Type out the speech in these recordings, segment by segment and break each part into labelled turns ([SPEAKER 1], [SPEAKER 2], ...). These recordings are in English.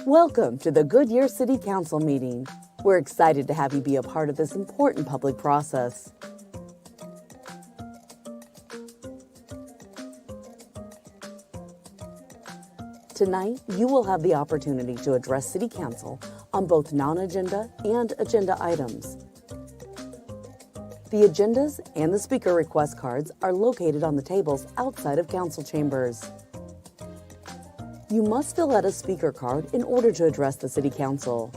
[SPEAKER 1] Welcome to the Goodyear City Council meeting. We're excited to have you be a part of this important public process. Tonight, you will have the opportunity to address City Council on both non-agenda and agenda items. The agendas and the speaker request cards are located on the tables outside of council chambers. You must fill out a speaker card in order to address the City Council.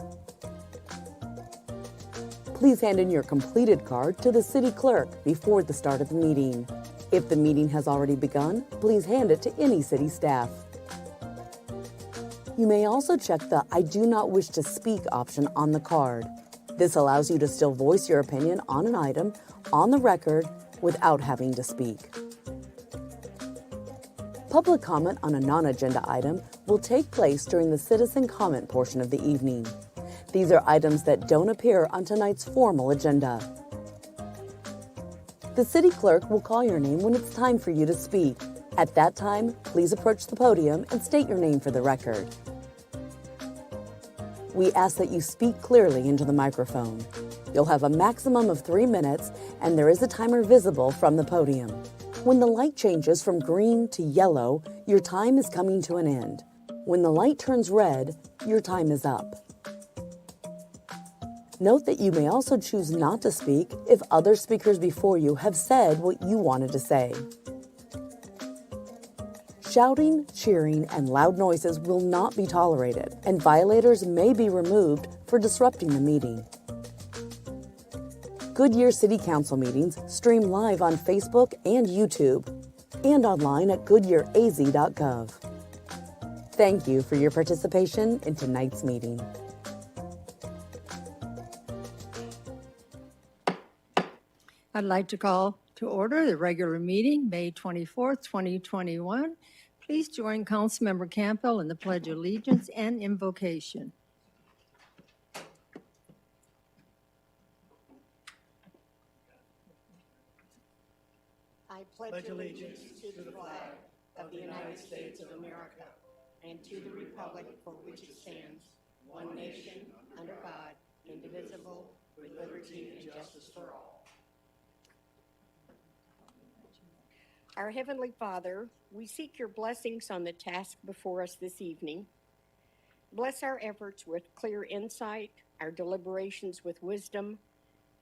[SPEAKER 1] Please hand in your completed card to the City Clerk before the start of the meeting. If the meeting has already begun, please hand it to any city staff. You may also check the "I do not wish to speak" option on the card. This allows you to still voice your opinion on an item on the record without having to speak. Public comment on a non-agenda item will take place during the citizen comment portion of the evening. These are items that don't appear on tonight's formal agenda. The City Clerk will call your name when it's time for you to speak. At that time, please approach the podium and state your name for the record. We ask that you speak clearly into the microphone. You'll have a maximum of 3 minutes, and there is a timer visible from the podium. When the light changes from green to yellow, your time is coming to an end. When the light turns red, your time is up. Note that you may also choose not to speak if other speakers before you have said what you wanted to say. Shouting, cheering, and loud noises will not be tolerated, and violators may be removed for disrupting the meeting. Goodyear City Council meetings stream live on Facebook and YouTube, and online at goodyearaz.gov. Thank you for your participation in tonight's meeting.
[SPEAKER 2] I'd like to call to order the regular meeting, May 24th, 2021. Please join Councilmember Campbell in the Pledge of Allegiance and invocation.
[SPEAKER 3] I pledge allegiance to the flag of the United States of America and to the republic for which it stands, one nation, under God, indivisible, with liberty and justice for all. Our Heavenly Father, we seek your blessings on the task before us this evening. Bless our efforts with clear insight, our deliberations with wisdom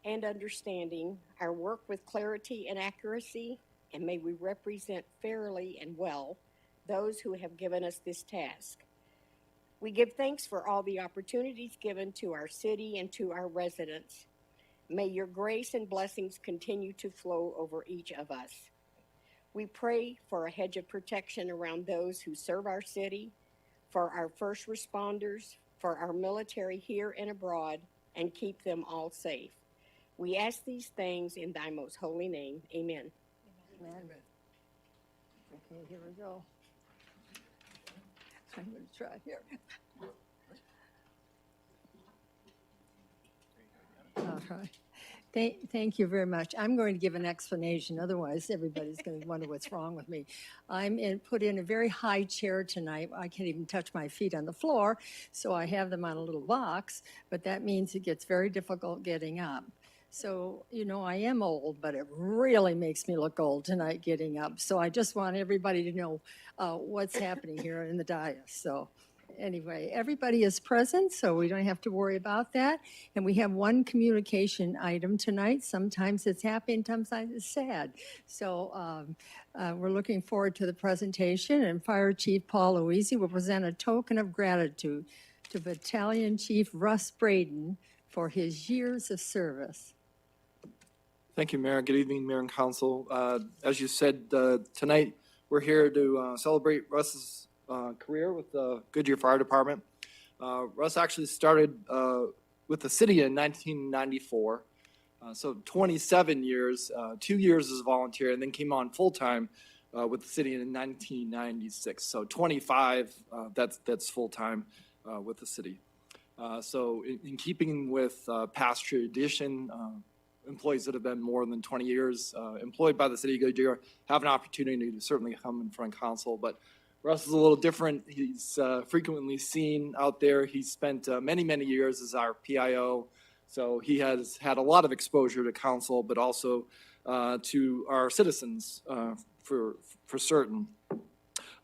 [SPEAKER 3] and understanding, our work with clarity and accuracy, and may we represent fairly and well those who have given us this task. We give thanks for all the opportunities given to our city and to our residents. May your grace and blessings continue to flow over each of us. We pray for a hedge of protection around those who serve our city, for our first responders, for our military here and abroad, and keep them all safe. We ask these things in thy most holy name. Amen.
[SPEAKER 2] Amen. Okay, here we go. I'm going to try here. All right. Thank you very much. I'm going to give an explanation. Otherwise, everybody's going to wonder what's wrong with me. I'm put in a very high chair tonight. I can't even touch my feet on the floor, so I have them on a little box, but that means it gets very difficult getting up. So, you know, I am old, but it really makes me look old tonight getting up. So I just want everybody to know what's happening here in the dais. So anyway, everybody is present, so we don't have to worry about that. And we have one communication item tonight. Sometimes it's happy and sometimes it's sad. So we're looking forward to the presentation, and Fire Chief Paul Louisi will present a token of gratitude to Battalion Chief Russ Braden for his years of service.
[SPEAKER 4] Thank you, Mayor. Good evening, Mayor and Council. As you said, tonight we're here to celebrate Russ's career with the Goodyear Fire Department. Russ actually started with the city in 1994, so 27 years, 2 years as a volunteer, and then came on full-time with the city in 1996. So 25, that's full-time with the city. So in keeping with past tradition, employees that have been more than 20 years employed by the city of Goodyear have an opportunity to certainly come in front of council. But Russ is a little different. He's frequently seen out there. He spent many, many years as our PIO. So he has had a lot of exposure to council, but also to our citizens for certain.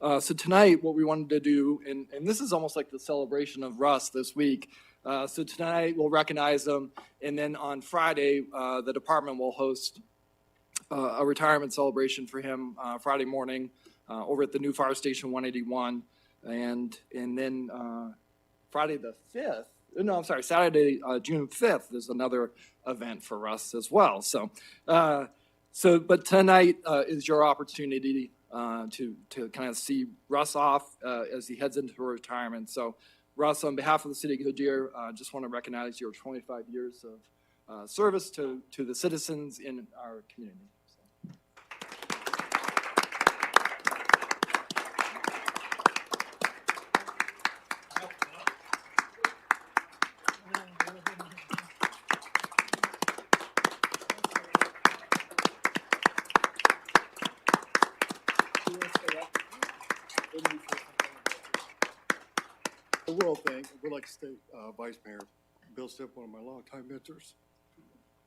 [SPEAKER 4] So tonight, what we wanted to do, and this is almost like the celebration of Russ this week. So tonight, we'll recognize him. And then on Friday, the department will host a retirement celebration for him Friday morning over at the new fire station 181. And then Friday the 5th, no, I'm sorry, Saturday, June 5th, there's another event for Russ as well. So, but tonight is your opportunity to kind of see Russ off as he heads into retirement. So, Russ, on behalf of the city of Goodyear, just want to recognize your 25 years of service to the citizens in our community.
[SPEAKER 5] I will thank, I would like to state, Vice Mayor Bill Stipp, one of my longtime mentors.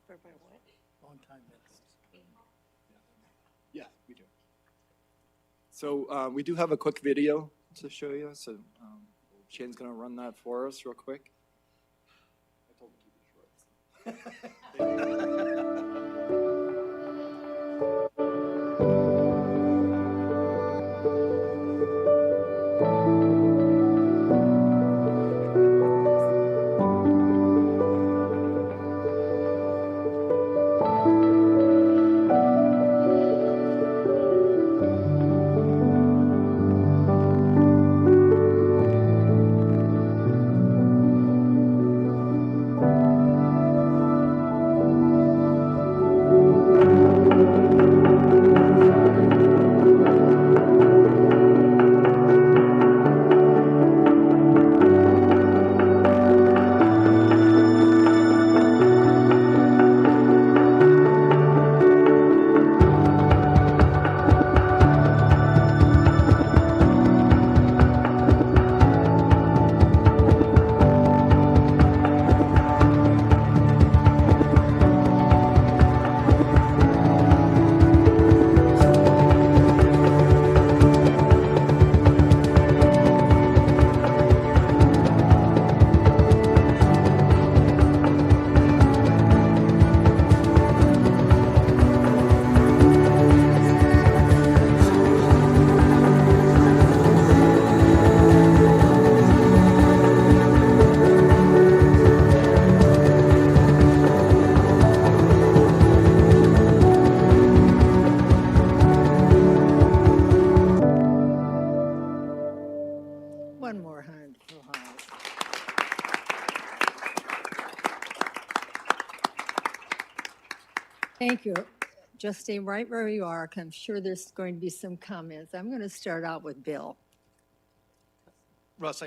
[SPEAKER 3] For my what?
[SPEAKER 5] Longtime mentors. Yeah, we do.
[SPEAKER 4] So we do have a quick video to show you. So Shane's going to run that for us real quick.
[SPEAKER 5] I told him to keep it short.
[SPEAKER 2] One more hand for Howard. Thank you. Just stay right where you are, 'cause I'm sure there's going to be some comments. I'm going to start out with Bill.
[SPEAKER 6] Russ,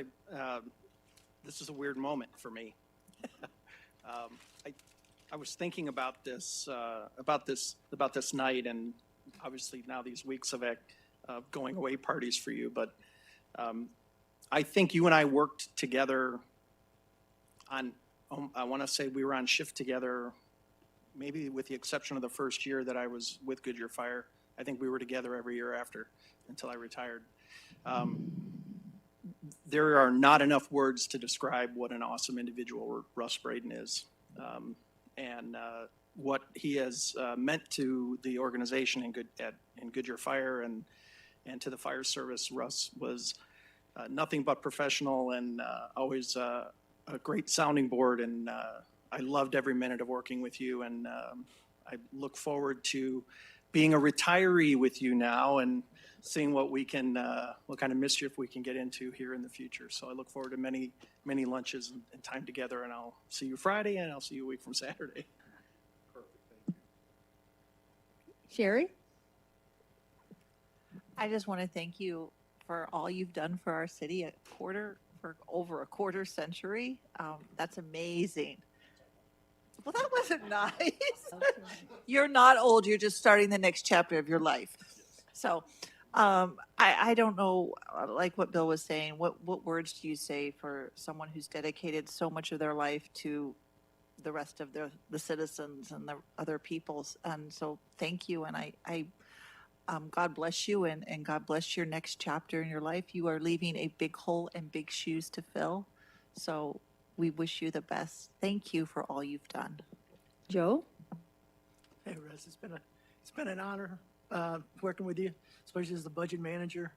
[SPEAKER 6] this is a weird moment for me. I was thinking about this night, and obviously now these weeks of going away parties for you. But I think you and I worked together on. I want to say we were on shift together, maybe with the exception of the first year that I was with Goodyear Fire. I think we were together every year after until I retired. There are not enough words to describe what an awesome individual Russ Braden is, and what he has meant to the organization in Goodyear Fire and to the fire service. Russ was nothing but professional and always a great sounding board, and I loved every minute of working with you, and I look forward to being a retiree with you now and seeing what kind of mischief we can get into here in the future. So I look forward to many, many lunches and time together, and I'll see you Friday, and I'll see you a week from Saturday.
[SPEAKER 5] Perfect, thank you.
[SPEAKER 2] Sherry?
[SPEAKER 7] I just want to thank you for all you've done for our city for over a quarter century. That's amazing. Well, that wasn't nice. You're not old. You're just starting the next chapter of your life. So I don't know, like what Bill was saying, what words do you say for someone who's dedicated so much of their life to the rest of the citizens and the other peoples? And so thank you. And God bless you and God bless your next chapter in your life. You are leaving a big hole and big shoes to fill. So we wish you the best. Thank you for all you've done.
[SPEAKER 2] Joe?
[SPEAKER 8] Hey, Russ, it's been an honor working with you, especially as the budget manager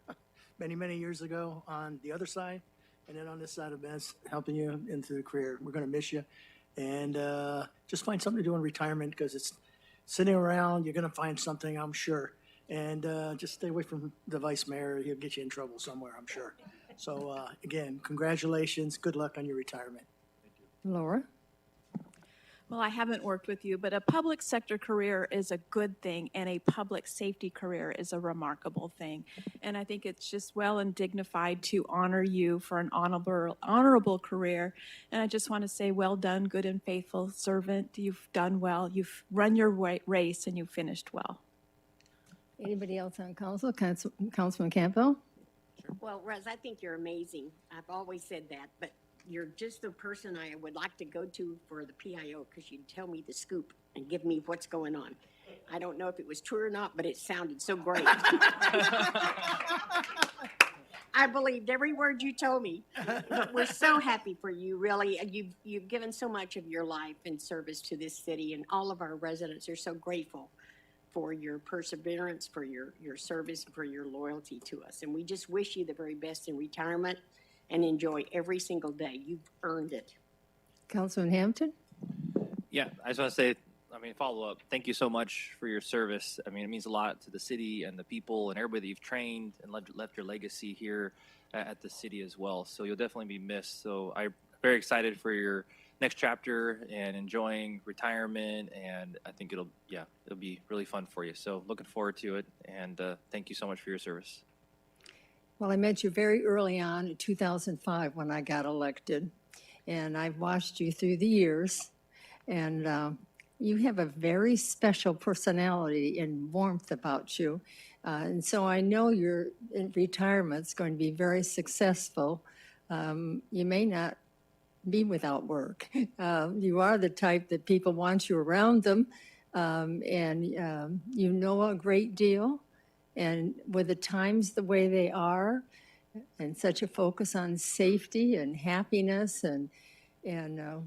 [SPEAKER 8] many years ago on the other side, and then on this side of Ben's helping you into the career. We're going to miss you, and just find something to do in retirement because it's sitting around. You're going to find something, I'm sure, and just stay away from the vice mayor. He'll get you in trouble somewhere, I'm sure. So again, congratulations. Good luck on your retirement.
[SPEAKER 2] Laura?
[SPEAKER 9] Well, I haven't worked with you, but a public sector career is a good thing, and a public safety career is a remarkable thing. And I think it's just well and dignified to honor you for an honorable career. And I just want to say, well done, good and faithful servant. You've done well. You've run your race, and you finished well.
[SPEAKER 2] Anybody else on council? Councilman Campbell?
[SPEAKER 3] Well, Russ, I think you're amazing. I've always said that, but you're just the person I would like to go to for the PIO because you'd tell me the scoop and give me what's going on. I don't know if it was true or not, but it sounded so great. I believed every word you told me. But we're so happy for you, really. You've given so much of your life in service to this city, and all of our residents are so grateful for your perseverance, for your service, and for your loyalty to us. And we just wish you the very best in retirement and enjoy every single day. You've earned it.
[SPEAKER 2] Councilman Hampton?
[SPEAKER 10] Yeah, I just want to say, follow up. Thank you so much for your service. It means a lot to the city and the people and everybody that you've trained and left your legacy here at the city as well. So you'll definitely be missed. So I'm very excited for your next chapter and enjoying retirement. And I think it'll be really fun for you. So looking forward to it. And thank you so much for your service.
[SPEAKER 2] Well, I met you very early on in 2005 when I got elected, and I've watched you through the years, and you have a very special personality and warmth about you, and so I know your retirement's going to be very successful. You may not be without work. You are the type that people want you around them, and you know a great deal. And with the times the way they are, and such a focus on safety and happiness, and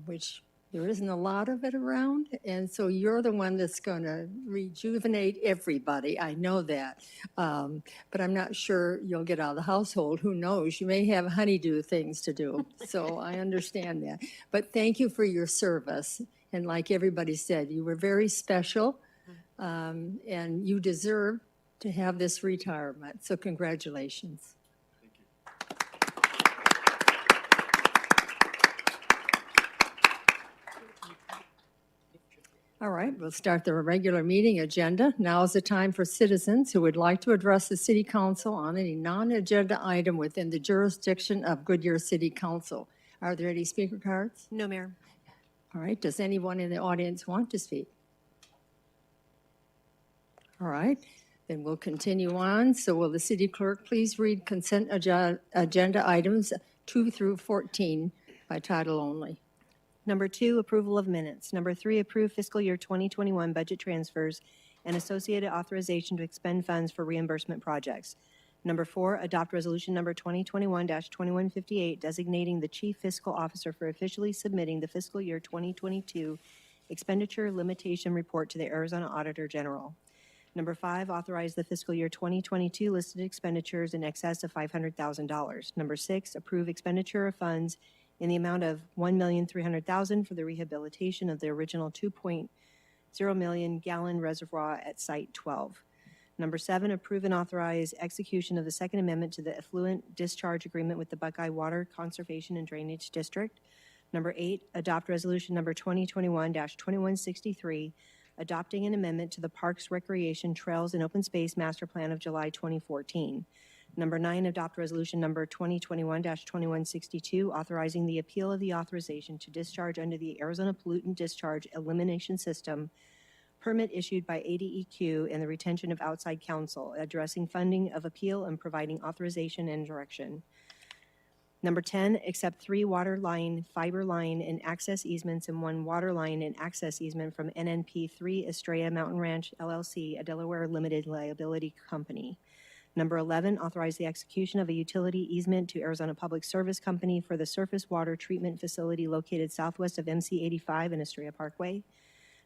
[SPEAKER 2] which there isn't a lot of it around, and so you're the one that's going to rejuvenate everybody. I know that, but I'm not sure you'll get out of the household. Who knows? You may have honeydew things to do. So I understand that. But thank you for your service. And like everybody said, you were very special, and you deserve to have this retirement. So congratulations.
[SPEAKER 5] Thank you.
[SPEAKER 2] All right, we'll start the regular meeting agenda. Now is the time for citizens who would like to address the City Council on any non-agenda item within the jurisdiction of Goodyear City Council. Are there any speaker cards?
[SPEAKER 9] No, Mayor.
[SPEAKER 2] All right, does anyone in the audience want to speak? All right, then we'll continue on. So will the city clerk please read consent agenda items 2 through 14 by title only?
[SPEAKER 11] Number 2, approval of minutes. Number 3, approve fiscal year 2021 budget transfers and associated authorization to expend funds for reimbursement projects. Number 4, adopt resolution number 2021-2158, designating the chief fiscal officer for officially submitting the fiscal year 2022 expenditure limitation report to the Arizona Auditor General. Number 5, authorize the fiscal year 2022 listed expenditures in excess of $500,000. Number 6, approve expenditure of funds in the amount of $1,300,000 for the rehabilitation of the original 2.0 million gallon reservoir at Site 12. Number 7, approve and authorize execution of the Second Amendment to the Effluent Discharge Agreement with the Buckeye Water Conservation and Drainage District. Number 8, adopt resolution number 2021-2163, adopting an amendment to the Parks, Recreation, Trails, and Open Space Master Plan of July 2014. Number 9, adopt resolution number 2021-2162, authorizing the appeal of the authorization to discharge under the Arizona Pollutant Discharge Elimination System permit issued by ADEQ and the retention of outside counsel, addressing funding of appeal and providing authorization and direction. Number 10, accept 3 water line, fiber line, and access easements and 1 water line and access easement from NNP 3 Estrella Mountain Ranch LLC, a Delaware limited liability company. Number 11, authorize the execution of a utility easement to Arizona Public Service Company for the surface water treatment facility located southwest of MC 85 and Estrella Parkway.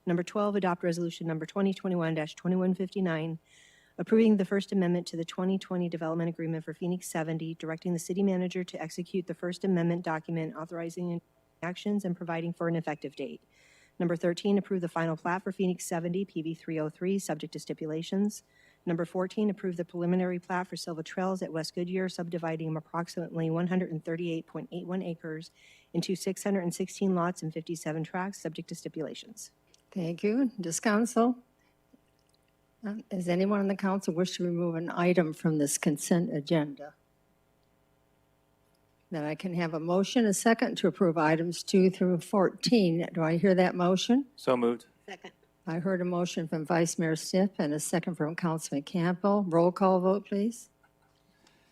[SPEAKER 11] Number 12, adopt resolution number 2021-2159, approving the First Amendment to the 2020 Development Agreement for Phoenix 70, directing the city manager to execute the First Amendment document authorizing actions and providing for an effective date. Number 13, approve the final plat for Phoenix 70, PB 303, subject to stipulations. Number 14, approve the preliminary plat for Silva Trails at West Goodyear, subdividing approximately 138.81 acres into 616 lots and 57 tracts, subject to stipulations.
[SPEAKER 2] Thank you. Does council, does anyone on the council wish to remove an item from this consent agenda? Then I can have a motion, a second, to approve items 2 through 14. Do I hear that motion?
[SPEAKER 10] So moved.
[SPEAKER 3] Second.
[SPEAKER 2] I heard a motion from Vice Mayor Stipp and a second from Councilman Campbell. Roll call vote, please.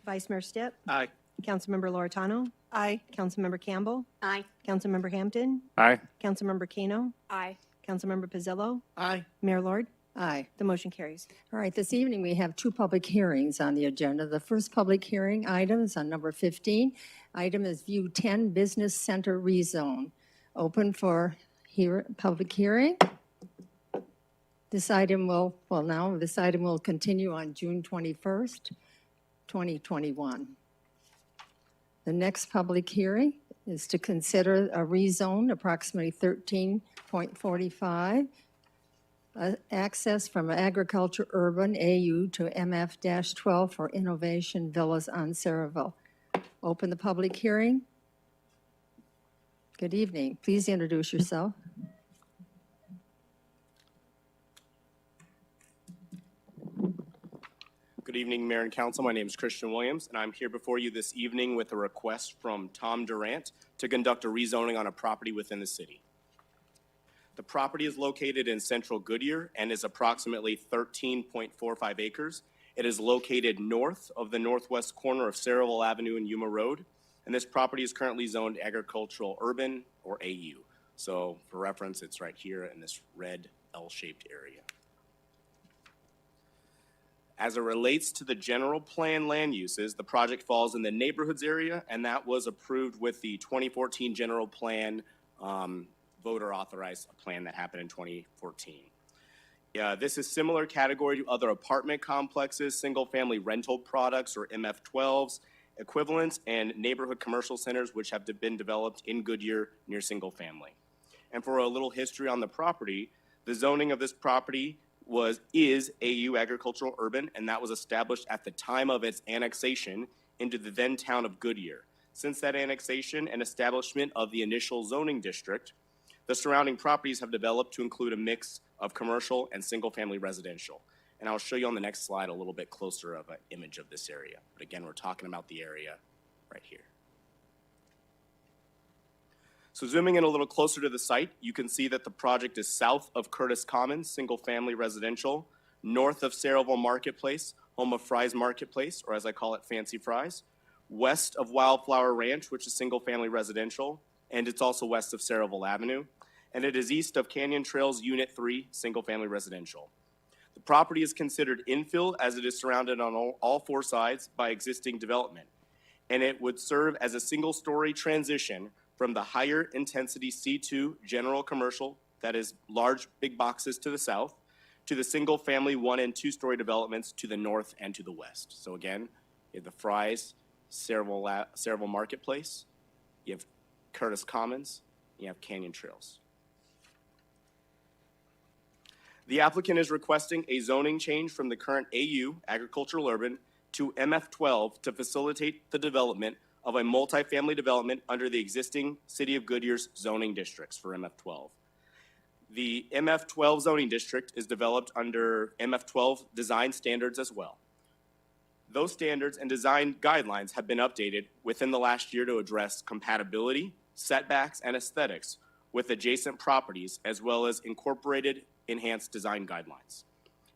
[SPEAKER 11] Vice Mayor Stipp?
[SPEAKER 6] Aye.
[SPEAKER 11] Councilmember Loretano?
[SPEAKER 7] Aye.
[SPEAKER 11] Councilmember Campbell?
[SPEAKER 3] Aye.
[SPEAKER 11] Councilmember Hampton?
[SPEAKER 10] Aye.
[SPEAKER 11] Councilmember Kano?
[SPEAKER 3] Aye.
[SPEAKER 11] Councilmember Pizzillo?
[SPEAKER 8] Aye.
[SPEAKER 11] Mayor Lord?
[SPEAKER 2] Aye.
[SPEAKER 11] The motion carries.
[SPEAKER 2] All right, this evening we have 2 public hearings on the agenda. The first public hearing item is on number 15. Item is View 10 Business Center Rezone. Open for public hearing. This item will, this item will continue on June 21st, 2021. The next public hearing is to consider a rezone approximately 13.45 access from agriculture urban AU to MF-12 for Innovation Villas on Saraville. Open the public hearing. Good evening. Please introduce yourself.
[SPEAKER 12] Good evening, Mayor and Council. My name is Christian Williams, and I'm here before you this evening with a request from Tom Durant to conduct a rezoning on a property within the city. The property is located in central Goodyear and is approximately 13.45 acres. It is located north of the northwest corner of Saraville Avenue and Yuma Road, and this property is currently zoned agricultural urban, or AU. So for reference, it's right here in this red L-shaped area. As it relates to the general plan land uses, the project falls in the neighborhoods area, and that was approved with the 2014 general plan voter authorized plan that happened in 2014. This is similar category to other apartment complexes, single-family rental products, or MF-12s, equivalents, and neighborhood commercial centers which have been developed in Goodyear near single-family. And for a little history on the property, the zoning of this property is AU agricultural urban, and that was established at the time of its annexation into the then town of Goodyear. Since that annexation and establishment of the initial zoning district, the surrounding properties have developed to include a mix of commercial and single-family residential. And I'll show you on the next slide a little bit closer of an image of this area. But again, we're talking about the area right here. So zooming in a little closer to the site, you can see that the project is south of Curtis Commons, single-family residential, north of Saraville Marketplace, home of Fry's Marketplace, or as I call it, Fancy Fry's, west of Wildflower Ranch, which is single-family residential, and it's also west of Saraville Avenue, and it is east of Canyon Trails Unit 3, single-family residential. The property is considered infill as it is surrounded on all 4 sides by existing development, and it would serve as a single-story transition from the higher intensity C2 general commercial, that is large big boxes to the south, to the single family 1 and 2 story developments to the north and to the west. So again, you have the Fry's, Saraville Marketplace, you have Curtis Commons, you have Canyon Trails. The applicant is requesting a zoning change from the current AU, agricultural urban, to MF-12 to facilitate the development of a multifamily development under the existing City of Goodyear's zoning districts for MF-12. The MF-12 zoning district is developed under MF-12 design standards as well. Those standards and design guidelines have been updated within the last year to address compatibility, setbacks, and aesthetics with adjacent properties, as well as incorporated enhanced design guidelines.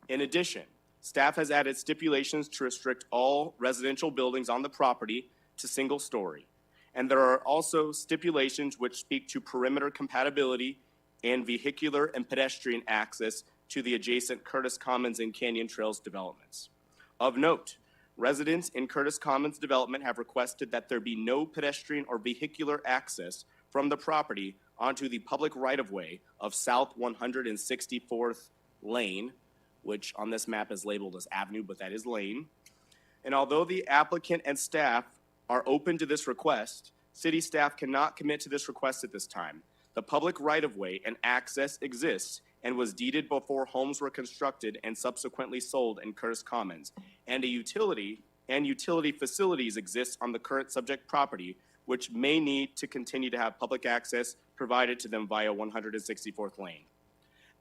[SPEAKER 12] In addition, staff has added stipulations to restrict all residential buildings on the property to single-story. And there are also stipulations which speak to perimeter compatibility and vehicular and pedestrian access to the adjacent Curtis Commons and Canyon Trails developments. Of note, residents in Curtis Commons development have requested that there be no pedestrian or vehicular access from the property onto the public right-of-way of South 164th Lane, which on this map is labeled as Avenue, but that is Lane. And although the applicant and staff are open to this request, city staff cannot commit to this request at this time. The public right-of-way and access exists and was deeded before homes were constructed and subsequently sold in Curtis Commons, and a utility and utility facilities exist on the current subject property, which may need to continue to have public access provided to them via 164th Lane.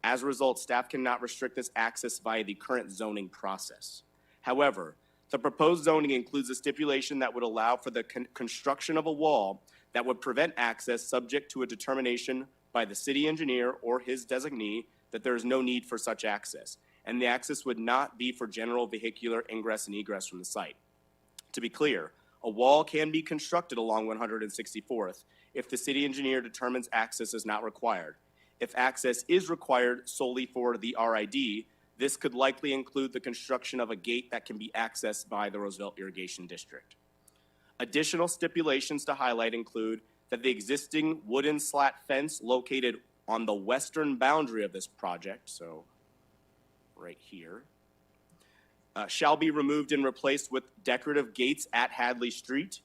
[SPEAKER 12] As a result, staff cannot restrict this access via the current zoning process. However, the proposed zoning includes a stipulation that would allow for the construction of a wall that would prevent access subject to a determination by the city engineer or his designee that there is no need for such access, and the access would not be for general vehicular ingress and egress from the site. To be clear, a wall can be constructed along 164th if the city engineer determines access is not required. If access is required solely for the RID, this could likely include the construction of a gate that can be accessed by the Roosevelt Irrigation District. Additional stipulations to highlight include that the existing wooden slat fence located on the western boundary of this project, so right here, shall be removed and replaced with decorative gates at Hadley Street.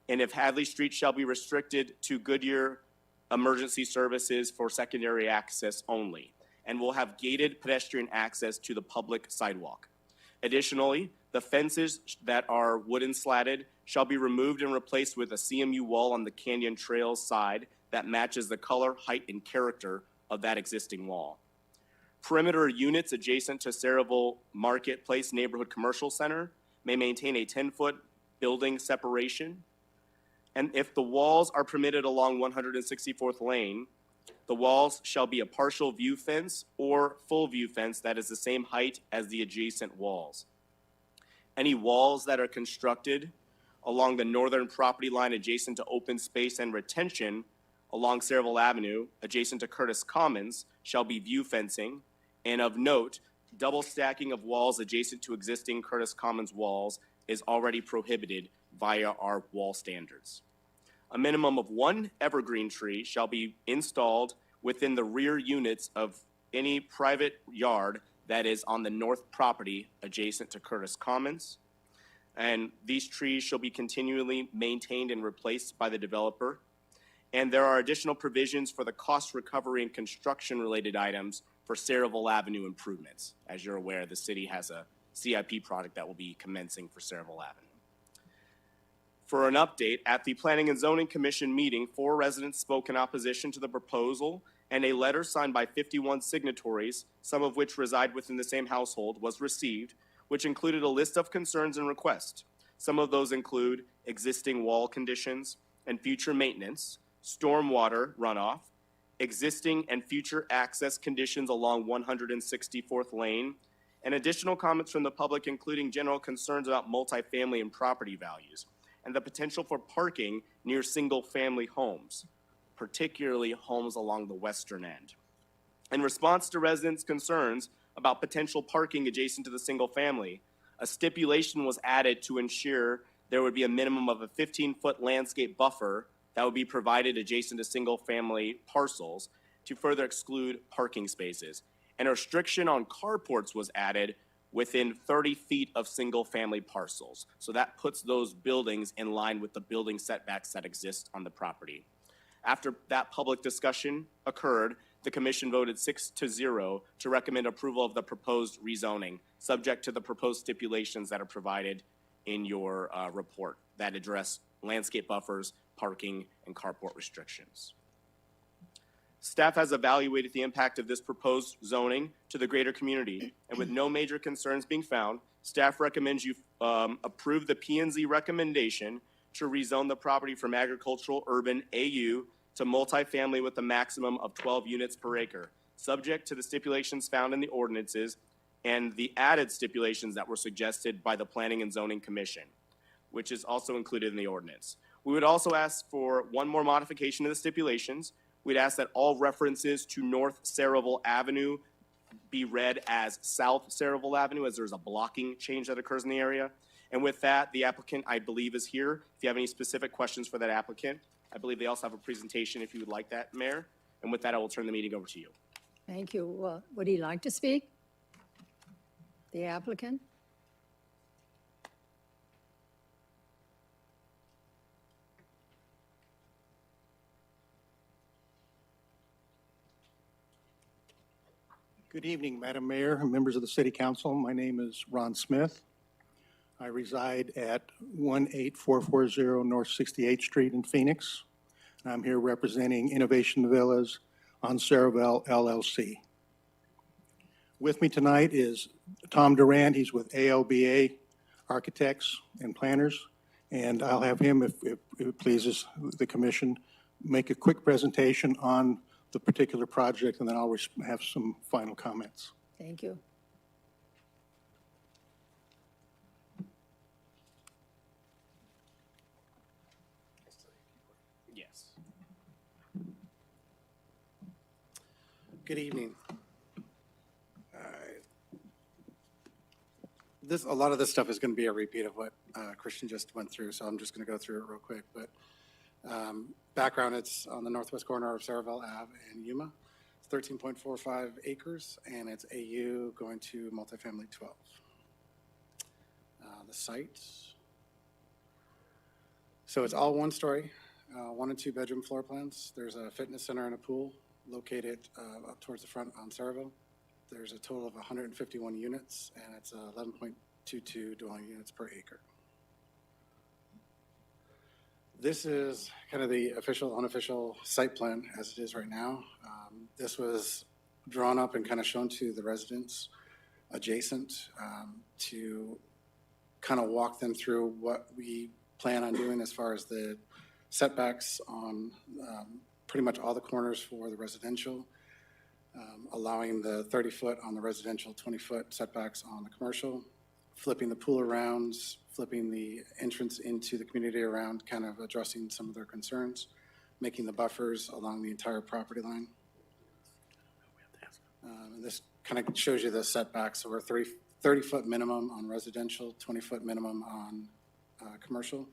[SPEAKER 12] And if Hadley Street shall be restricted to Goodyear emergency services for secondary access only, and will have gated pedestrian access to the public sidewalk. Additionally, the fences that are wooden slatted shall be removed and replaced with a CMU wall on the Canyon Trails side that matches the color, height, and character of that existing wall. Perimeter units adjacent to Saraville Marketplace Neighborhood Commercial Center may maintain a 10-foot building separation. And if the walls are permitted along 164th Lane, the walls shall be a partial view fence or full view fence that is the same height as the adjacent walls. Any walls that are constructed along the northern property line adjacent to open space and retention along Saraville Avenue, adjacent to Curtis Commons, shall be view fencing. And of note, double stacking of walls adjacent to existing Curtis Commons walls is already prohibited via our wall standards. A minimum of one evergreen tree shall be installed within the rear units of any private yard that is on the north property adjacent to Curtis Commons. And these trees shall be continually maintained and replaced by the developer. And there are additional provisions for the cost recovery and construction-related items for Saraville Avenue improvements. As you're aware, the city has a CIP project that will be commencing for Saraville Avenue. For an update, at the Planning and Zoning Commission meeting, 4 residents spoke in opposition to the proposal, and a letter signed by 51 signatories, some of which reside within the same household, was received, which included a list of concerns and requests. Some of those include existing wall conditions and future maintenance, stormwater runoff, existing and future access conditions along 164th Lane, and additional comments from the public, including general concerns about multifamily and property values, and the potential for parking near single-family homes, particularly homes along the western end. In response to residents' concerns about potential parking adjacent to the single family, a stipulation was added to ensure there would be a minimum of a 15-foot landscape buffer that would be provided adjacent to single-family parcels to further exclude parking spaces. And a restriction on carports was added within 30 feet of single-family parcels. So that puts those buildings in line with the building setbacks that exist on the property. After that public discussion occurred, the commission voted 6-0 to recommend approval of the proposed rezoning, subject to the proposed stipulations that are provided in your report that address landscape buffers, parking, and carport restrictions. Staff has evaluated the impact of this proposed zoning to the greater community, and with no major concerns being found, staff recommends you approve the P&Z recommendation to rezone the property from agricultural urban AU to multifamily with a maximum of 12 units per acre, subject to the stipulations found in the ordinances and the added stipulations that were suggested by the Planning and Zoning Commission, which is also included in the ordinance. We would also ask for one more modification to the stipulations. We'd ask that all references to North Saraville Avenue be read as South Saraville Avenue, as there's a blocking change that occurs in the area. And with that, the applicant, I believe, is here. If you have any specific questions for that applicant, I believe they also have a presentation if you would like that, Mayor. And with that, I will turn the meeting over to you.
[SPEAKER 2] Thank you. Would he like to speak? The applicant?
[SPEAKER 5] Good evening, Madam Mayor and members of the City Council. My name is Ron Smith. I reside at 18440 North 68th Street in Phoenix. I'm here representing Innovation Villas on Saraville LLC. With me tonight is Tom Durand. He's with ALBA Architects and Planners, and I'll have him, if it pleases the commission, make a quick presentation on the particular project, and then I'll have some final comments.
[SPEAKER 2] Thank you.
[SPEAKER 12] Yes.
[SPEAKER 13] Good evening. A lot of this stuff is going to be a repeat of what Christian just went through, so I'm just going to go through it real quick. But background, it's on the northwest corner of Saraville Ave and Yuma. It's 13.45 acres, and it's AU going to multifamily 12. The site. So it's all one story, 1 and 2 bedroom floor plans. There's a fitness center and a pool located up towards the front on Saraville. There's a total of 151 units, and it's 11.22 dwelling units per acre. This is kind of the official, unofficial site plan as it is right now. This was drawn up and kind of shown to the residents adjacent to kind of walk them through what we plan on doing as far as the setbacks on pretty much all the corners for the residential. Allowing the 30-foot on the residential, 20-foot setbacks on the commercial, flipping the pool around, flipping the entrance into the community around, kind of addressing some of their concerns, making the buffers along the entire property line. And this kind of shows you the setbacks. So we're 30-foot minimum on residential, 20-foot minimum on commercial.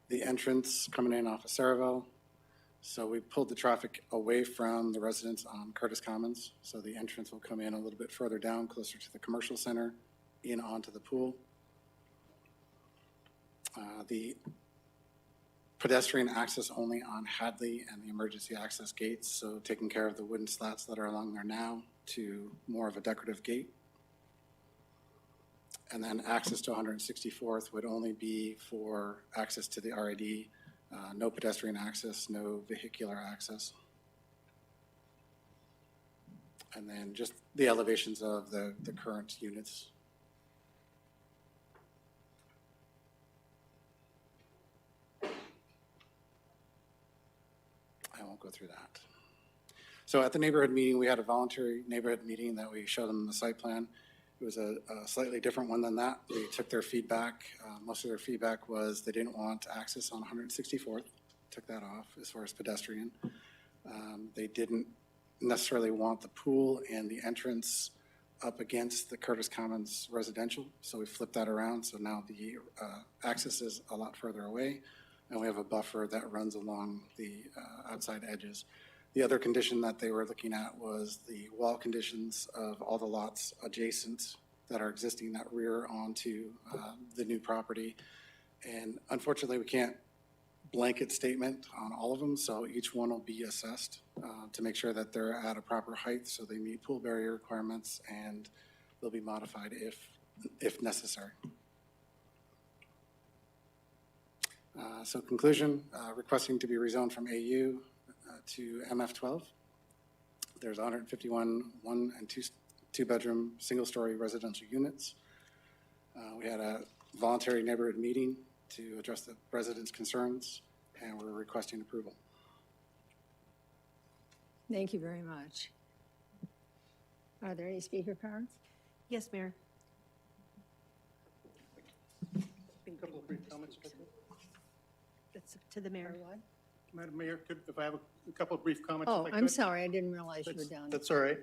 [SPEAKER 13] The entrance coming in off of Saraville. So we pulled the traffic away from the residents on Curtis Commons. So the entrance will come in a little bit further down, closer to the commercial center, in onto the pool. The pedestrian access only on Hadley and the emergency access gates. So taking care of the wooden slats that are along there now to more of a decorative gate. And then access to 164th would only be for access to the RID. No pedestrian access, no vehicular access. And then just the elevations of the current units. I won't go through that. So at the neighborhood meeting, we had a voluntary neighborhood meeting that we showed them the site plan. It was a slightly different one than that. We took their feedback. Most of their feedback was they didn't want access on 164th. Took that off as far as pedestrian. They didn't necessarily want the pool and the entrance up against the Curtis Commons residential. So we flipped that around. So now the access is a lot further away. And we have a buffer that runs along the outside edges. The other condition that they were looking at was the wall conditions of all the lots adjacent that are existing that rear onto the new property. And unfortunately, we can't blanket statement on all of them, so each one will be assessed to make sure that they're at a proper height so they meet pool barrier requirements, and they'll be modified if necessary. So conclusion, requesting to be rezoned from AU to MF12. There's 151 1 and 2 bedroom single-story residential units. We had a voluntary neighborhood meeting to address the residents' concerns, and we're requesting approval.
[SPEAKER 2] Thank you very much. Are there any speaker cards?
[SPEAKER 11] Yes, Mayor.
[SPEAKER 5] A couple of brief comments, if I could.
[SPEAKER 11] That's up to the mayor.
[SPEAKER 5] Madam Mayor, if I have a couple of brief comments,
[SPEAKER 2] Oh,
[SPEAKER 5] if I
[SPEAKER 2] I'm
[SPEAKER 5] could?
[SPEAKER 2] sorry, I didn't realize you were down.
[SPEAKER 5] That's all right.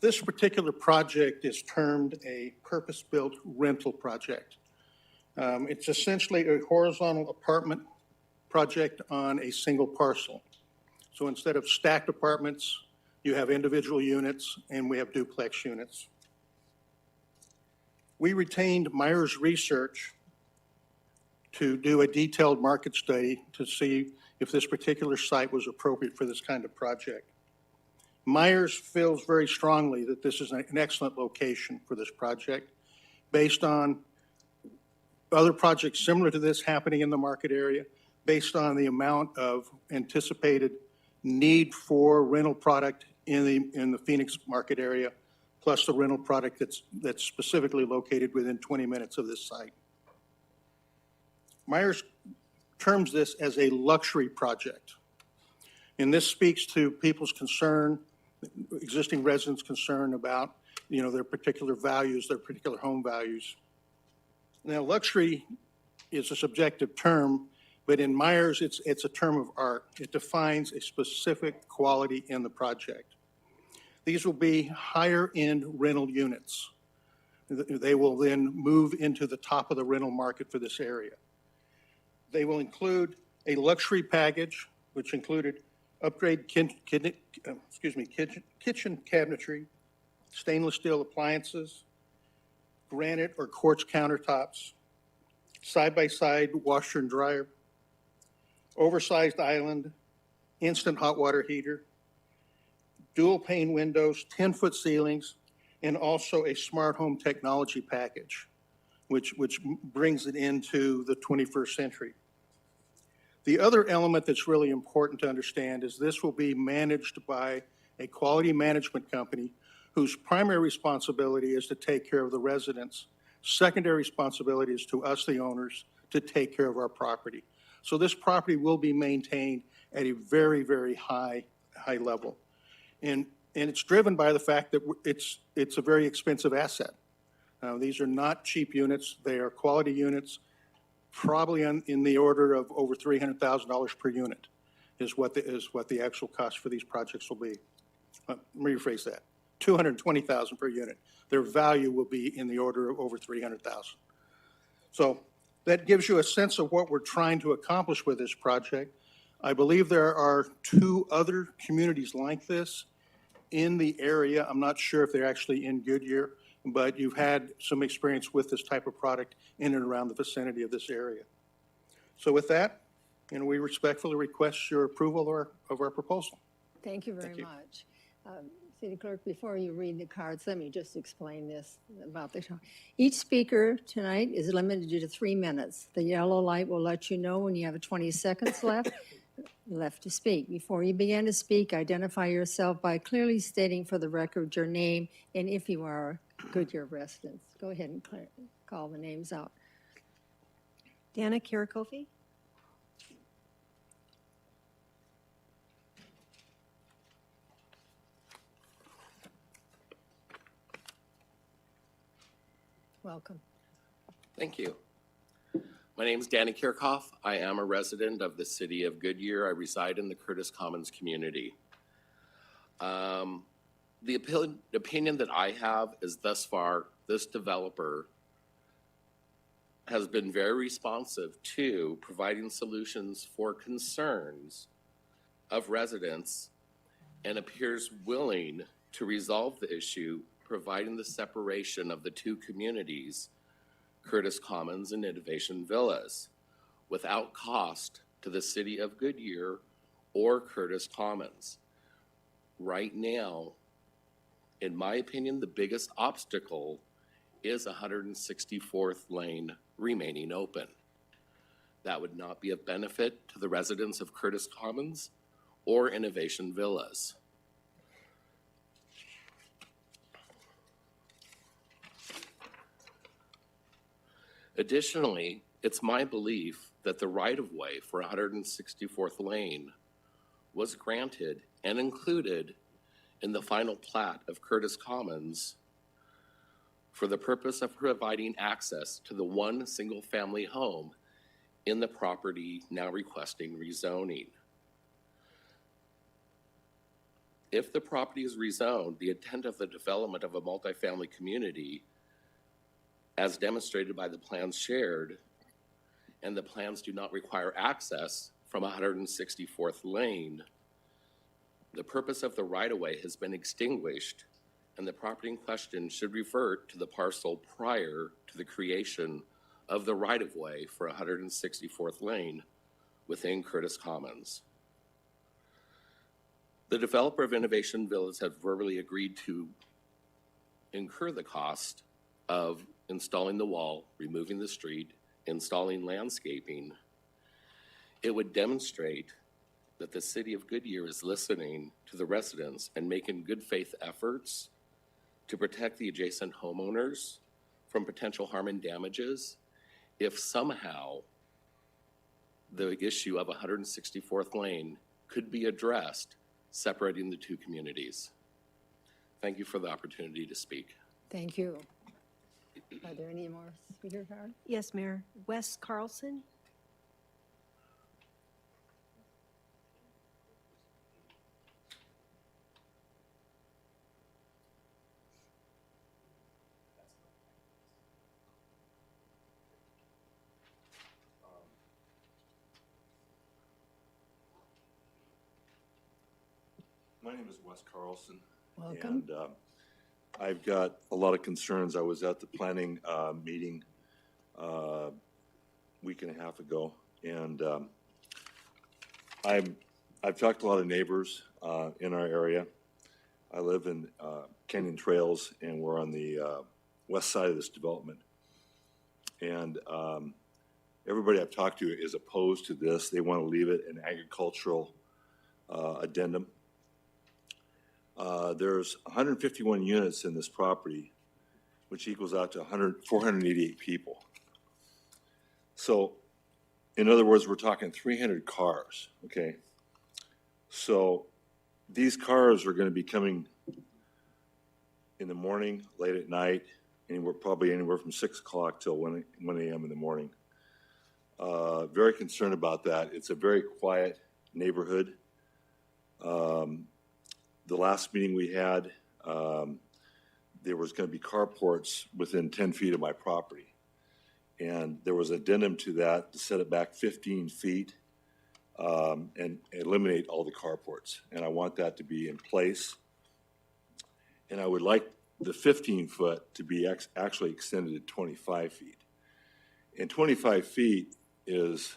[SPEAKER 5] This particular project is termed a purpose-built rental project. It's essentially a horizontal apartment project on a single parcel. So instead of stacked apartments, you have individual units, and we have duplex units. We retained Myers Research to do a detailed market study to see if this particular site was appropriate for this kind of project. Myers feels very strongly that this is an excellent location for this project based on other projects similar to this happening in the market area, based on the amount of anticipated need for rental product in the Phoenix market area, plus the rental product that's specifically located within 20 minutes of this site. Myers terms this as a luxury project. And this speaks to people's concern, existing residents' concern about, their particular values, their particular home values. Now, luxury is a subjective term, but in Myers, it's a term of art. It defines a specific quality in the project. These will be higher-end rental units. They will then move into the top of the rental market for this area. They will include a luxury package, which included upgrade kitchen cabinetry, stainless steel appliances, granite or quartz countertops, side-by-side washer and dryer, oversized island, instant hot water heater, dual pane windows, 10-foot ceilings, and also a smart home technology package, which brings it into the 21st century. The other element that's really important to understand is this will be managed by a quality management company whose primary responsibility is to take care of the residents. Secondary responsibility is to us, the owners, to take care of our property. So this property will be maintained at a very, very high level. And it's driven by the fact that it's a very expensive asset. These are not cheap units. They are quality units, probably in the order of over $300,000 per unit is what the actual cost for these projects will be. Let me rephrase that. $220,000 per unit. Their value will be in the order of over $300,000. So that gives you a sense of what we're trying to accomplish with this project. I believe there are 2 other communities like this in the area. I'm not sure if they're actually in Goodyear, but you've had some experience with this type of product in and around the vicinity of this area. So with that, we respectfully request your approval of our proposal.
[SPEAKER 2] Thank you very
[SPEAKER 5] Thank you.
[SPEAKER 2] much. City Clerk, before you read the cards, let me just explain this about the. Each speaker tonight is limited to 3 minutes. The yellow light will let you know when you have 20 seconds left to speak. Before you begin to speak, identify yourself by clearly stating for the record your name and if you are a Goodyear resident. Go ahead and call the names out.
[SPEAKER 11] Dana Kirakofi.
[SPEAKER 2] Welcome.
[SPEAKER 14] Thank you. My name is Danny Kirchhoff. I am a resident of the city of Goodyear. I reside in the Curtis Commons community. The opinion that I have is thus far, this developer has been very responsive to providing solutions for concerns of residents and appears willing to resolve the issue, providing the separation of the 2 communities, Curtis Commons and Innovation Villas, without cost to the city of Goodyear or Curtis Commons. Right now, in my opinion, the biggest obstacle is 164th lane remaining open. That would not be of benefit to the residents of Curtis Commons or Innovation Villas. Additionally, it's my belief that the right-of-way for 164th lane was granted and included in the final plat of Curtis Commons for the purpose of providing access to the one single-family home in the property now requesting rezoning. If the property is rezoned, the intent of the development of a multifamily community, as demonstrated by the plans shared, and the plans do not require access from 164th Lane, the purpose of the right-of-way has been extinguished, and the property in question should revert to the parcel prior to the creation of the right-of-way for 164th Lane within Curtis Commons. The developer of Innovation Village has verbally agreed to incur the cost of installing the wall, removing the street, installing landscaping. It would demonstrate that the city of Goodyear is listening to the residents and making good faith efforts to protect the adjacent homeowners from potential harm and damages if somehow the issue of 164th Lane could be addressed, separating the two communities. Thank you for the opportunity to speak.
[SPEAKER 2] Thank you. Are there any more speaker cards?
[SPEAKER 11] Yes, Mayor. Wes Carlson?
[SPEAKER 15] My name is Wes Carlson.
[SPEAKER 2] Welcome.
[SPEAKER 15] And I've got a lot of concerns. I was at the planning meeting week and a half ago, and I've talked to a lot of neighbors in our area. I live in Canyon Trails, and we're on the west side of this development. And everybody I've talked to is opposed to this. They want to leave it an agricultural addendum. There's 151 units in this property, which equals out to 488 people. So, in other words, we're talking 300 cars, okay? So, these cars are going to be coming in the morning, late at night, probably anywhere from 6 o'clock till 1 a.m. in the morning. Very concerned about that. It's a very quiet neighborhood. The last meeting we had, there was going to be carports within 10 feet of my property. And there was addendum to that to set it back 15 feet and eliminate all the carports. And I want that to be in place. And I would like the 15-foot to be actually extended to 25 feet. And 25 feet is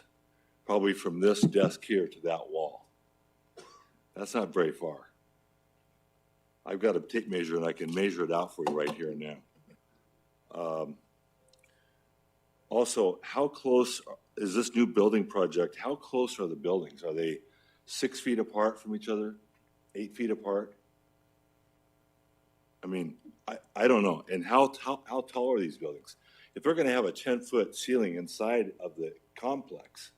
[SPEAKER 15] probably from this desk here to that wall. That's not very far. I've got a tape measure, and I can measure it out for you right here and now. Also, how close is this new building project? How close are the buildings? Are they 6 feet apart from each other? 8 feet apart? I mean, I don't know. And how tall are these buildings? If they're going to have a 10-foot ceiling inside of the complex,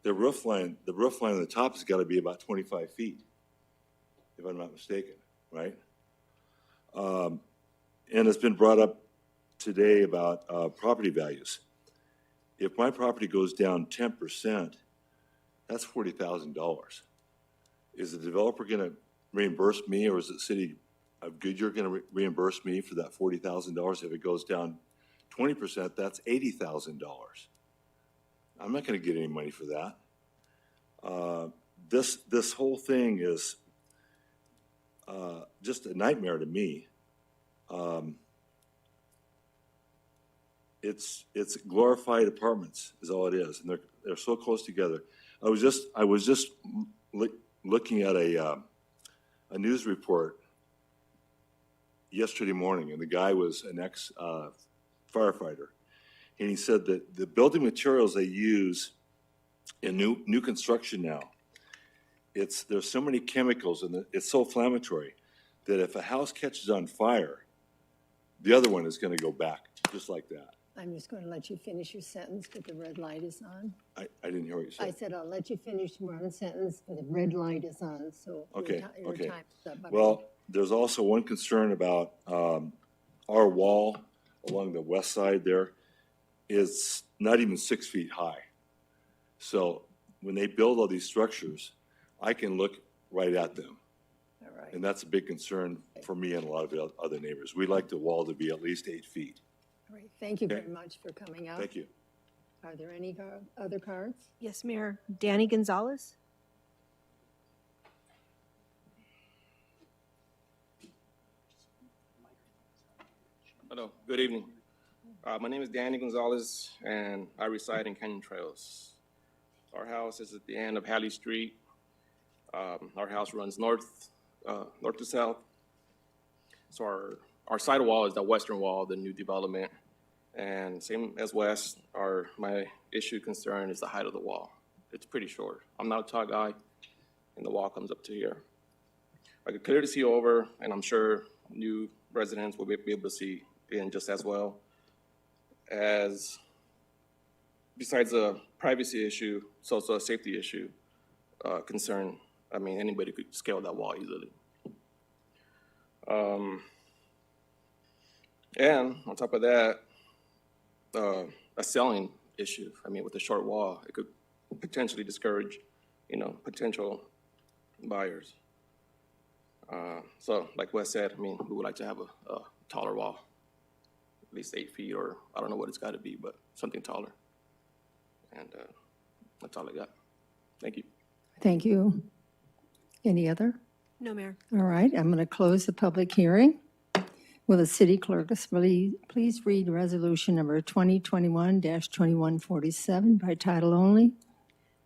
[SPEAKER 15] the roof line on the top has got to be about 25 feet, if I'm not mistaken, right? And it's been brought up today about property values. If my property goes down 10%, that's $40,000. Is the developer going to reimburse me, or is the city of Goodyear going to reimburse me for that $40,000? If it goes down 20%, that's $80,000. I'm not going to get any money for that. This whole thing is just a nightmare to me. It's glorified apartments is all it is, and they're so close together. I was just looking at a news report yesterday morning, and the guy was an ex firefighter, and he said that the building materials they use in new construction now, there's so many chemicals and it's so inflammatory that if a house catches on fire, the other one is going to go back just like that.
[SPEAKER 2] I'm just going to let you finish your sentence, but the red light is on.
[SPEAKER 15] I didn't hear what you
[SPEAKER 2] I
[SPEAKER 15] said.
[SPEAKER 2] said, I'll let you finish one sentence, but the red light is on, so.
[SPEAKER 15] Okay,
[SPEAKER 2] your
[SPEAKER 15] okay.
[SPEAKER 2] time's up. I mean,
[SPEAKER 15] Well, there's also one concern about our wall along the west side there is not even 6 feet high. So when they build all these structures, I can look right at them.
[SPEAKER 2] All right.
[SPEAKER 15] And that's a big concern for me and a lot of the other neighbors. We like the wall to be at least 8 feet.
[SPEAKER 2] All right. Thank you
[SPEAKER 15] Okay.
[SPEAKER 2] very much for coming out.
[SPEAKER 15] Thank you.
[SPEAKER 2] Are there any other cards?
[SPEAKER 11] Yes, Mayor. Danny Gonzalez?
[SPEAKER 16] Hello, good evening. My name is Danny Gonzalez, and I reside in Canyon Trails. Our house is at the end of Halley Street. Our house runs north to south. So our side wall is the western wall of the new development. And same as west, my issue concern is the height of the wall. It's pretty short. I'm not a tall guy, and the wall comes up to here. I could clearly see over, and I'm sure new residents will be able to see in just as well. As besides a privacy issue, it's also a safety issue concern. I mean, anybody could scale that wall easily. And on top of that, a selling issue. I mean, with the short wall, it could potentially discourage, potential buyers. So, like Wes said, I mean, we would like to have a taller wall, at least 8 feet, or I don't know what it's got to be, but something taller. And that's all I got. Thank you.
[SPEAKER 2] Thank you. Any other?
[SPEAKER 11] No, Mayor.
[SPEAKER 2] All right, I'm going to close the public hearing. Will the city clerk please read resolution number 2021-2147 by title only?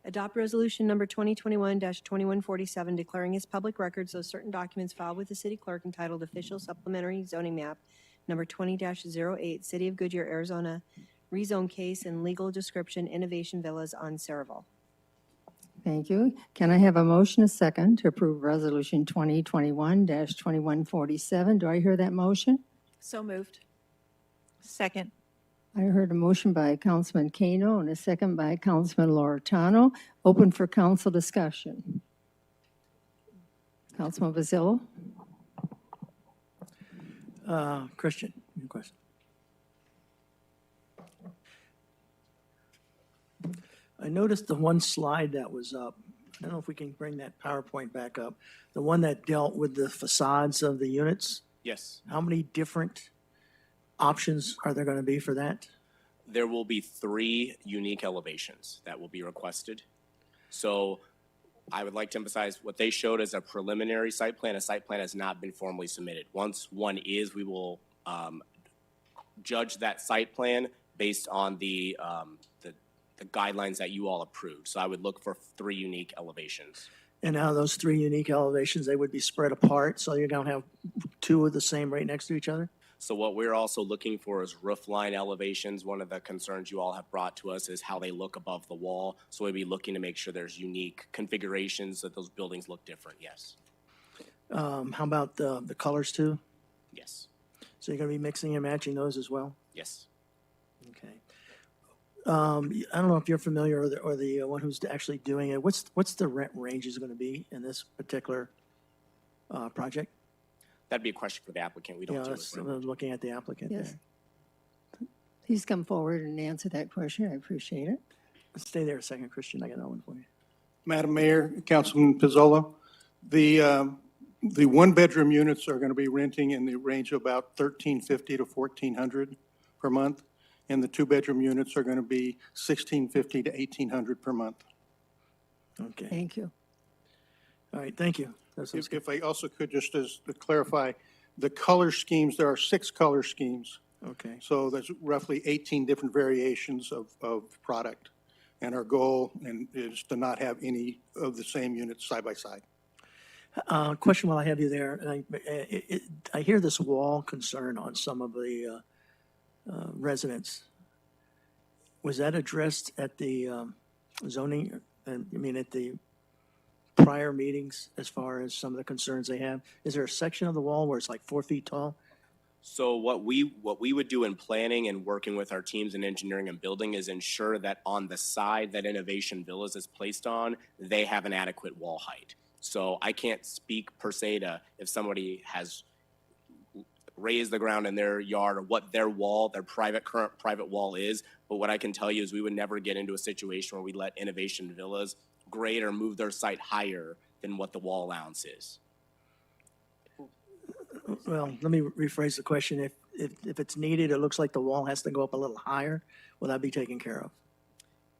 [SPEAKER 11] Adopt resolution number 2021-2147 declaring as public records those certain documents filed with the city clerk entitled Official Supplementary Zoning Map number 20-08, City of Goodyear, Arizona, rezone case and legal description Innovation Villas on Saraville.
[SPEAKER 2] Thank you. Can I have a motion, a second, to approve resolution 2021-2147? Do I hear that motion?
[SPEAKER 7] So moved. Second.
[SPEAKER 2] I heard a motion by Councilman Kano and a second by Councilman Loretano. Open for council discussion. Councilman Bazillo?
[SPEAKER 8] Christian, your question. I noticed the one slide that was up. I don't know if we can bring that PowerPoint back up. The one that dealt with the facades of the units.
[SPEAKER 12] Yes,
[SPEAKER 8] How many different options are there going to be for that?
[SPEAKER 12] there will be 3 unique elevations that will be requested. So I would like to emphasize what they showed as a preliminary site plan. A site plan has not been formally submitted. Once one is, we will judge that site plan based on the guidelines that you all approved. So I would look for 3 unique elevations.
[SPEAKER 8] And out of those 3 unique elevations, they would be spread apart, so you're going to have 2 of the same right next to each other?
[SPEAKER 12] So what we're also looking for is roof line elevations. One of the concerns you all have brought to us is how they look above the wall. So we'd be looking to make sure there's unique configurations, that those buildings look different, yes.
[SPEAKER 8] How about the colors too?
[SPEAKER 12] Yes,
[SPEAKER 8] So you're going to be mixing and matching those as well?
[SPEAKER 12] yes.
[SPEAKER 8] Okay. I don't know if you're familiar or the one who's actually doing it. What's the rent ranges going to be in this particular project?
[SPEAKER 12] That'd be a question for the applicant. We don't
[SPEAKER 8] Yeah,
[SPEAKER 12] do
[SPEAKER 8] that's,
[SPEAKER 12] it.
[SPEAKER 8] I'm looking at the applicant
[SPEAKER 2] Yes.
[SPEAKER 8] there.
[SPEAKER 2] Please come forward and answer that question. I appreciate it.
[SPEAKER 8] Stay there a second, Christian. I got that one for you.
[SPEAKER 5] Madam Mayor, Councilman Pizzolo, the one-bedroom units are going to be renting in the range of about $1,350 to $1,400 per month, and the two-bedroom units are going to be $1,650 to $1,800 per month.
[SPEAKER 8] Okay.
[SPEAKER 2] Thank you.
[SPEAKER 8] All right, thank you. That sounds good.
[SPEAKER 5] If I also could, just as to clarify, the color schemes, there are 6 color schemes.
[SPEAKER 8] Okay.
[SPEAKER 5] So there's roughly 18 different variations of product. And our goal is to not have any of the same units side by side.
[SPEAKER 8] Question while I have you there. And I hear this wall concern on some of the residents. Was that addressed at the zoning, I mean, at the prior meetings as far as some of the concerns they have? Is there a section of the wall where it's like 4 feet tall?
[SPEAKER 12] So what we would do in planning and working with our teams in engineering and building is ensure that on the side that Innovation Villas is placed on, they have an adequate wall height. So I can't speak per se to if somebody has raised the ground in their yard or what their wall, their current private wall is. But what I can tell you is we would never get into a situation where we let Innovation Villas grade or move their site higher than what the wall allowance is.
[SPEAKER 8] Well, let me rephrase the question. If it's needed, it looks like the wall has to go up a little higher, will that be taken care of?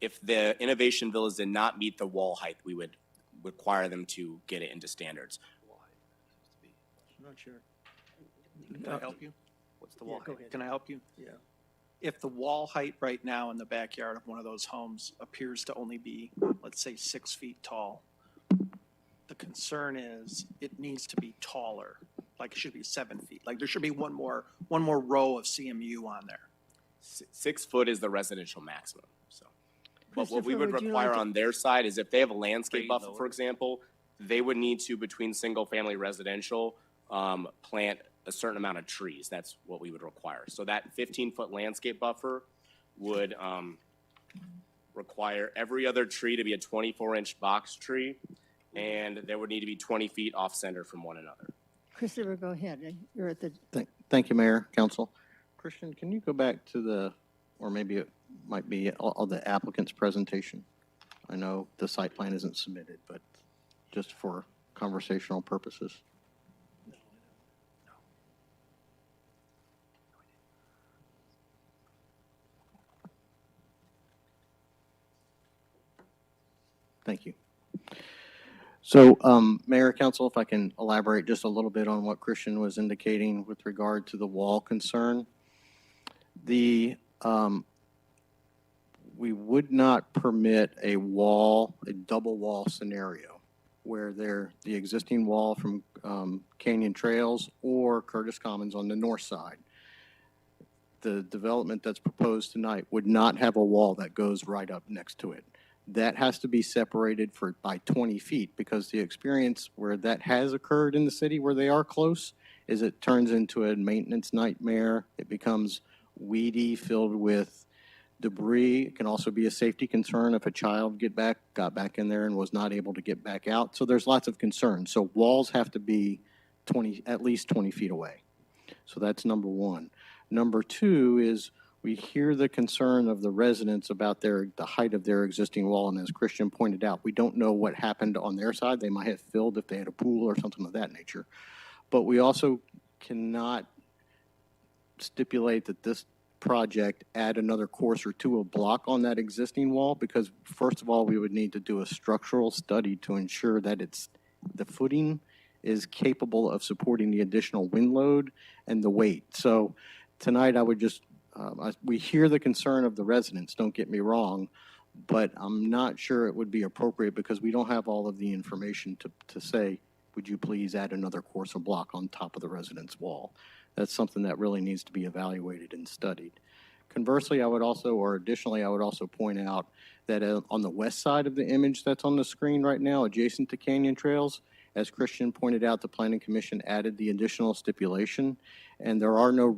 [SPEAKER 12] If the Innovation Villas did not meet the wall height, we would require them to get it into standards.
[SPEAKER 8] I'm not sure.
[SPEAKER 6] Can I help you?
[SPEAKER 10] What's the wall
[SPEAKER 8] Go
[SPEAKER 10] height?
[SPEAKER 8] ahead.
[SPEAKER 6] Can I help you?
[SPEAKER 8] Yeah.
[SPEAKER 6] If the wall height right now in the backyard of one of those homes appears to only be, let's say, 6 feet tall, the concern is it needs to be taller, like it should be 7 feet. Like there should be one more row of CMU on there.
[SPEAKER 12] 6 foot is the residential maximum, so. But what we
[SPEAKER 2] Christopher,
[SPEAKER 12] would
[SPEAKER 2] would you
[SPEAKER 12] require
[SPEAKER 2] like to-
[SPEAKER 12] on their side is if they have a landscape
[SPEAKER 10] Grade
[SPEAKER 12] buffer,
[SPEAKER 10] lower.
[SPEAKER 12] for example, they would need to, between single-family residential, plant a certain amount of trees. That's what we would require. So that 15-foot landscape buffer would require every other tree to be a 24-inch box tree, and there would need to be 20 feet off-center from one another.
[SPEAKER 2] Christopher, go ahead. You're at the,
[SPEAKER 17] Thank you, Mayor, Council. Christian, can you go back to the, or maybe it might be all the applicant's presentation? I know the site plan isn't submitted, but just for conversational purposes. Thank you. So, Mayor, Council, if I can elaborate just a little bit on what Christian was indicating with regard to the wall concern. We would not permit a double wall scenario where the existing wall from Canyon Trails or Curtis Commons on the north side. The development that's proposed tonight would not have a wall that goes right up next to it. That has to be separated by 20 feet because the experience where that has occurred in the city where they are close is it turns into a maintenance nightmare. It becomes weedy, filled with debris. It can also be a safety concern if a child got back in there and was not able to get back out. So there's lots of concerns. So walls have to be at least 20 feet away. So that's number one. Number two is we hear the concern of the residents about the height of their existing wall. And as Christian pointed out, we don't know what happened on their side. They might have filled if they had a pool or something of that nature. But we also cannot stipulate that this project add another course or two of block on that existing wall because first of all, we would need to do a structural study to ensure that the footing is capable of supporting the additional wind load and the weight. So tonight I would just we hear the concern of the residents, don't get me wrong, but I'm not sure it would be appropriate because we don't have all of the information to say, would you please add another course or block on top of the residence wall? That's something that really needs to be evaluated and studied. Conversely, additionally, I would also point out that on the west side of the image that's on the screen right now, adjacent to Canyon Trails, as Christian pointed out, the Planning Commission added the additional stipulation, and there are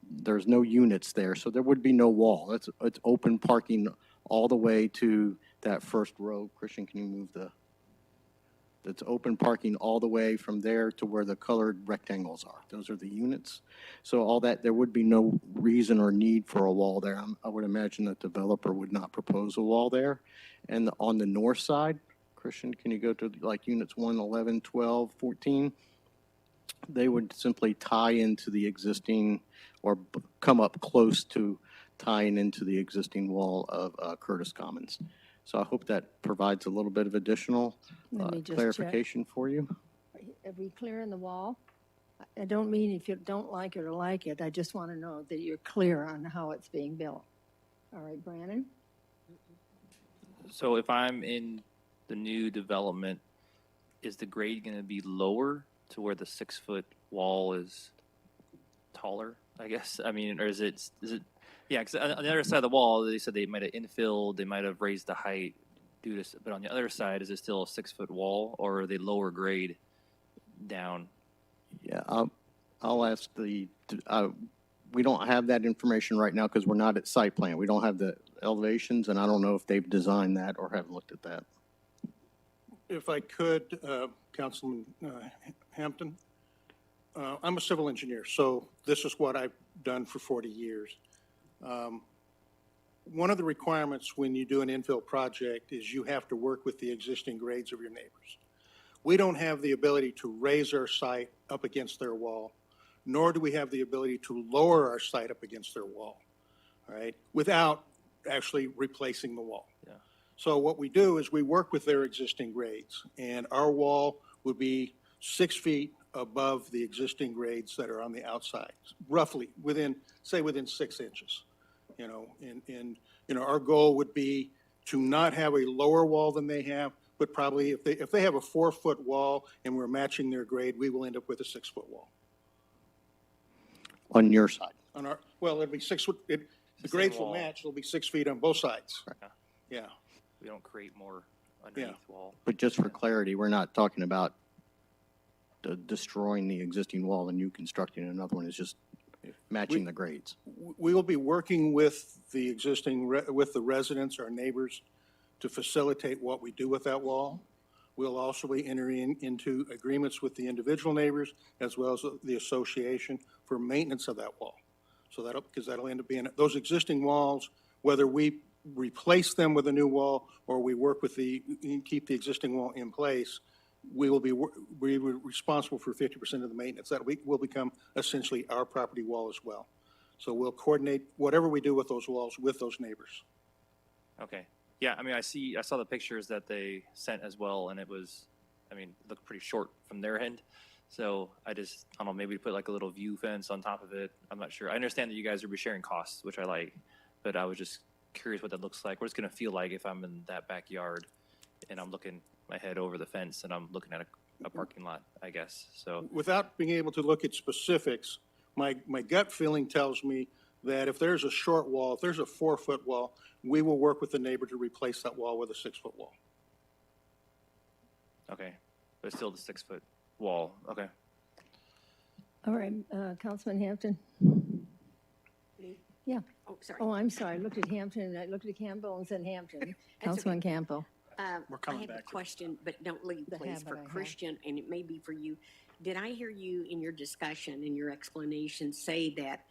[SPEAKER 17] there's no units there, so there would be no wall. It's open parking all the way to that first row. Christian, can you move that's open parking all the way from there to where the colored rectangles are. Those are the units. So all that, there would be no reason or need for a wall there. I would imagine that the developer would not propose a wall there. And on the north side, Christian, can you go to like units 1, 11, 12, 14? They would simply tie into the existing or come up close to tying into the existing wall of Curtis Commons. So I hope that provides a little bit of additional
[SPEAKER 2] Let me just
[SPEAKER 17] clarification for you.
[SPEAKER 2] are we clear in the wall? I don't mean if you don't like it or like it. I just want to know that you're clear on how it's being built. All right, Brandon?
[SPEAKER 10] So if I'm in the new development, is the grade going to be lower to where the 6-foot wall is taller, I guess? I mean, or is it, yeah, because on the other side of the wall, they said they might have infilled, they might have raised the height due to, but on the other side, is it still a 6-foot wall or are they lower grade down?
[SPEAKER 17] Yeah, I'll ask we don't have that information right now because we're not at site plan. We don't have the elevations, and I don't know if they've designed that or have looked at that.
[SPEAKER 5] If I could, Councilman Hampton, I'm a civil engineer, so this is what I've done for 40 years. One of the requirements when you do an infill project is you have to work with the existing grades of your neighbors. We don't have the ability to raise our site up against their wall, nor do we have the ability to lower our site up against their wall, all right, without actually replacing the wall.
[SPEAKER 10] Yeah.
[SPEAKER 5] So what we do is we work with their existing grades, and our wall would be 6 feet above the existing grades that are on the outside, roughly within 6 inches. You know, and you know, our goal would be to not have a lower wall than they have, but probably if they have a 4-foot wall and we're matching their grade, we will end up with a 6-foot wall.
[SPEAKER 17] On your side?
[SPEAKER 5] On our, well, it'll be 6 foot, the grades will match, it'll be 6 feet on both sides.
[SPEAKER 10] Yeah.
[SPEAKER 5] Yeah.
[SPEAKER 10] We don't create more underneath wall.
[SPEAKER 17] But just for clarity, we're not talking about destroying the existing wall and you constructing another one. It's just matching the grades.
[SPEAKER 5] We will be working with the existing, with the residents, our neighbors, to facilitate what we do with that wall. We'll also be entering into agreements with the individual neighbors as well as the association for maintenance of that wall. So because that'll end up being, those existing walls, whether we replace them with a new wall or we work with keep the existing wall in place, we will be responsible for 50% of the maintenance. That will become essentially our property wall as well. So we'll coordinate whatever we do with those walls with those neighbors.
[SPEAKER 10] Okay. Yeah, I mean, I saw the pictures that they sent as well, and it looked pretty short from their end. So I don't know, maybe put like a little view fence on top of it. I'm not sure. I understand that you guys are sharing costs, which I like, but I was just curious what that looks like. What it's going to feel like if I'm in that backyard and I'm looking my head over the fence and I'm looking at a parking lot, I guess. So
[SPEAKER 5] without being able to look at specifics, my gut feeling tells me that if there's a short wall, if there's a 4-foot wall, we will work with the neighbor to replace that wall with a 6-foot wall.
[SPEAKER 10] okay, but still the 6-foot wall. Okay.
[SPEAKER 2] All right, Councilman Hampton? Yeah.
[SPEAKER 3] Oh, sorry.
[SPEAKER 2] Oh, I'm sorry. I looked at Hampton, and I looked at Campbell and said Hampton.
[SPEAKER 3] That's
[SPEAKER 2] Councilman
[SPEAKER 3] okay.
[SPEAKER 2] Campbell.
[SPEAKER 3] I
[SPEAKER 6] coming
[SPEAKER 3] have a
[SPEAKER 6] back to
[SPEAKER 3] question, but don't leave,
[SPEAKER 2] The
[SPEAKER 3] please,
[SPEAKER 2] habit
[SPEAKER 3] for
[SPEAKER 2] I have.
[SPEAKER 3] Christian, and it may be for you. Did I hear you in your discussion, in your explanation, say that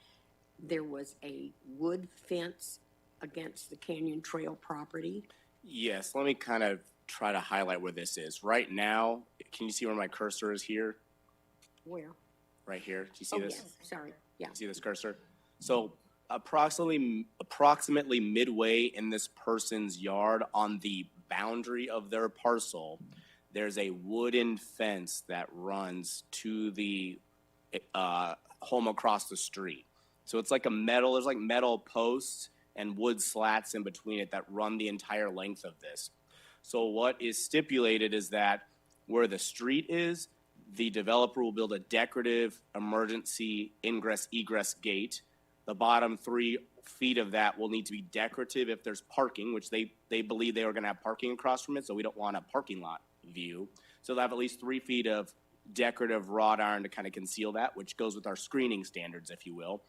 [SPEAKER 3] there was a wood fence against the Canyon Trail property?
[SPEAKER 12] Yes, let me kind of try to highlight where this is. Right now, can you see where my cursor is here?
[SPEAKER 3] Where?
[SPEAKER 12] Right here. Do you see
[SPEAKER 3] Oh,
[SPEAKER 12] this?
[SPEAKER 3] yes, sorry, yeah.
[SPEAKER 12] See this cursor? So approximately midway in this person's yard on the boundary of their parcel, there's a wooden fence that runs to the home across the street. So it's like there's like metal posts and wood slats in between it that run the entire length of this. So what is stipulated is that where the street is, the developer will build a decorative emergency ingress-egress gate. The bottom 3 feet of that will need to be decorative if there's parking, which they believe they are gonna have parking across from it, so we don't want a parking lot view. So they'll have at least 3 feet of decorative wrought iron to kind of conceal that, which goes with our screening standards, if you will.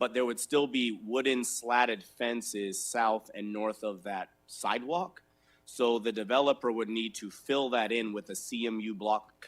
[SPEAKER 12] But there would still be wooden slatted fences south and north of that sidewalk. So the developer would need to fill that in with a CMU block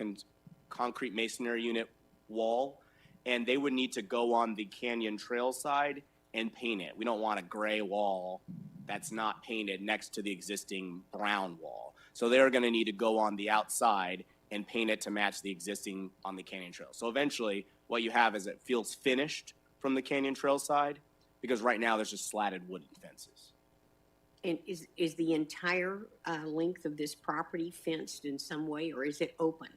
[SPEAKER 12] concrete masonry unit wall, and they would need to go on the Canyon Trail side and paint it. We don't want a gray wall that's not painted next to the existing brown wall. So they're gonna need to go on the outside and paint it to match the existing on the Canyon Trail. So eventually, what you have is it feels finished from the Canyon Trail side, because right now there's just slatted wooden fences.
[SPEAKER 3] And is the entire length of this property fenced in some way, or is it open?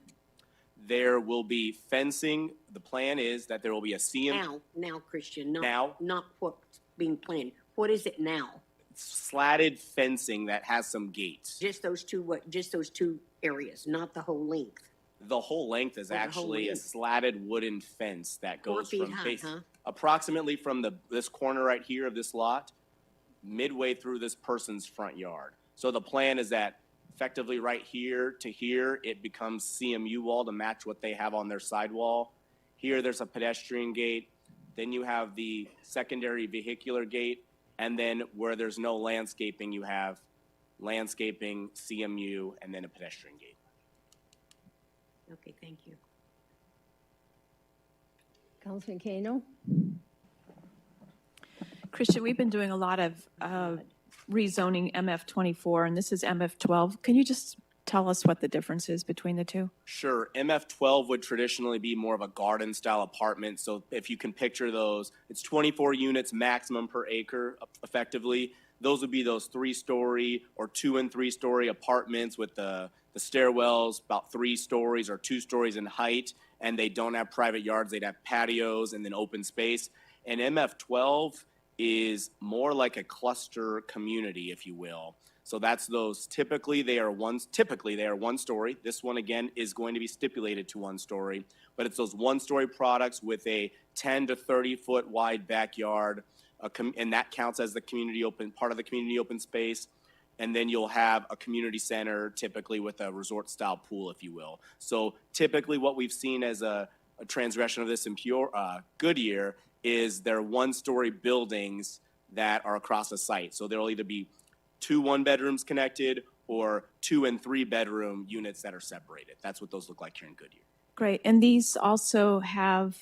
[SPEAKER 12] There will be fencing. The plan is that there will be a CM.
[SPEAKER 3] Now, Christian,
[SPEAKER 12] Now?
[SPEAKER 3] not what's being planned. What is it now?
[SPEAKER 12] Slatted fencing that has some gates.
[SPEAKER 3] Just those two areas, not the whole length.
[SPEAKER 12] The whole length is
[SPEAKER 3] Oh, the whole
[SPEAKER 12] actually a
[SPEAKER 3] length.
[SPEAKER 12] slatted wooden fence that
[SPEAKER 3] 4
[SPEAKER 12] goes
[SPEAKER 3] feet
[SPEAKER 12] from
[SPEAKER 3] high, huh?
[SPEAKER 12] approximately from this corner right here of this lot, midway through this person's front yard. So the plan is that effectively right here to here, it becomes CMU wall to match what they have on their sidewall. Here, there's a pedestrian gate. Then you have the secondary vehicular gate. And then where there's no landscaping, you have landscaping, CMU, and then a pedestrian gate.
[SPEAKER 3] Okay, thank you.
[SPEAKER 2] Councilman Kano?
[SPEAKER 9] Christian, we've been doing a lot of rezoning MF24, and this is MF12. Can you just tell us what the difference is between the two?
[SPEAKER 12] Sure. MF12 would traditionally be more of a garden-style apartment. So if you can picture those, it's 24 units maximum per acre, effectively. Those would be those 3-story or 2- and 3-story apartments with the stairwells about 3 stories or 2 stories in height, and they don't have private yards. They'd have patios and then open space. And MF12 is more like a cluster community, if you will. So that's those, typically they are 1 story. This one again is going to be stipulated to 1 story, but it's those 1-story products with a 10 to 30 foot wide backyard, and that counts as the part of the community open space. And then you'll have a community center, typically with a resort style pool, if you will. So typically what we've seen as a transgression of this in Goodyear is they're 1-story buildings that are across the site. So there'll either be 2 1-bedrooms connected or 2- and 3-bedroom units that are separated. That's what those look like here in Goodyear.
[SPEAKER 9] Great. And these also have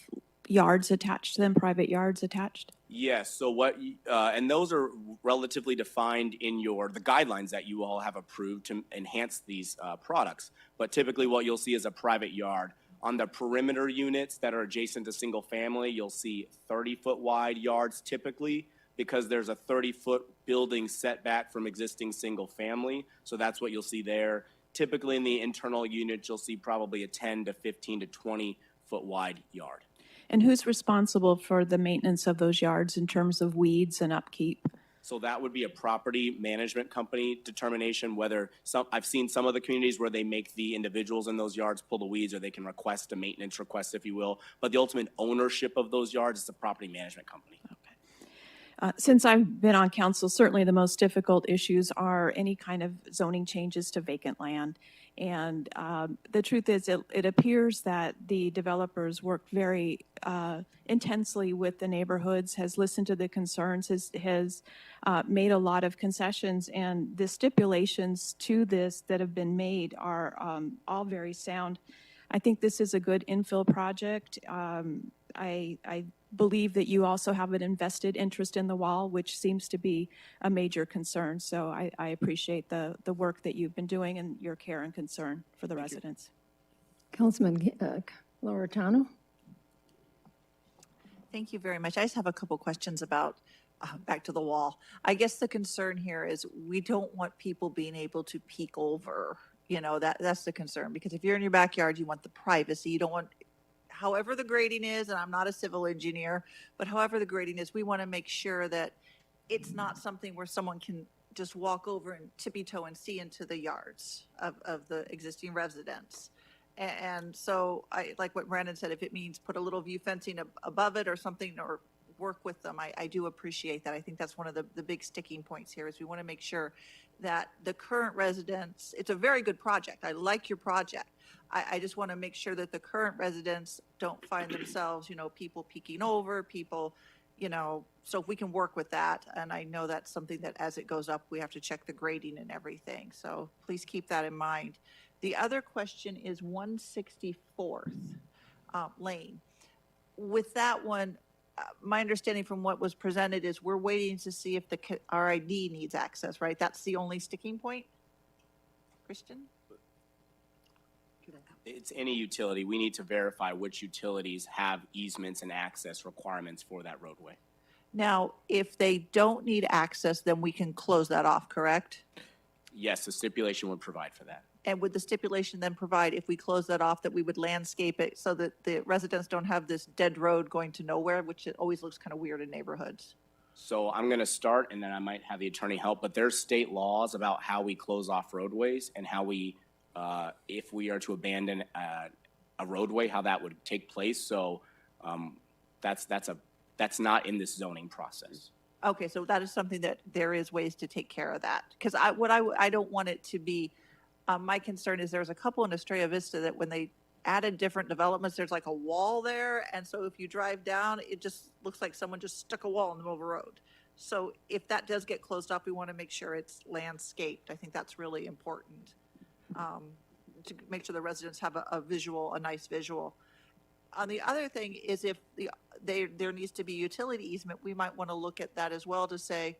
[SPEAKER 9] yards attached to them, private yards attached?
[SPEAKER 12] Yes. So and those are relatively defined in the guidelines that you all have approved to enhance these products. But typically what you'll see is a private yard. On the perimeter units that are adjacent to single family, you'll see 30-foot wide yards typically, because there's a 30-foot building setback from existing single family. So that's what you'll see there. Typically in the internal units, you'll see probably a 10 to 15 to 20-foot wide yard.
[SPEAKER 9] And who's responsible for the maintenance of those yards in terms of weeds and upkeep?
[SPEAKER 12] So that would be a property management company determination, whether I've seen some of the communities where they make the individuals in those yards pull the weeds, or they can request a maintenance request, if you will. But the ultimate ownership of those yards is the property management company.
[SPEAKER 9] Since I've been on council, certainly the most difficult issues are any kind of zoning changes to vacant land. And the truth is, it appears that the developers worked very intensely with the neighborhoods, has listened to the concerns, has made a lot of concessions, and the stipulations to this that have been made are all very sound. I think this is a good infill project. I believe that you also have an invested interest in the wall, which seems to be a major concern. So I appreciate the work that you've been doing and your care and concern for the residents.
[SPEAKER 2] Councilman Lauritano?
[SPEAKER 7] Thank you very much. I just have a couple questions about, back to the wall. I guess the concern here is we don't want people being able to peek over. You know, that's the concern, because if you're in your backyard, you want the privacy. You don't want, however the grading is, and I'm not a civil engineer, but however the grading is, we want to make sure that it's not something where someone can just walk over and tippy toe and see into the yards of the existing residents. And so I like what Brandon said, if it means put a little view fencing above it or something, or work with them, I do appreciate that. I think that's one of the big sticking points here, is we want to make sure that the current residents, it's a very good project. I like your project. I just want to make sure that the current residents don't find themselves, you know, people peeking over, people, you know, so if we can work with that. And I know that's something that as it goes up, we have to check the grading and everything. So please keep that in mind. The other question is 164th Lane. With that one, my understanding from what was presented is we're waiting to see if the RID needs access, right? That's the only sticking point? Christian?
[SPEAKER 12] It's any utility. We need to verify which utilities have easements and access requirements for that roadway.
[SPEAKER 7] Now, if they don't need access, then we can close that off, correct?
[SPEAKER 12] Yes, the stipulation would provide for that.
[SPEAKER 7] And would the stipulation then provide, if we close that off, that we would landscape it so that the residents don't have this dead road going to nowhere, which it always looks kind of weird in neighborhoods?
[SPEAKER 12] So I'm going to start, and then I might have the attorney help, but there's state laws about how we close off roadways and how we, if we are to abandon a roadway, how that would take place. So that's not in this zoning process.
[SPEAKER 7] Okay, so that is something that there is ways to take care of that. Because I don't want it to be, my concern is there's a couple in Estrella Vista that when they added different developments. There's like a wall there, and so if you drive down, it just looks like someone just stuck a wall in the middle of a road. So if that does get closed up, we want to make sure it's landscaped. I think that's really important, to make sure the residents have a visual, a nice visual. The other thing is if there needs to be utility easement, we might want to look at that as well to say,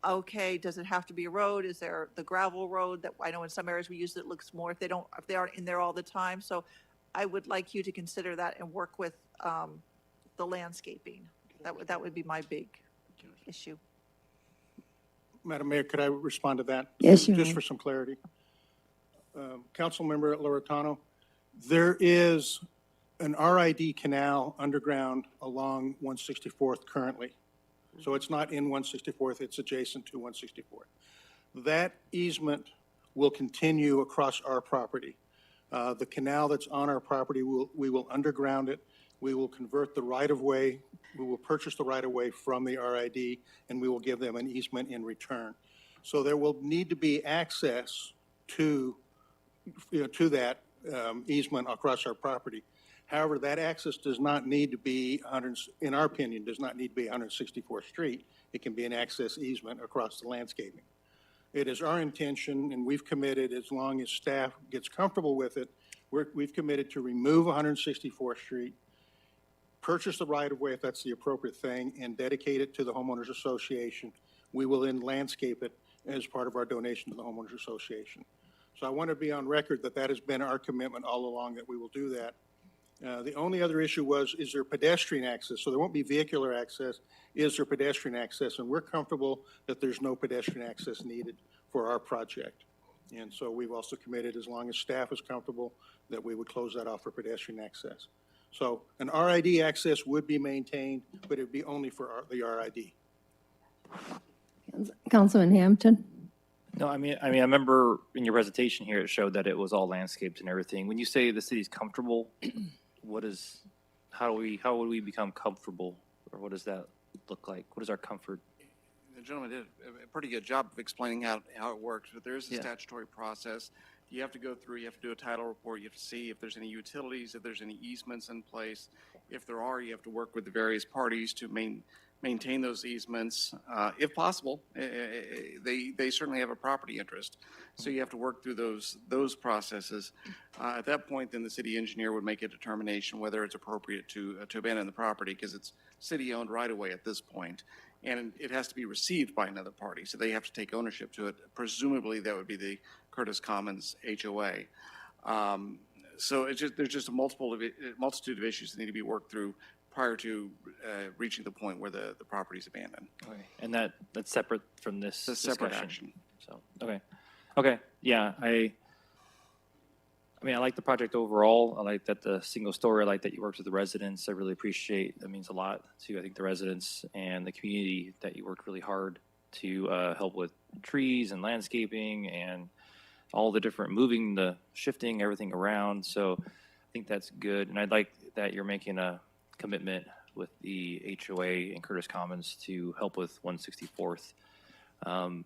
[SPEAKER 7] okay, does it have to be a road? Is there the gravel road that I know in some areas we use that looks more if they aren't in there all the time? So I would like you to consider that and work with the landscaping. That would be my big issue.
[SPEAKER 5] Madam Mayor, could I respond to that?
[SPEAKER 2] Yes, you
[SPEAKER 5] Just
[SPEAKER 2] may.
[SPEAKER 5] for some clarity. Councilmember Loretano, there is an RID canal underground along 164th currently. So it's not in 164th, it's adjacent to 164th. That easement will continue across our property. The canal that's on our property, we will underground it. We will convert the right-of-way. We will purchase the right-of-way from the RID, and we will give them an easement in return. So there will need to be access to that easement across our property. However, that access does not need to be, in our opinion, does not need to be 164th Street. It can be an access easement across the landscaping. It is our intention, and we've committed, as long as staff gets comfortable with it, we've committed to remove 164th Street, purchase the right-of-way if that's the appropriate thing, and dedicate it to the homeowners association. We will then landscape it as part of our donation to the homeowners association. So I want to be on record that that has been our commitment all along, that we will do that. The only other issue was, is there pedestrian access? So there won't be vehicular access. Is there pedestrian access? And we're comfortable that there's no pedestrian access needed for our project. And so we've also committed, as long as staff is comfortable, that we would close that off for pedestrian access. So an RID access would be maintained, but it would be only for the RID.
[SPEAKER 2] Councilman Hampton?
[SPEAKER 10] No, I mean, I remember in your presentation here, it showed that it was all landscaped and everything. When you say the city's comfortable, how would we become comfortable? Or what does that look like? What is our comfort?
[SPEAKER 18] The gentleman did a pretty good job of explaining how it works, but there is a
[SPEAKER 10] Yeah.
[SPEAKER 18] statutory process. You have to go through, you have to do a title report, you have to see if there's any utilities, if there's any easements in place. If there are, you have to work with the various parties to maintain those easements. If possible, they certainly have a property interest. So you have to work through those processes. At that point, then the city engineer would make a determination whether it's appropriate to abandon the property, because it's city-owned right-of-way at this point, and it has to be received by another party, so they have to take ownership to it. Presumably, that would be the Curtis Commons HOA. So there's just a multitude of issues that need to be worked through prior to reaching the point where the property is abandoned.
[SPEAKER 10] Okay. And that's separate from this
[SPEAKER 18] It's a separate
[SPEAKER 10] discussion.
[SPEAKER 18] action.
[SPEAKER 10] So, okay, yeah, I like the project overall. I like that the single story. I like that you worked with the residents. I really appreciate, that means a lot to, I think, the residents and the community, that you worked really hard to help with trees and landscaping and all the different shifting everything around. So I think that's good. And I'd like that you're making a commitment with the HOA and Curtis Commons to help with 164th. And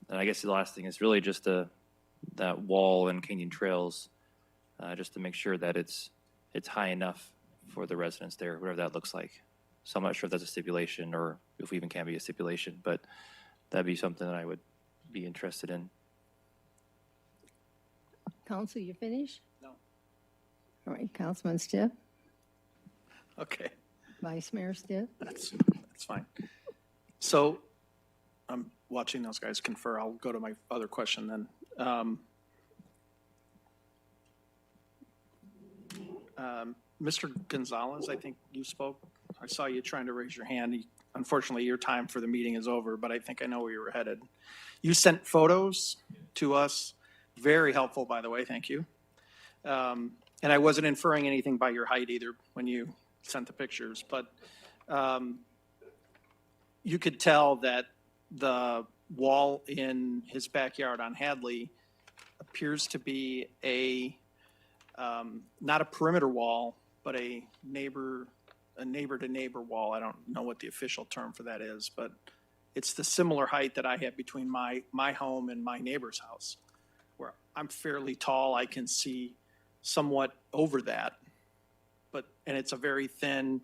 [SPEAKER 10] I guess the last thing is really just that wall and Canyon Trails, just to make sure that it's high enough for the residents there, whatever that looks like. So I'm not sure if that's a stipulation or if we even can be a stipulation, but that'd be something that I would be interested in.
[SPEAKER 2] Council, you finished?
[SPEAKER 6] No.
[SPEAKER 2] All right, Councilman Stiff,
[SPEAKER 6] Okay,
[SPEAKER 2] Vice Mayor Stiff.
[SPEAKER 6] that's fine. So I'm watching those guys confer. I'll go to my other question then. Mr. Gonzalez, I think you spoke. I saw you trying to raise your hand. Unfortunately, your time for the meeting is over, but I think I know where you were headed. You sent photos to us. Very helpful, by the way. Thank you. And I wasn't inferring anything by your height either when you sent the pictures, but you could tell that the wall in his backyard on Hadley appears to be not a perimeter wall, but a neighbor-to-neighbor wall. I don't know what the official term for that is, but it's the similar height that I have between my home and my neighbor's house, where I'm fairly tall. I can see somewhat over that. But, and it's a very thin,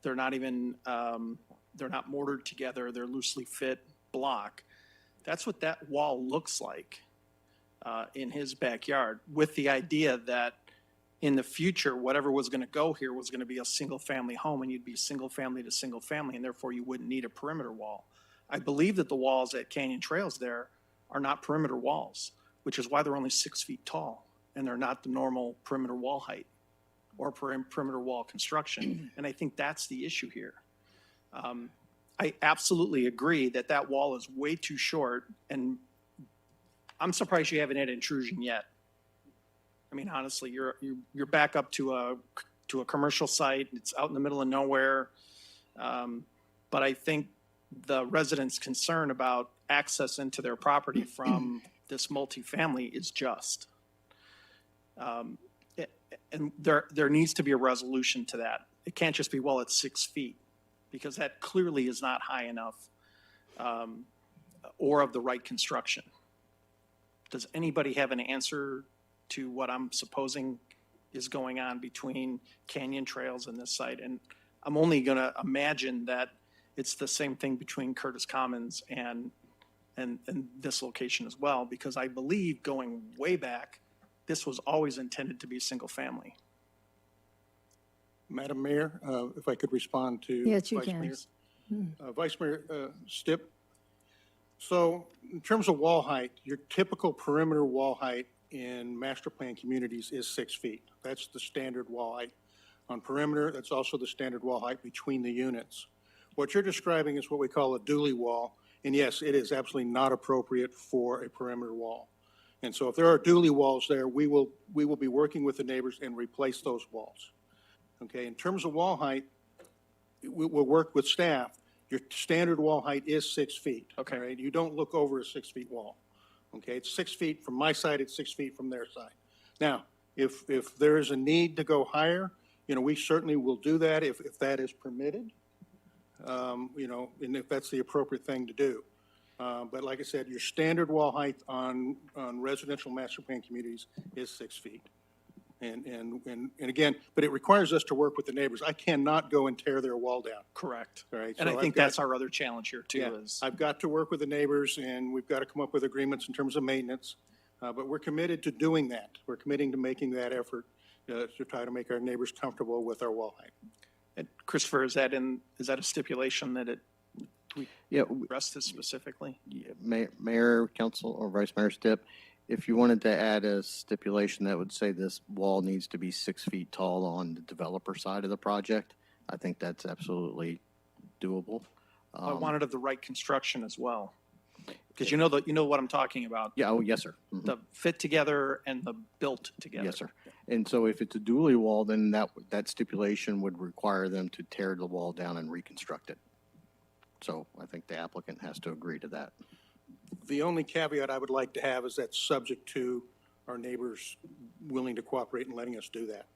[SPEAKER 6] they're not even, they're not mortared together, they're loosely fit block. That's what that wall looks like in his backyard, with the idea that in the future, whatever was going to go here was going to be a single-family home, and you'd be single family to single family, and therefore you wouldn't need a perimeter wall. I believe that the walls at Canyon Trails there are not perimeter walls, which is why they're only 6 feet tall, and they're not the normal perimeter wall height or perimeter wall construction. And I think that's the issue here. I absolutely agree that that wall is way too short, and I'm surprised you haven't had intrusion yet. I mean, honestly, you're back up to a commercial site. It's out in the middle of nowhere. But I think the residents' concern about access into their property from this multifamily is just. And there needs to be a resolution to that. It can't just be, well, it's 6 feet, because that clearly is not high enough or of the right construction. Does anybody have an answer to what I'm supposing is going on between Canyon Trails and this site? And I'm only going to imagine that it's the same thing between Curtis Commons and this location as well, because I believe going way back, this was always intended to be single family.
[SPEAKER 5] Madam Mayor, if I could respond to
[SPEAKER 2] Yes, you
[SPEAKER 5] Vice
[SPEAKER 2] can.
[SPEAKER 5] Mayor. Vice Mayor Stipp. So in terms of wall height, your typical perimeter wall height in master plan communities is 6 feet. That's the standard wall height. On perimeter, that's also the standard wall height between the units. What you're describing is what we call a dually wall. And yes, it is absolutely not appropriate for a perimeter wall. And so if there are dually walls there, we will be working with the neighbors and replace those walls. Okay, in terms of wall height, we'll work with staff. Your standard wall height is 6 feet.
[SPEAKER 6] Okay.
[SPEAKER 5] Right? You don't look over a 6 feet wall. Okay, it's 6 feet from my side, it's 6 feet from their side. Now, if there is a need to go higher, we certainly will do that if that is permitted, and if that's the appropriate thing to do. But like I said, your standard wall height on residential master plan communities is 6 feet. And again, but it requires us to work with the neighbors. I cannot go and tear their wall down.
[SPEAKER 6] Correct.
[SPEAKER 5] All right.
[SPEAKER 6] And
[SPEAKER 5] so
[SPEAKER 6] I think that's our other challenge here too.
[SPEAKER 5] Yeah,
[SPEAKER 6] Is
[SPEAKER 5] I've got to work with the neighbors, and we've got to come up with agreements in terms of maintenance. But we're committed to doing that. We're committing to making that effort to try to make our neighbors comfortable with our wall height.
[SPEAKER 6] and Christopher, is that a stipulation that we address this specifically?
[SPEAKER 17] Yeah, Mayor, Council, or Vice Mayor Stipp, if you wanted to add a stipulation that would say this wall needs to be 6 feet tall on the developer side of the project, I think that's absolutely doable.
[SPEAKER 6] I wanted of the right construction as well. Because you know what I'm talking about.
[SPEAKER 17] Yeah, oh, yes, sir. Mhm.
[SPEAKER 6] The fit together and the built together.
[SPEAKER 17] Yes, sir. And so if it's a dually wall, then that stipulation would require them to tear the wall down and reconstruct it. So I think the applicant has to agree to that.
[SPEAKER 5] The only caveat I would like to have is that's subject to our neighbors willing to cooperate and letting us do that.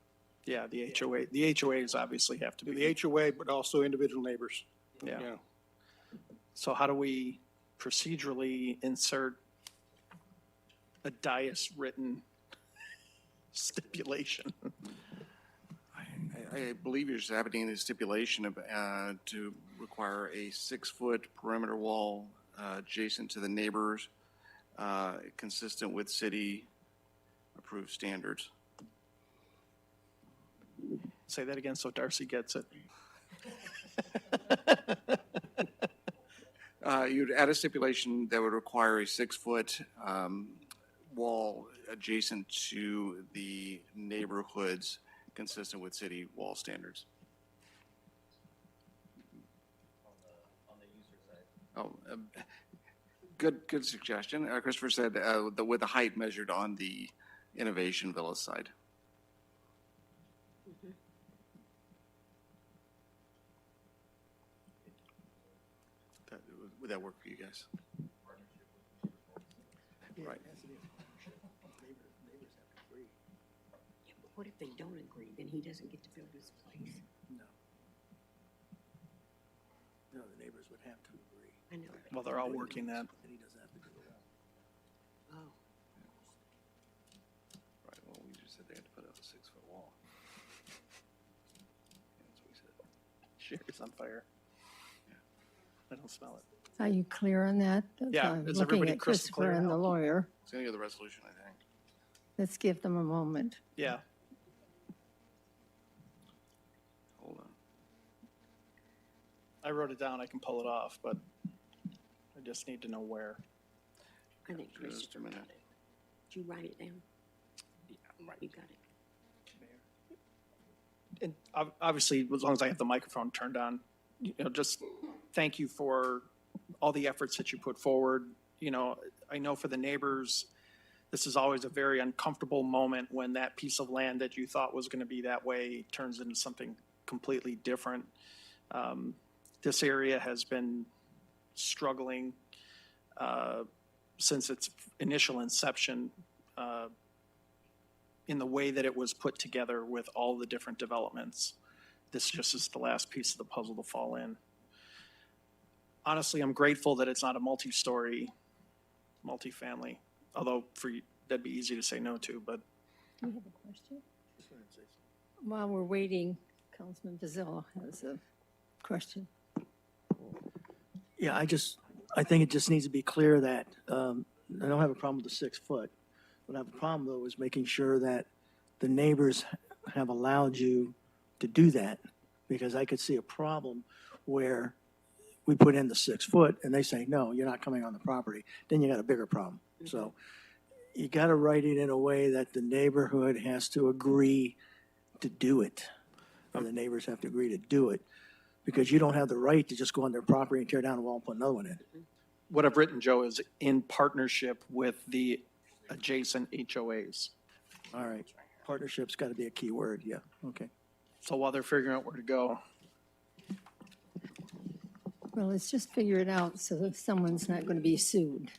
[SPEAKER 6] Yeah, the HOA. The HOAs obviously have to be.
[SPEAKER 5] The HOA, but also individual neighbors.
[SPEAKER 6] Yeah. So how do we procedurally insert a dais written stipulation?
[SPEAKER 18] I believe you're just having a stipulation of, to require a 6-foot perimeter wall adjacent to the neighbors, consistent with city approved standards.
[SPEAKER 6] Say that again so Darcy gets it.
[SPEAKER 18] You'd add a stipulation that would require a 6-foot wall adjacent to the neighborhoods, consistent with city wall standards. Oh, good suggestion. Christopher said with the height measured on the Innovation Villa side. Would that work for you guys? Right.
[SPEAKER 3] Yeah, but what if they don't agree? Then he doesn't get to build his place.
[SPEAKER 8] No, the neighbors would have to agree.
[SPEAKER 3] I know.
[SPEAKER 6] Well, they're all working that.
[SPEAKER 8] And he doesn't have to do it.
[SPEAKER 3] Oh.
[SPEAKER 18] Right, well, we just said they had to put a
[SPEAKER 6] Sherry's on fire. I don't smell it.
[SPEAKER 2] Are you clear on that?
[SPEAKER 6] Yeah,
[SPEAKER 2] I'm
[SPEAKER 6] is
[SPEAKER 2] looking
[SPEAKER 6] everybody
[SPEAKER 2] at
[SPEAKER 6] crystal
[SPEAKER 2] Christopher
[SPEAKER 6] clear
[SPEAKER 2] and
[SPEAKER 6] now?
[SPEAKER 2] the lawyer.
[SPEAKER 18] It's gonna go to the resolution, I think.
[SPEAKER 2] Let's give them a moment.
[SPEAKER 6] Yeah.
[SPEAKER 18] Hold on.
[SPEAKER 6] I wrote it down. I can pull it off, but I just need to know where.
[SPEAKER 3] I think
[SPEAKER 18] Just a
[SPEAKER 3] Christopher got
[SPEAKER 18] minute.
[SPEAKER 3] it. Did you write it down? You got it.
[SPEAKER 6] And obviously, as long as I have the microphone turned on, just thank you for all the efforts that you put forward. I know for the neighbors, this is always a very uncomfortable moment when that piece of land that you thought was going to be that way turns into something completely different. This area has been struggling since its initial inception in the way that it was put together with all the different developments. This just is the last piece of the puzzle to fall in. Honestly, I'm grateful that it's not a multi-story, multifamily, although that'd be easy to say no to, but.
[SPEAKER 2] You have a question? While we're waiting, Councilman Pizzillo has a question.
[SPEAKER 8] Yeah, I think it just needs to be clear that, I don't have a problem with the 6 foot. What I have a problem though is making sure that the neighbors have allowed you to do that. Because I could see a problem where we put in the 6 foot and they say, no, you're not coming on the property. Then you got a bigger problem. So you got to write it in a way that the neighborhood has to agree to do it. Or the neighbors have to agree to do it. Because you don't have the right to just go on their property and tear down a wall and put another one in.
[SPEAKER 6] What I've written, Joe, is in partnership with the adjacent HOAs.
[SPEAKER 8] All right. Partnership's got to be a key word. Yeah. Okay.
[SPEAKER 6] So while they're figuring out where to go,
[SPEAKER 2] Well, let's just figure it out so that someone's not going to be sued.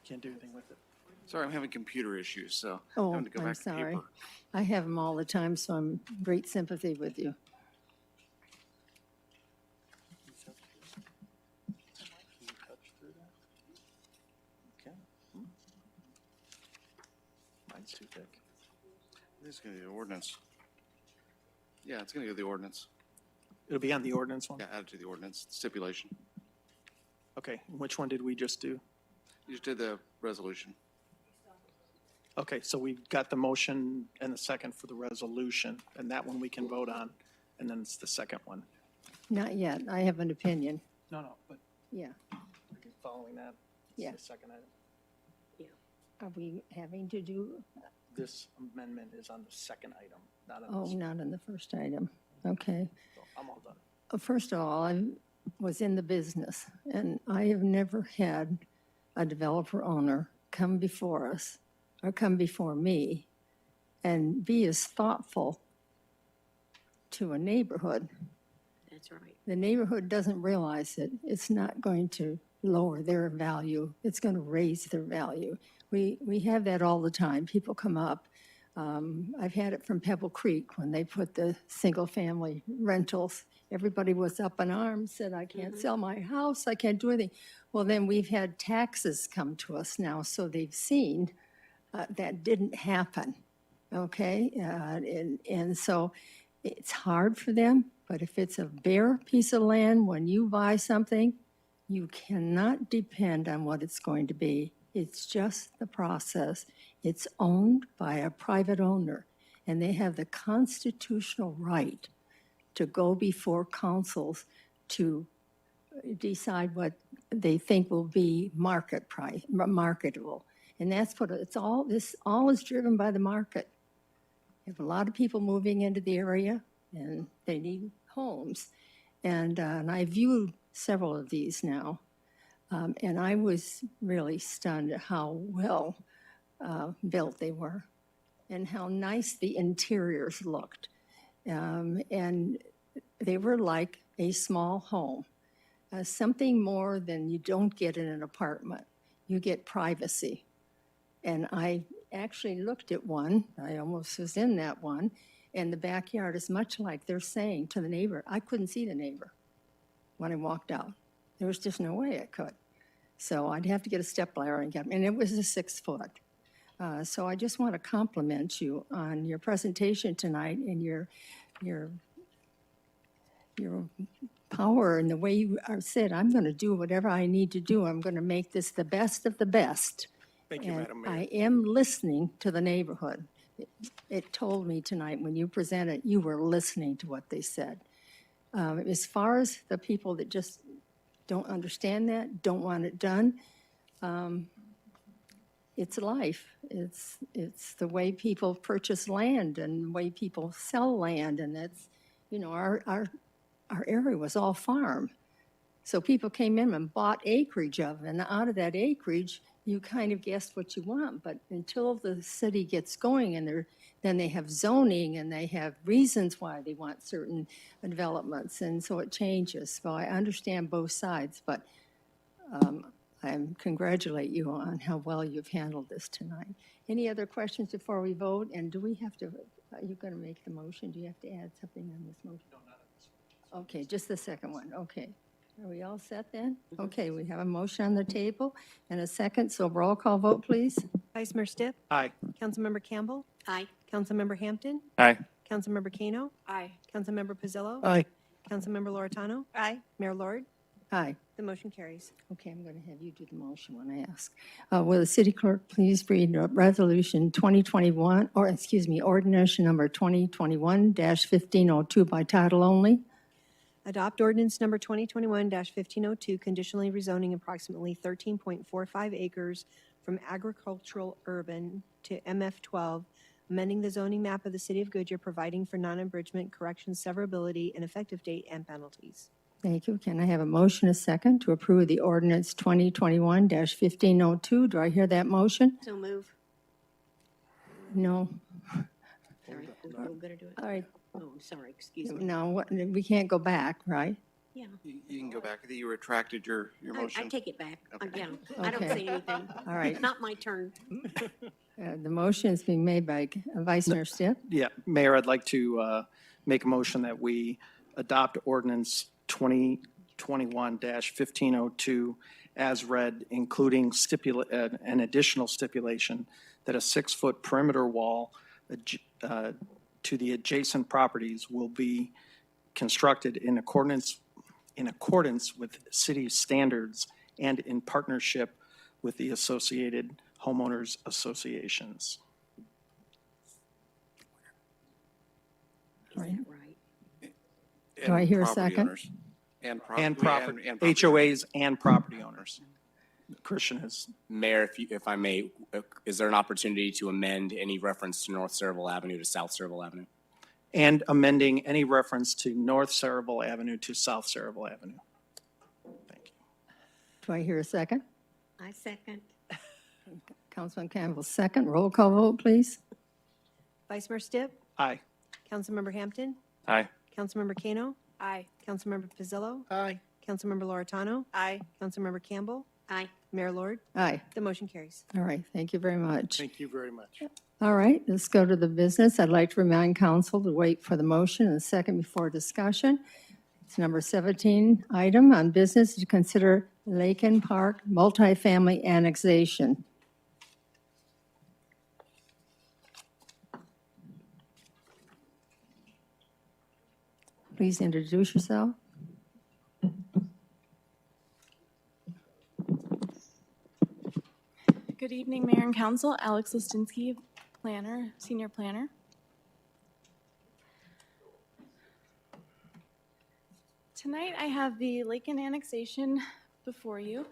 [SPEAKER 6] can't do anything with it.
[SPEAKER 18] Sorry, I'm having computer issues, so
[SPEAKER 2] Oh,
[SPEAKER 18] having to go
[SPEAKER 2] I'm
[SPEAKER 18] back to
[SPEAKER 2] sorry.
[SPEAKER 18] paper.
[SPEAKER 2] I have them all the time, so I'm great sympathy with you.
[SPEAKER 6] Okay. Mine's too thick.
[SPEAKER 18] This is gonna be the ordinance. Yeah, it's gonna go to the ordinance.
[SPEAKER 6] It'll be on the ordinance one?
[SPEAKER 18] Yeah, add it to the ordinance stipulation.
[SPEAKER 6] Okay, which one did we just do?
[SPEAKER 18] You just did the resolution.
[SPEAKER 6] Okay, so we've got the motion and the second for the resolution, and that one we can vote on, and then it's the second one.
[SPEAKER 2] Not yet. I have an opinion.
[SPEAKER 6] No, but
[SPEAKER 2] Yeah.
[SPEAKER 6] following that, it's
[SPEAKER 2] Yeah.
[SPEAKER 6] the second item.
[SPEAKER 2] Are we having to do,
[SPEAKER 6] This amendment is on the second item, not on
[SPEAKER 2] oh,
[SPEAKER 6] this.
[SPEAKER 2] not on the first item. Okay.
[SPEAKER 6] So I'm all done.
[SPEAKER 2] First of all, I was in the business, and I have never had a developer owner come before us or come before me and be as thoughtful to a neighborhood.
[SPEAKER 3] That's right.
[SPEAKER 2] The neighborhood doesn't realize that it's not going to lower their value. It's going to raise their value. We have that all the time. People come up. I've had it from Pebble Creek when they put the single-family rentals. Everybody was up in arms, said, I can't sell my house, I can't do anything. Well, then we've had taxes come to us now, so they've seen that didn't happen, okay? And so it's hard for them, but if it's a bare piece of land, when you buy something, you cannot depend on what it's going to be. It's just the process. It's owned by a private owner, and they have the constitutional right to go before councils to decide what they think will be marketable. And that's what it's all, this all is driven by the market. You have a lot of people moving into the area, and they need homes. And I viewed several of these now. And I was really stunned at how well built they were and how nice the interiors looked. And they were like a small home, something more than you don't get in an apartment. You get privacy. And I actually looked at one, I almost was in that one, and the backyard is much like they're saying to the neighbor. I couldn't see the neighbor when I walked out. There was just no way I could. So I'd have to get a stepladder and get them. And it was a 6 foot. So I just want to compliment you on your presentation tonight and your power and the way you are said, I'm going to do whatever I need to do. I'm going to make this the best of the best.
[SPEAKER 5] Thank you,
[SPEAKER 2] And
[SPEAKER 5] Madam Mayor.
[SPEAKER 2] I am listening to the neighborhood. It told me tonight when you presented, you were listening to what they said. As far as the people that just don't understand that, don't want it done, it's life. It's the way people purchase land and the way people sell land, and that's, you know, our area was all farm. So people came in and bought acreage of it, and out of that acreage, you kind of guessed what you want, but until the city gets going and then they have zoning and they have reasons why they want certain developments, and so it changes. So I understand both sides, but I congratulate you on how well you've handled this tonight. Any other questions before we vote? And do we have to, are you going to make the motion? Do you have to add something on this motion? No, not on this one. Okay, just the second one, okay. Are we all set then? Okay, we have a motion on the table and a second, so roll call vote, please.
[SPEAKER 11] Vice Mayor Stipp?
[SPEAKER 6] Aye.
[SPEAKER 11] Councilmember Campbell?
[SPEAKER 3] Aye.
[SPEAKER 11] Councilmember Hampton?
[SPEAKER 10] Aye.
[SPEAKER 11] Councilmember Kano?
[SPEAKER 3] Aye.
[SPEAKER 11] Councilmember Pizzillo?
[SPEAKER 6] Aye.
[SPEAKER 11] Councilmember Loretano?
[SPEAKER 7] Aye.
[SPEAKER 11] Mayor Lord?
[SPEAKER 2] Aye.
[SPEAKER 11] The motion carries.
[SPEAKER 2] Okay, I'm going to have you do the motion when I ask. Will the city clerk please read Resolution 2021, or excuse me, ordinance number 2021-1502 by title only?
[SPEAKER 11] Adopt ordinance number 2021-1502, conditionally rezoning approximately 13.45 acres from agricultural urban to MF12, amending the zoning map of the city of Goodyear, providing for non-abridgment, correction, severability, and effective date and penalties.
[SPEAKER 2] Thank you. Can I have a motion, a second, to approve the ordinance 2021-1502? Do I hear that motion?
[SPEAKER 3] So move.
[SPEAKER 2] No.
[SPEAKER 3] Sorry, we're going to do it.
[SPEAKER 2] All right.
[SPEAKER 3] Oh, I'm sorry, excuse me.
[SPEAKER 2] No, we can't go back, right?
[SPEAKER 3] Yeah.
[SPEAKER 18] You can go back. I think you retracted your
[SPEAKER 3] I
[SPEAKER 18] motion.
[SPEAKER 3] take it back.
[SPEAKER 18] Okay.
[SPEAKER 3] Yeah, I don't
[SPEAKER 2] Okay.
[SPEAKER 3] say anything.
[SPEAKER 2] All right.
[SPEAKER 3] Not my turn.
[SPEAKER 2] The motion is being made by Vice Mayor Stipp.
[SPEAKER 6] Yeah, Mayor, I'd like to make a motion that we adopt ordinance 2021-1502 as read, including an additional stipulation that a 6-foot perimeter wall to the adjacent properties will be constructed in accordance with city standards and in partnership with the associated homeowners associations.
[SPEAKER 2] Right.
[SPEAKER 3] Right.
[SPEAKER 2] Do I hear a
[SPEAKER 18] property
[SPEAKER 2] second?
[SPEAKER 18] owners.
[SPEAKER 6] And property, HOAs and property owners. Christian has,
[SPEAKER 12] Mayor, if I may, is there an opportunity to amend any reference to North Saraville Avenue to South Saraville Avenue?
[SPEAKER 6] and amending any reference to North Saraville Avenue to South Saraville Avenue. Thank you.
[SPEAKER 2] Do I hear a second?
[SPEAKER 3] I second.
[SPEAKER 2] Councilman Campbell, second. Roll call vote, please.
[SPEAKER 11] Vice Mayor Stipp?
[SPEAKER 6] Aye.
[SPEAKER 11] Councilmember Hampton?
[SPEAKER 10] Aye.
[SPEAKER 11] Councilmember Kano?
[SPEAKER 3] Aye.
[SPEAKER 11] Councilmember Pizzillo?
[SPEAKER 6] Aye.
[SPEAKER 11] Councilmember Loretano?
[SPEAKER 7] Aye.
[SPEAKER 11] Councilmember Campbell?
[SPEAKER 3] Aye.
[SPEAKER 11] Mayor Lord?
[SPEAKER 2] Aye.
[SPEAKER 11] The motion carries.
[SPEAKER 2] All right, thank you very much.
[SPEAKER 5] Thank you very much.
[SPEAKER 2] All right, let's go to the business. I'd like to remind council to wait for the motion and a second before discussion. It's number 17 item on business to consider Lakin Park multifamily annexation. Please introduce yourself.
[SPEAKER 9] Good evening, Mayor and Council. Alex Listinsky, planner, senior planner. Tonight, I have the Lakin annexation before you.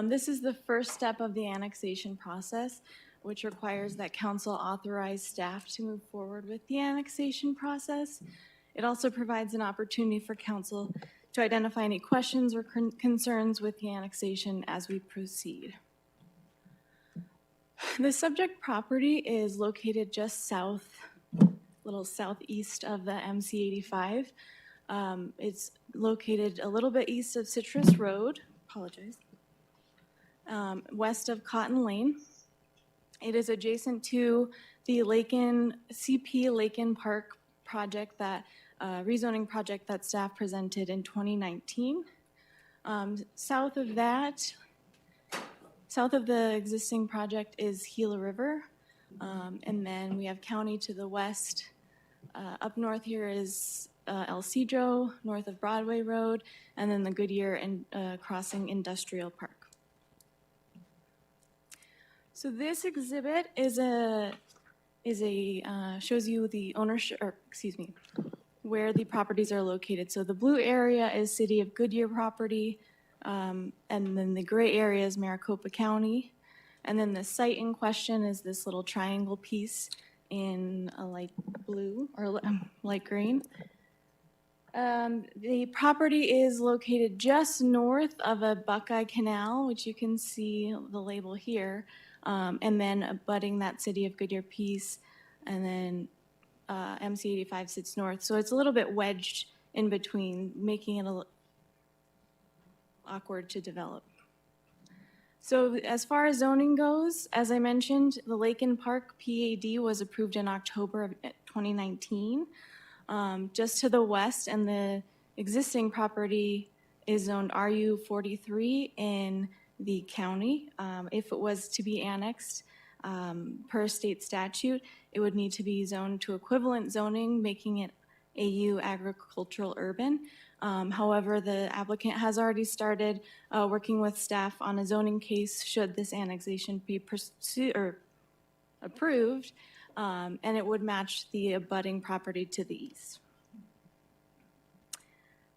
[SPEAKER 9] This is the first step of the annexation process, which requires that council authorize staff to move forward with the annexation process. It also provides an opportunity for council to identify any questions or concerns with the annexation as we proceed. The subject property is located just south, little southeast of the MC-85. It's located a little bit east of Citrus Road, west of Cotton Lane. It is adjacent to the CP Lakin Park project, that rezoning project that staff presented in 2019. South of the existing project is Gila River. And then we have county to the west. Up north here is El Cedro, north of Broadway Road, and then the Goodyear and crossing Industrial Park. So this exhibit is shows you the ownership, or excuse me, where the properties are located. So the blue area is City of Goodyear property, and then the gray area is Maricopa County. And then the site in question is this little triangle piece in a light blue or light green. The property is located just north of a Buckeye Canal, which you can see the label here, and then abutting that City of Goodyear piece, and then MC 85 sits north. So it's a little bit wedged in between, making it a little awkward to develop. So as far as zoning goes, as I mentioned, the Lakin Park PAD was approved in October of 2019. Just to the west, and the existing property is zoned RU 43 in the county. If it was to be annexed per state statute, it would need to be zoned to equivalent zoning, making it AU agricultural urban. However, the applicant has already started working with staff on a zoning case should this annexation be approved, and it would match the abutting property to the east.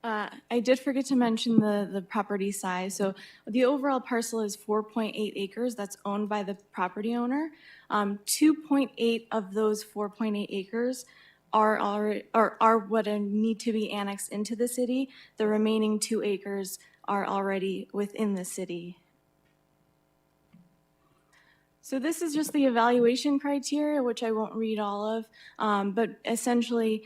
[SPEAKER 9] I did forget to mention the property size. So the overall parcel is 4.8 acres that's owned by the property owner. 2.8 of those 4.8 acres are what need to be annexed into the city. The remaining 2 acres are already within the city. So this is just the evaluation criteria, which I won't read all of, but essentially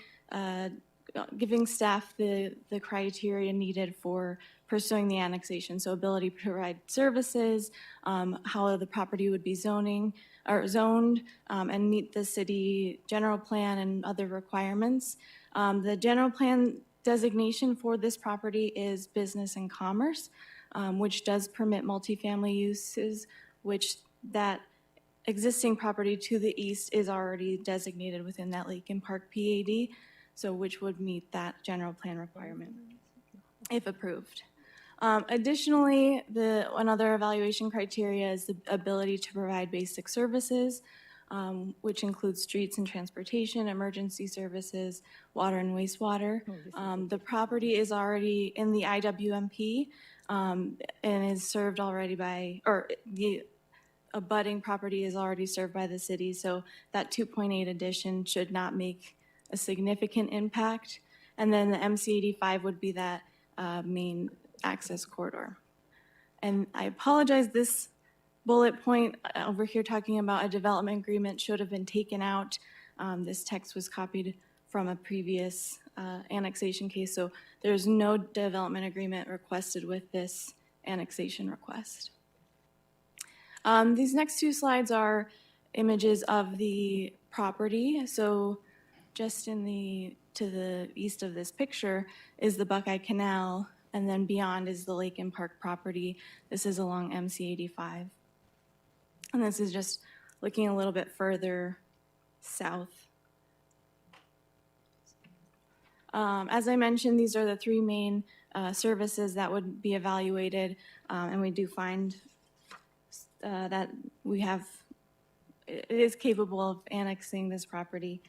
[SPEAKER 9] giving staff the criteria needed for pursuing the annexation. So ability to provide services, how the property would be zoned, and meet the city general plan and other requirements. The general plan designation for this property is business and commerce, which does permit multifamily uses, which that existing property to the east is already designated within that Lakin Park PAD, so which would meet that general plan requirement if approved. Additionally, another evaluation criteria is the ability to provide basic services, which includes streets and transportation, emergency services, water and wastewater. The property is already in the IWMP and is served already by, or the abutting property is already served by the city, so that 2.8 addition should not make a significant impact. And then the MC 85 would be that main access corridor. And I apologize, this bullet point over here talking about a development agreement should have been taken out. This text was copied from a previous annexation case, so there's no development agreement requested with this annexation request. These next 2 slides are images of the property. So just to the east of this picture is the Buckeye Canal, and then beyond is the Lakin Park property. This is along MC 85. And this is just looking a little bit further south. As I mentioned, these are the 3 main services that would be evaluated, and we do find that it is capable of annexing this property.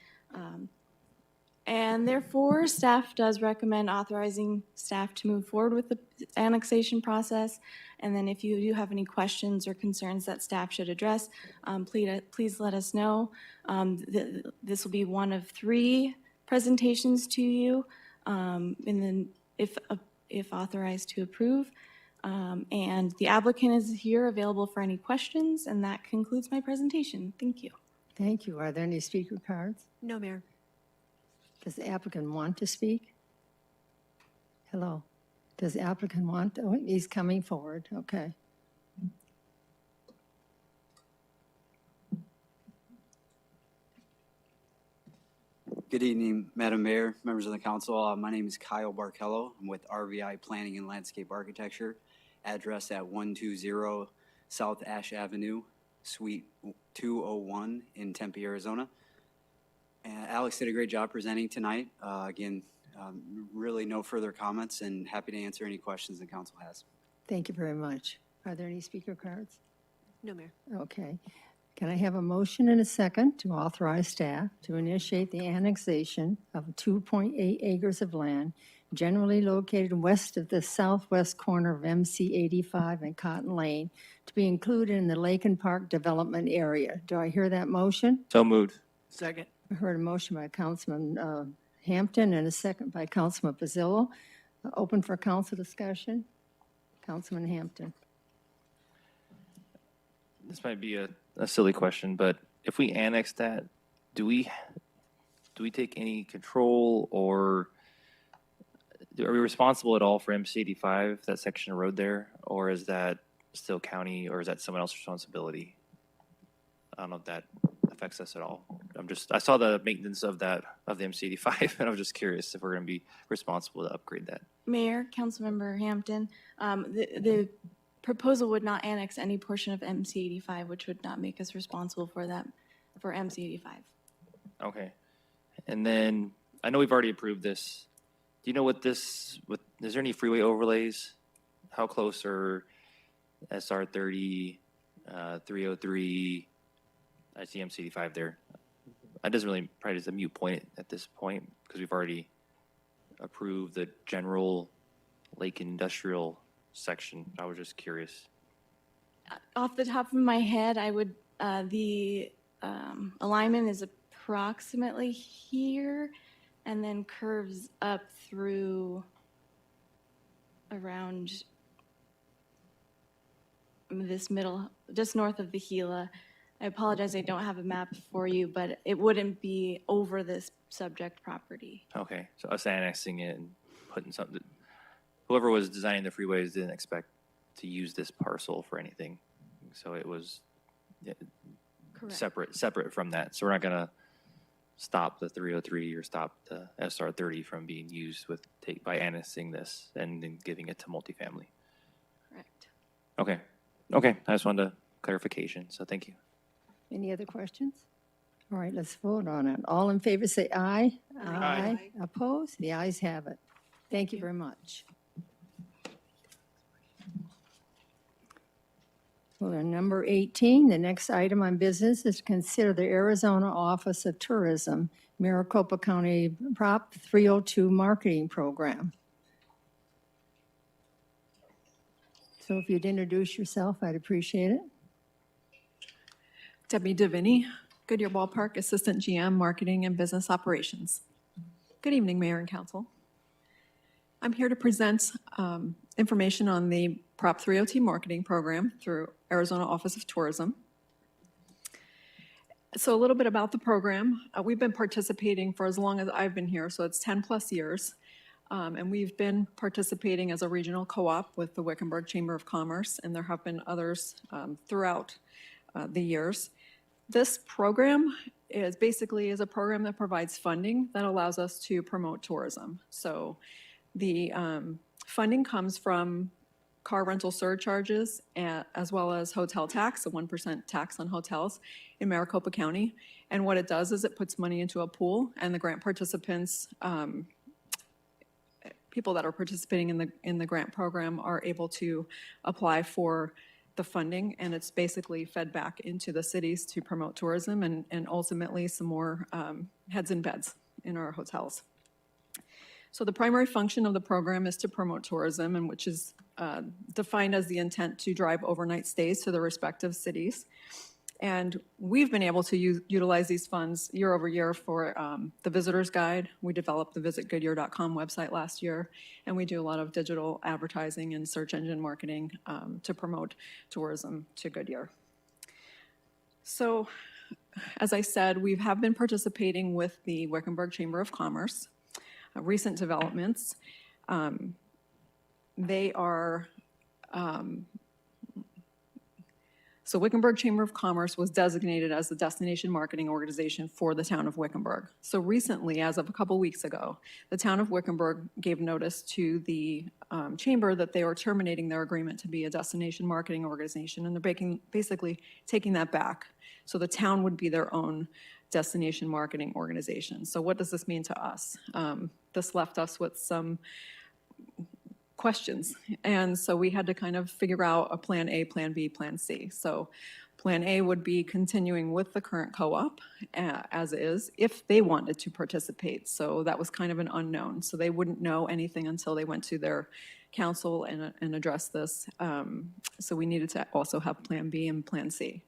[SPEAKER 9] And therefore, staff does recommend authorizing staff to move forward with the annexation process. And then if you do have any questions or concerns that staff should address, please let us know. This will be one of 3 presentations to you, and then if authorized to approve. And the applicant is here available for any questions, and that concludes my presentation. Thank you.
[SPEAKER 2] Thank you. Are there any speaker cards?
[SPEAKER 11] No, Mayor.
[SPEAKER 2] Does the applicant want to speak? Hello. Does the applicant want, oh, he's coming forward, okay.
[SPEAKER 19] Good evening, Madam Mayor, members of the council. My name is Kyle Barkello. I'm with RVI Planning and Landscape Architecture, address at 120 South Ash Avenue Suite 201 in Tempe, Arizona. And Alex did a great job presenting tonight. Again, really no further comments and happy to answer any questions the council has.
[SPEAKER 2] Thank you very much. Are there any speaker cards?
[SPEAKER 11] No, Mayor.
[SPEAKER 2] Okay. Can I have a motion and a second to authorize staff to initiate the annexation of 2.8 acres of land generally located west of the southwest corner of MC 85 and Cotton Lane to be included in the Lake and Park Development Area? Do I hear that motion?
[SPEAKER 10] So moved.
[SPEAKER 8] Second.
[SPEAKER 2] I heard a motion by Councilman Hampton and a second by Councilman Pizzillo. Open for council discussion. Councilman Hampton.
[SPEAKER 10] This might be a silly question, but if we annex that, do we take any control, or are we responsible at all for MC85, that section of road there, or is that still county, or is that someone else's responsibility? I don't know if that affects us at all. I saw the maintenance of the MC85, and I was just curious if we're going to be responsible to upgrade that.
[SPEAKER 20] Mayor, Councilmember Hampton, the proposal would not annex any portion of MC85, which would not make us responsible for that, for MC85.
[SPEAKER 10] Okay. And then, I know we've already approved this. Do you know is there any freeway overlays? How close are SR 30, 303, I see MC85 there. That doesn't really, probably is a moot point at this point, because we've already approved the general Lake Industrial section. I was just curious.
[SPEAKER 20] Off the top of my head, I would, the alignment is approximately here and then curves up through around this middle, just north of the Gila. I apologize, I don't have a map for you, but it wouldn't be over this subject property.
[SPEAKER 10] Okay, so us annexing it and putting something, whoever was designing the freeways didn't expect to use this parcel for anything. So it was
[SPEAKER 20] Correct.
[SPEAKER 10] separate from that. So we're not gonna stop the 303 or stop the SR 30 from being used by annexing this and then giving it to multifamily.
[SPEAKER 20] Correct.
[SPEAKER 10] Okay, I just wanted clarification, so thank you.
[SPEAKER 2] Any other questions? All right, let's vote on it. All in favor, say aye.
[SPEAKER 8] Aye.
[SPEAKER 2] Opposed? The ayes have it. Thank you very much. Well, then, number 18, the next item on business is to consider the Arizona Office of Tourism, Maricopa County Prop 302 Marketing Program. So if you'd introduce yourself, I'd appreciate it.
[SPEAKER 21] Debbie Deviney, Goodyear Ballpark Assistant GM, Marketing and Business Operations. Good evening, Mayor and Council. I'm here to present information on the Prop 302 Marketing Program through Arizona Office of Tourism. So a little bit about the program. We've been participating for as long as I've been here, so it's 10 plus years. And we've been participating as a regional co-op with the Wickenburg Chamber of Commerce, and there have been others throughout the years. This program is basically a program that provides funding that allows us to promote tourism. So the funding comes from car rental surcharges as well as hotel tax, a 1% tax on hotels in Maricopa County. And what it does is it puts money into a pool, and the grant participants, people that are participating in the grant program, are able to apply for the funding, and it's basically fed back into the cities to promote tourism and ultimately some more heads and beds in our hotels. So the primary function of the program is to promote tourism, and which is defined as the intent to drive overnight stays to the respective cities. And we've been able to utilize these funds year over year for the visitor's guide. We developed the visitgoodyear.com website last year, and we do a lot of digital advertising and search engine marketing to promote tourism to Goodyear. So, as I said, we have been participating with the Wickenburg Chamber of Commerce. Recent developments, they are So Wickenburg Chamber of Commerce was designated as the destination marketing organization for the town of Wickenburg. So recently, as of a couple weeks ago, the town of Wickenburg gave notice to the chamber that they are terminating their agreement to be a destination marketing organization, and they're basically taking that back. So the town would be their own destination marketing organization. So what does this mean to us? This left us with some questions. And so we had to kind of figure out a plan A, plan B, plan C. So plan A would be continuing with the current co-op as is, if they wanted to participate. So that was kind of an unknown. So they wouldn't know anything until they went to their council and addressed this. So we needed to also have plan B and plan C.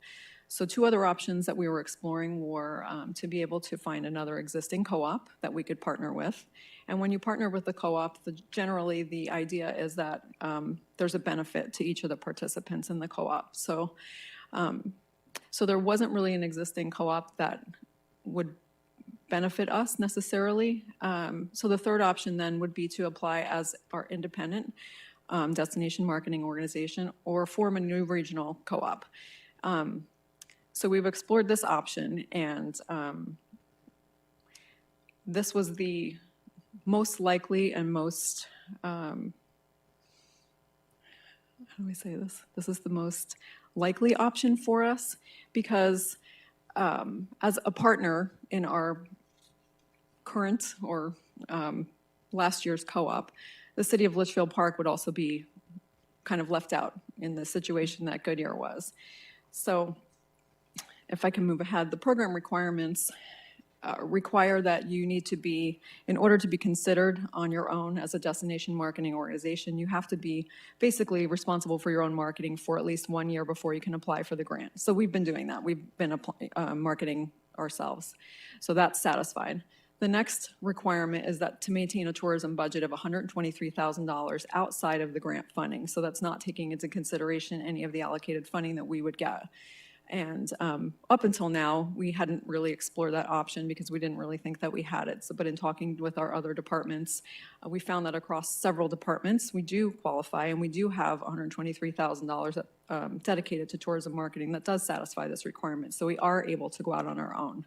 [SPEAKER 21] So two other options that we were exploring were to be able to find another existing co-op that we could partner with. And when you partner with the co-op, generally the idea is that there's a benefit to each of the participants in the co-op. So, so there wasn't really an existing co-op that would benefit us necessarily. So the third option then would be to apply as our independent destination marketing organization or form a new regional co-op. So we've explored this option, and this was the most likely and most, how do I say this? This is the most likely option for us because as a partner in our current or last year's co-op, the city of Litchfield Park would also be kind of left out in the situation that Goodyear was. So if I can move ahead, the program requirements require that you need to be, in order to be considered on your own as a destination marketing organization, you have to be basically responsible for your own marketing for at least 1 year before you can apply for the grant. So we've been doing that. We've been marketing ourselves. So that's satisfied. The next requirement is that to maintain a tourism budget of $123,000 outside of the grant funding. So that's not taking into consideration any of the allocated funding that we would get. And up until now, we hadn't really explored that option because we didn't really think that we had it. So, but in talking with our other departments, we found that across several departments, we do qualify and we do have $123,000 dedicated to tourism marketing that does satisfy this requirement. So we are able to go out on our own.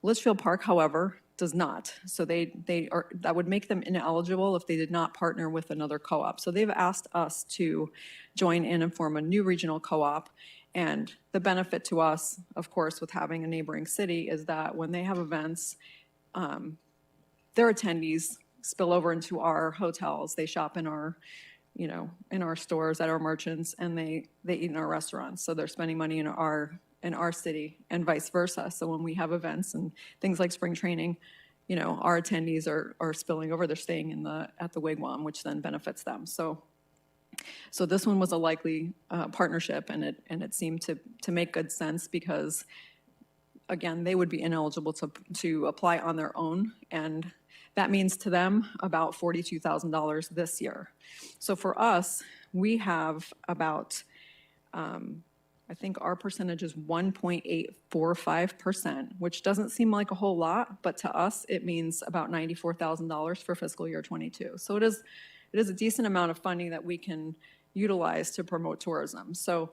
[SPEAKER 21] Litchfield Park, however, does not. So that would make them ineligible if they did not partner with another co-op. So they've asked us to join in and form a new regional co-op. And the benefit to us, of course, with having a neighboring city is that when they have events, their attendees spill over into our hotels. They shop in our, in our stores, at our merchants, and they eat in our restaurants. So they're spending money in our city and vice versa. So when we have events and things like spring training, our attendees are spilling over. They're staying at the Wigwam, which then benefits them. So this one was a likely partnership, and it seemed to make good sense because, again, they would be ineligible to apply on their own, and that means to them about $42,000 this year. So for us, we have about, I think our percentage is 1.845%, which doesn't seem like a whole lot, but to us, it means about $94,000 for fiscal year '22. So it is a decent amount of funding that we can utilize to promote tourism. So,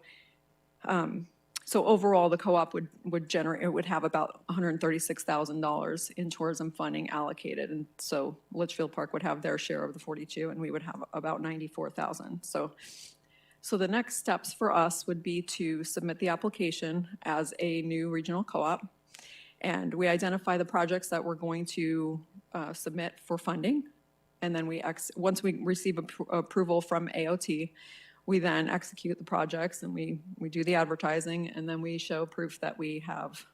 [SPEAKER 21] so overall, the co-op would have about $136,000 in tourism funding allocated, and so Litchfield Park would have their share of the 42, and we would have about 94,000. So the next steps for us would be to submit the application as a new regional co-op, and we identify the projects that we're going to submit for funding. And then once we receive approval from AOT, we then execute the projects and we do the advertising, and then we show proof that we have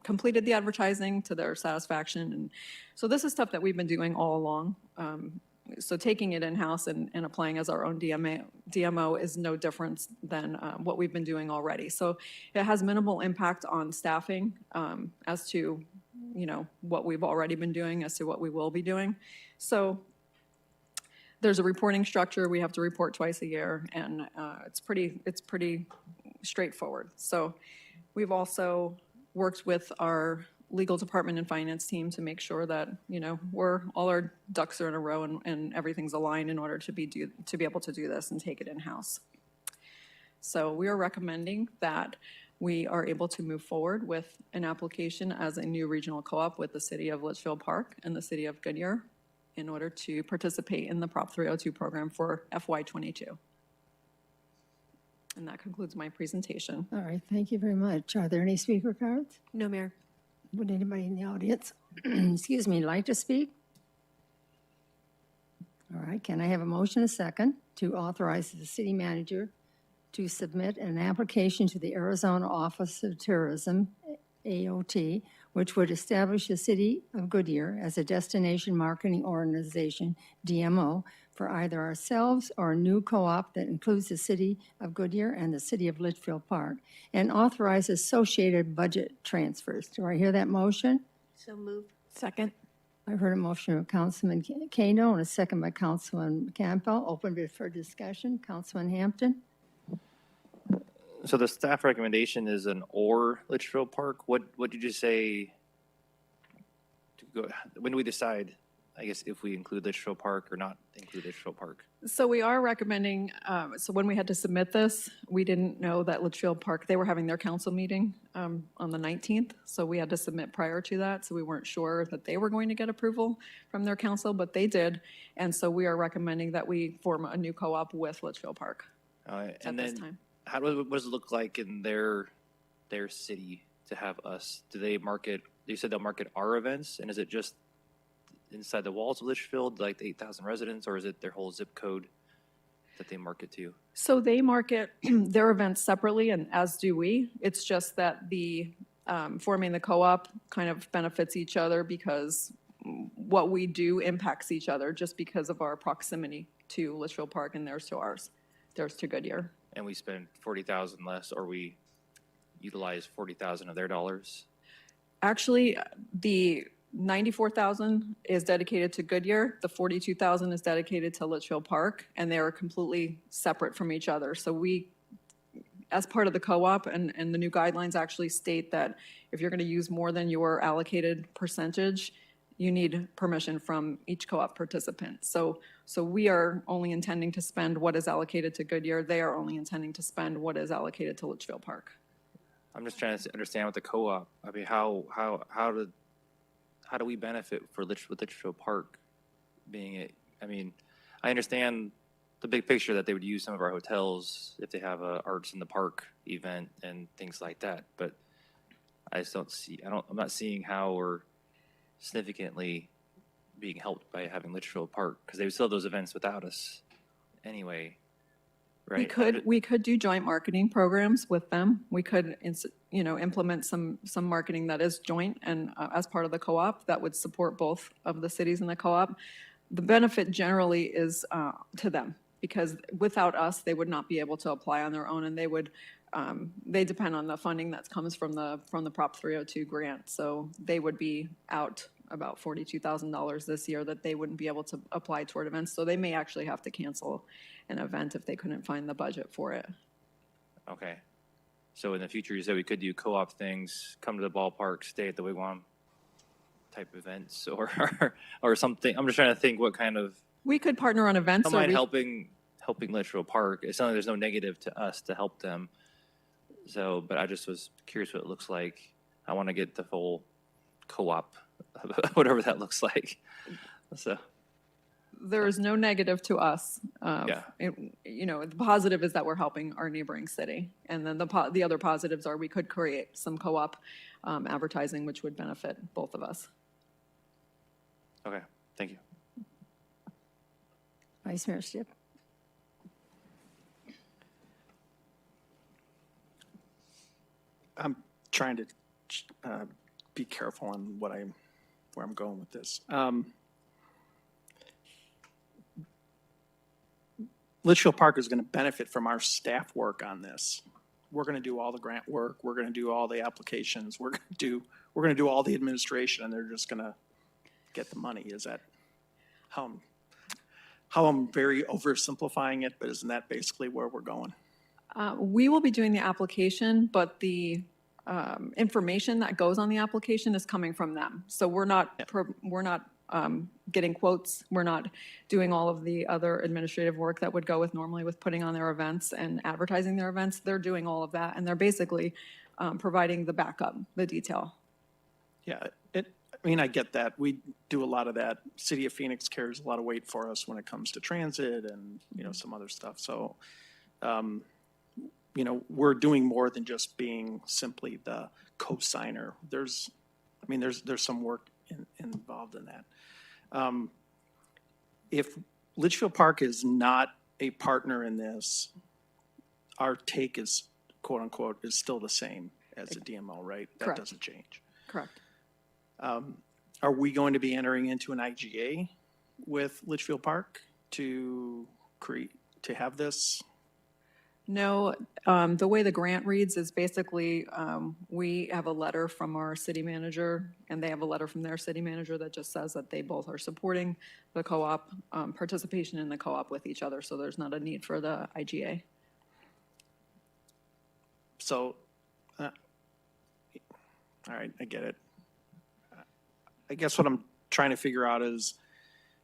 [SPEAKER 21] completed the advertising to their satisfaction. And so this is stuff that we've been doing all along. So taking it in-house and applying as our own DMO is no different than what we've been doing already. So it has minimal impact on staffing as to what we've already been doing as to what we will be doing. So there's a reporting structure. We have to report twice a year, and it's pretty straightforward. So we've also worked with our legal department and finance team to make sure that all our ducks are in a row and everything's aligned in order to be able to do this and take it in-house. So we are recommending that we are able to move forward with an application as a new regional co-op with the city of Litchfield Park and the city of Goodyear in order to participate in the Prop 302 program for FY22. And that concludes my presentation.
[SPEAKER 2] All right, thank you very much. Are there any speaker cards?
[SPEAKER 11] No, Mayor.
[SPEAKER 2] Would anybody in the audience, excuse me, like to speak? All right, can I have a motion, a second, to authorize the city manager to submit an application to the Arizona Office of Tourism, AOT, which would establish the city of Goodyear as a destination marketing organization, DMO, for either ourselves or a new co-op that includes the city of Goodyear and the city of Litchfield Park, and authorize associated budget transfers. Do I hear that motion?
[SPEAKER 20] So moved.
[SPEAKER 9] Second.
[SPEAKER 2] I've heard a motion of Councilman Kano and a second by Councilman Campbell. Open it for discussion. Councilman Hampton?
[SPEAKER 10] So the staff recommendation is an or Litchfield Park. What did you say? When do we decide, I guess, if we include Litchfield Park or not include Litchfield Park?
[SPEAKER 21] So we are recommending, so when we had to submit this, we didn't know that Litchfield Park, they were having their council meeting on the 19th. So we had to submit prior to that. So we weren't sure that they were going to get approval from their council, but they did. And so we are recommending that we form a new co-op with Litchfield Park
[SPEAKER 10] And
[SPEAKER 21] at this
[SPEAKER 10] then
[SPEAKER 21] time.
[SPEAKER 10] what does it look like in their city to have us? Do they market, you said they'll market our events, and is it just inside the walls of Litchfield, like the 8,000 residents, or is it their whole zip code that they market to?
[SPEAKER 21] So they market their events separately, and as do we. It's just that the forming the co-op kind of benefits each other because what we do impacts each other just because of our proximity to Litchfield Park and theirs to ours, theirs to Goodyear.
[SPEAKER 10] And we spend 40,000 less, or we utilize 40,000 of their dollars?
[SPEAKER 21] Actually, the 94,000 is dedicated to Goodyear. The 42,000 is dedicated to Litchfield Park, and they are completely separate from each other. So we, as part of the co-op, and the new guidelines actually state that if you're going to use more than your allocated percentage, you need permission from each co-op participant. So we are only intending to spend what is allocated to Goodyear. They are only intending to spend what is allocated to Litchfield Park.
[SPEAKER 10] I'm just trying to understand with the co-op. I mean, how do we benefit with Litchfield Park being it? I mean, I understand the big picture that they would use some of our hotels if they have a Arts in the Park event and things like that, but I just don't see, I'm not seeing how we're significantly being helped by having Litchfield Park, because they would still have those events without us anyway, right?
[SPEAKER 21] We could do joint marketing programs with them. We could, implement some marketing that is joint and as part of the co-op that would support both of the cities in the co-op. The benefit generally is to them, because without us, they would not be able to apply on their own, and they would, they depend on the funding that comes from the Prop 302 grant. So they would be out about $42,000 this year that they wouldn't be able to apply toward events. So they may actually have to cancel an event if they couldn't find the budget for it.
[SPEAKER 10] Okay. So in the future, you said we could do co-op things, come to the ballpark, stay at the Wigwam type events, or something. I'm just trying to think what kind of.
[SPEAKER 21] We could partner on events.
[SPEAKER 10] Don't mind helping Litchfield Park. It's not like there's no negative to us to help them. So, but I just was curious what it looks like. I want to get the full co-op, whatever that looks like. So.
[SPEAKER 21] There is no negative to us.
[SPEAKER 10] Yeah.
[SPEAKER 21] The positive is that we're helping our neighboring city. And then the other positives are we could create some co-op advertising, which would benefit both of us.
[SPEAKER 10] Okay, thank you.
[SPEAKER 2] Vice Mayor Stipp.
[SPEAKER 6] I'm trying to be careful on where I'm going with this. Litchfield Park is going to benefit from our staff work on this. We're going to do all the grant work. We're going to do all the applications. We're going to do all the administration, and they're just going to get the money. Is that how I'm very oversimplifying it? But isn't that basically where we're going?
[SPEAKER 21] We will be doing the application, but the information that goes on the application is coming from them. So we're not getting quotes. We're not doing all of the other administrative work that would go with normally with putting on their events and advertising their events. They're doing all of that, and they're basically providing the backup, the detail.
[SPEAKER 6] Yeah, I mean, I get that. We do a lot of that. City of Phoenix carries a lot of weight for us when it comes to transit and, some other stuff. So, we're doing more than just being simply the co-signer. There's some work involved in that. If Litchfield Park is not a partner in this, our take is, quote unquote, is still the same as the DMO, right? That
[SPEAKER 21] Correct.
[SPEAKER 6] doesn't change.
[SPEAKER 21] Correct.
[SPEAKER 6] Are we going to be entering into an IGA with Litchfield Park to have this?
[SPEAKER 21] No, the way the grant reads is basically, we have a letter from our city manager, and they have a letter from their city manager that just says that they both are supporting the co-op, participation in the co-op with each other, so there's not a need for the IGA.
[SPEAKER 6] So, all right, I get it. I guess what I'm trying to figure out is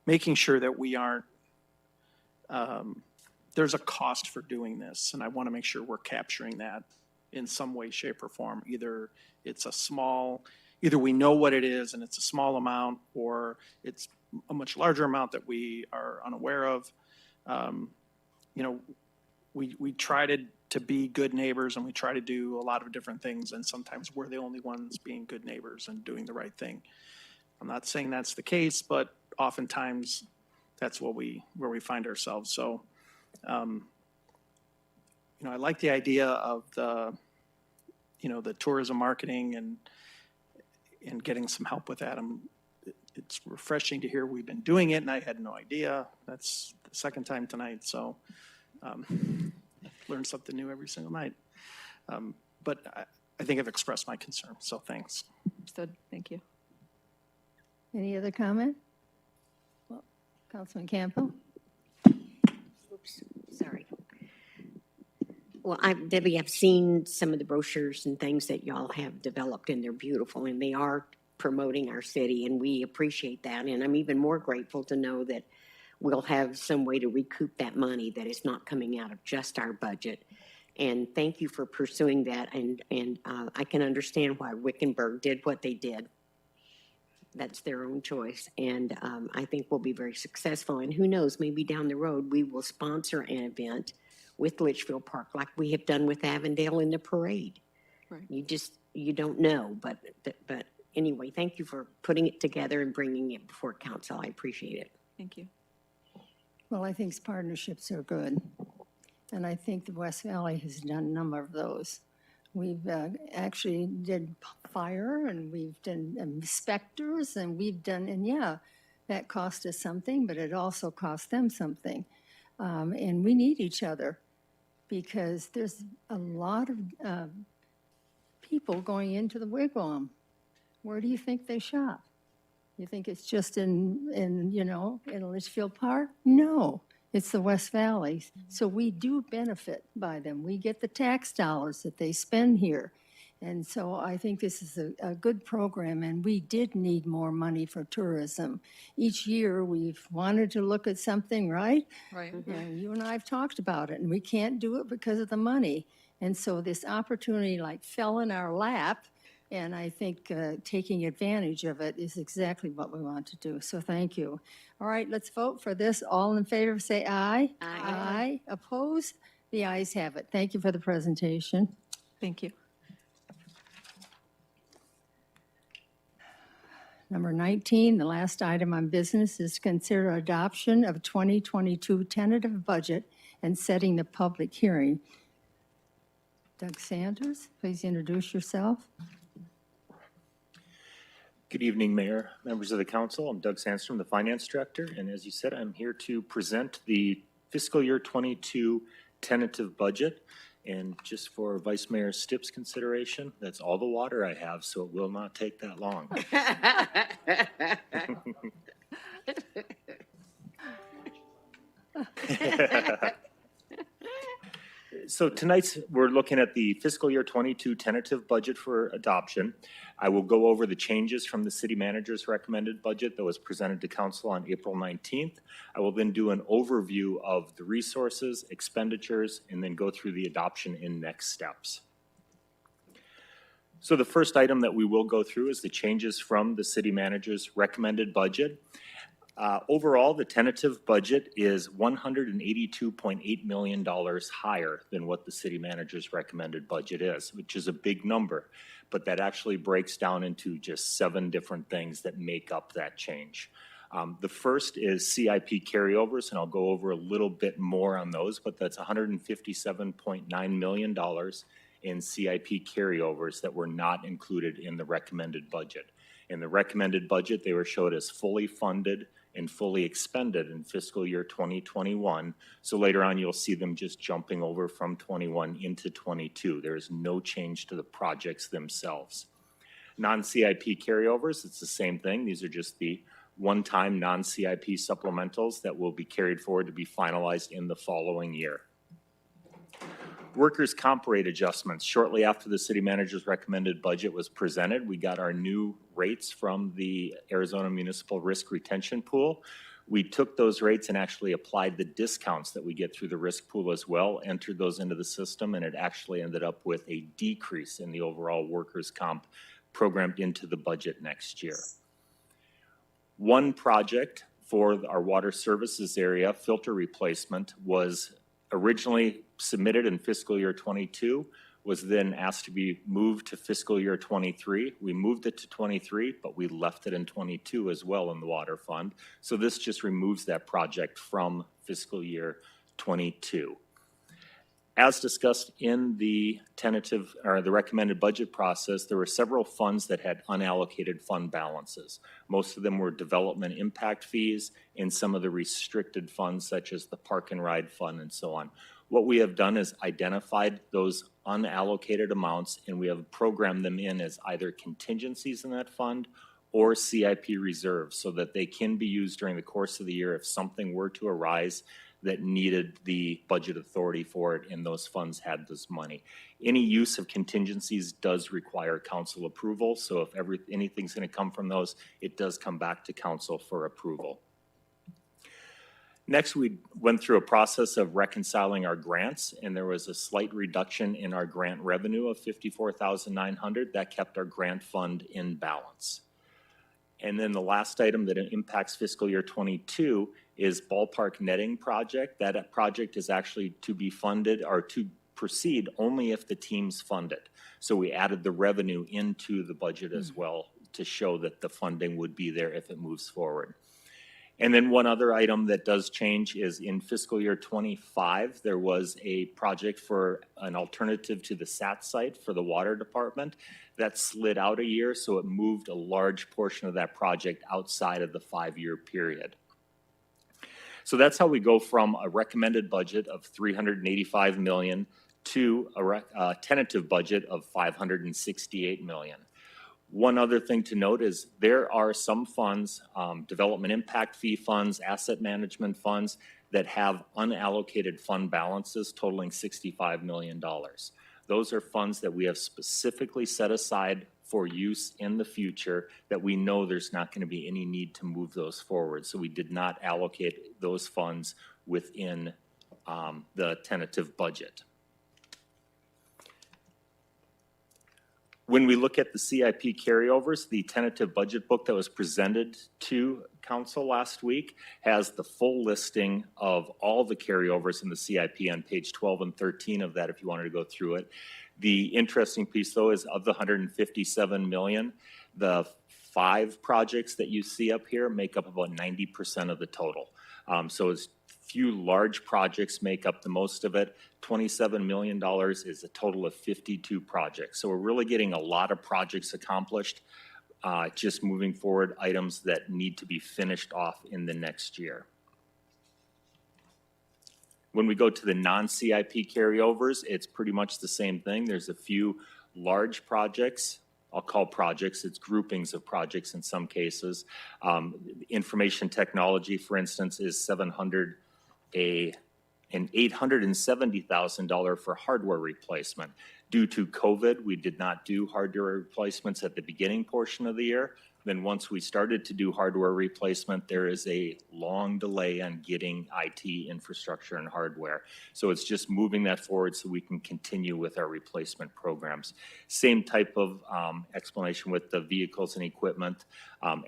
[SPEAKER 6] making sure that we aren't, there's a cost for doing this, and I want to make sure we're capturing that in some way, shape, or form. Either we know what it is and it's a small amount, or it's a much larger amount that we are unaware of. We try to be good neighbors, and we try to do a lot of different things, and sometimes we're the only ones being good neighbors and doing the right thing. I'm not saying that's the case, but oftentimes that's where we find ourselves. So, I like the idea of the tourism marketing and getting some help with that. It's refreshing to hear we've been doing it, and I had no idea. That's the second time tonight, so learn something new every single night. But I think I've expressed my concern, so thanks.
[SPEAKER 21] Understood. Thank you.
[SPEAKER 2] Any other comment? Well, Councilman Campbell?
[SPEAKER 3] Oops, sorry. Well, Debbie, I've seen some of the brochures and things that y'all have developed, and they're beautiful, and they are promoting our city, and we appreciate that. And I'm even more grateful to know that we'll have some way to recoup that money that is not coming out of just our budget. And thank you for pursuing that. And I can understand why Wickenburg did what they did. That's their own choice. And I think we'll be very successful. And who knows, maybe down the road, we will sponsor an event with Litchfield Park like we have done with Avondale in the parade.
[SPEAKER 21] Right.
[SPEAKER 3] You don't know, but anyway, thank you for putting it together and bringing it before council. I appreciate it.
[SPEAKER 21] Thank you.
[SPEAKER 2] Well, I think partnerships are good. And I think the West Valley has done a number of those. We've actually did fire, and we've done inspectors, and that cost us something, but it also cost them something. And we need each other because there's a lot of people going into the wigwam. Where do you think they shop? You think it's just in Litchfield Park? No. It's the West Valley. So we do benefit by them. We get the tax dollars that they spend here. And so I think this is a good program, and we did need more money for tourism. Each year we've wanted to look at something, right?
[SPEAKER 21] Right.
[SPEAKER 2] And you and I have talked about it, and we can't do it because of the money. And so this opportunity fell in our lap, and I think taking advantage of it is exactly what we want to do. So thank you. All right, let's vote for this. All in favor, say aye.
[SPEAKER 3] Aye.
[SPEAKER 2] Aye. Opposed? The ayes have it. Thank you for the presentation.
[SPEAKER 21] Thank you.
[SPEAKER 2] Number 19, the last item on business is consider adoption of 2022 tentative budget and setting the public hearing. Doug Sanders, please introduce yourself.
[SPEAKER 1] Good evening, Mayor, members of the council. I'm Doug Sandstrom, the Finance Director, and as you said, I'm here to present the fiscal year 22 tentative budget. And just for Vice Mayor Stipp's consideration, that's all the water I have, so it will not take that long. So tonight's, we're looking at the fiscal year 22 tentative budget for adoption. I will go over the changes from the city manager's recommended budget that was presented to council on April 19th. I will then do an overview of the resources, expenditures, and then go through the adoption in next steps. So the first item that we will go through is the changes from the city manager's recommended budget. Overall, the tentative budget is $182.8 million higher than what the city manager's recommended budget is, which is a big number, but that actually breaks down into just 7 different things that make up that change. The first is CIP carryovers, and I'll go over a little bit more on those, but that's $157.9 million in CIP carryovers that were not included in the recommended budget. In the recommended budget, they were showed as fully funded and fully expended in fiscal year 2021. So later on, you'll see them just jumping over from 21 into 22. There is no change to the projects themselves. Non-CIP carryovers, it's the same thing. These are just the one-time non-CIP supplementals that will be carried forward to be finalized in the following year. Workers' comp rate adjustments. Shortly after the city manager's recommended budget was presented, we got our new rates from the Arizona Municipal Risk Retention Pool. We took those rates and actually applied the discounts that we get through the risk pool as well, entered those into the system, and it actually ended up with a decrease in the overall workers' comp programmed into the budget next year. One project for our water services area, filter replacement, was originally submitted in fiscal year 22, was then asked to be moved to fiscal year 23. We moved it to 23, but we left it in 22 as well in the water fund. So this just removes that project from fiscal year 22. As discussed in the tentative or the recommended budget process, there were several funds that had unallocated fund balances. Most of them were development impact fees and some of the restricted funds such as the park and ride fund and so on. What we have done is identified those unallocated amounts and we have programmed them in as either contingencies in that fund or CIP reserves so that they can be used during the course of the year if something were to arise that needed the budget authority for it and those funds had this money. Any use of contingencies does require council approval, so if anything's going to come from those, it does come back to council for approval. Next, we went through a process of reconciling our grants, and there was a slight reduction in our grant revenue of $54,900. That kept our grant fund in balance. And then the last item that impacts fiscal year 22 is ballpark netting project. That project is actually to be funded or to proceed only if the teams fund it. So we added the revenue into the budget as well to show that the funding would be there if it moves forward. And then one other item that does change is in fiscal year 25, there was a project for an alternative to the SAT site for the water department that slid out a year, so it moved a large portion of that project outside of the 5-year period. So that's how we go from a recommended budget of $385 million to a tentative budget of $568 million. One other thing to note is there are some funds, development impact fee funds, asset management funds that have unallocated fund balances totaling $65 million. Those are funds that we have specifically set aside for use in the future that we know there's not going to be any need to move those forward. So we did not allocate those funds within the tentative budget. When we look at the CIP carryovers, the tentative budget book that was presented to council last week has the full listing of all the carryovers in the CIP on page 12 and 13 of that if you wanted to go through it. The interesting piece though is of the $157 million, the 5 projects that you see up here make up about 90% of the total. So it's few large projects make up the most of it. $27 million is a total of 52 projects. So we're really getting a lot of projects accomplished, just moving forward items that need to be finished off in the next year. When we go to the non-CIP carryovers, it's pretty much the same thing. There's a few large projects. I'll call projects, it's groupings of projects in some cases. Information technology, for instance, is $700,000 and $870,000 for hardware replacement. Due to COVID, we did not do hardware replacements at the beginning portion of the year. Then once we started to do hardware replacement, there is a long delay on getting IT infrastructure and hardware. So it's just moving that forward so we can continue with our replacement programs. Same type of explanation with the vehicles and equipment.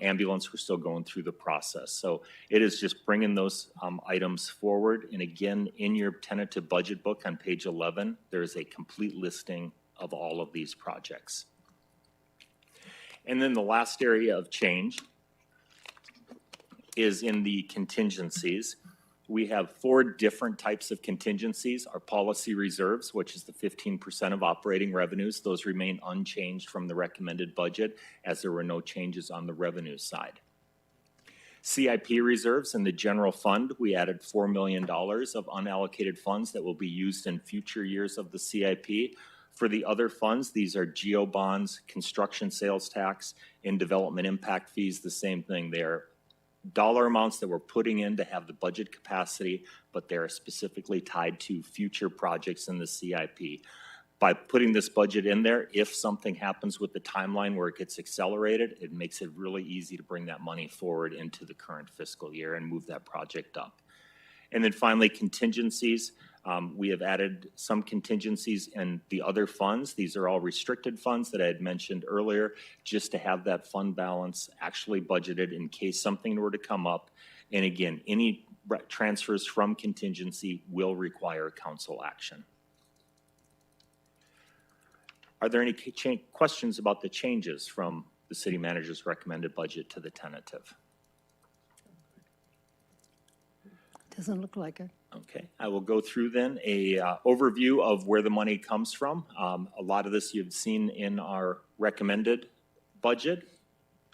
[SPEAKER 1] Ambulance, we're still going through the process. So it is just bringing those items forward. And again, in your tentative budget book on page 11, there is a complete listing of all of these projects. And then the last area of change is in the contingencies. We have 4 different types of contingencies. Our policy reserves, which is the 15% of operating revenues, those remain unchanged from the recommended budget as there were no changes on the revenue side. CIP reserves in the general fund, we added $4 million of unallocated funds that will be used in future years of the CIP. For the other funds, these are GO bonds, construction sales tax, and development impact fees, the same thing. They are dollar amounts that we're putting in to have the budget capacity, but they are specifically tied to future projects in the CIP. By putting this budget in there, if something happens with the timeline where it gets accelerated, it makes it really easy to bring that money forward into the current fiscal year and move that project up. And then finally, contingencies. We have added some contingencies in the other funds. These are all restricted funds that I had mentioned earlier, just to have that fund balance actually budgeted in case something were to come up. And again, any transfers from contingency will require council action. Are there any questions about the changes from the city manager's recommended budget to the tentative?
[SPEAKER 2] Doesn't look like it.
[SPEAKER 1] Okay, I will go through then a overview of where the money comes from. A lot of this you've seen in our recommended budget.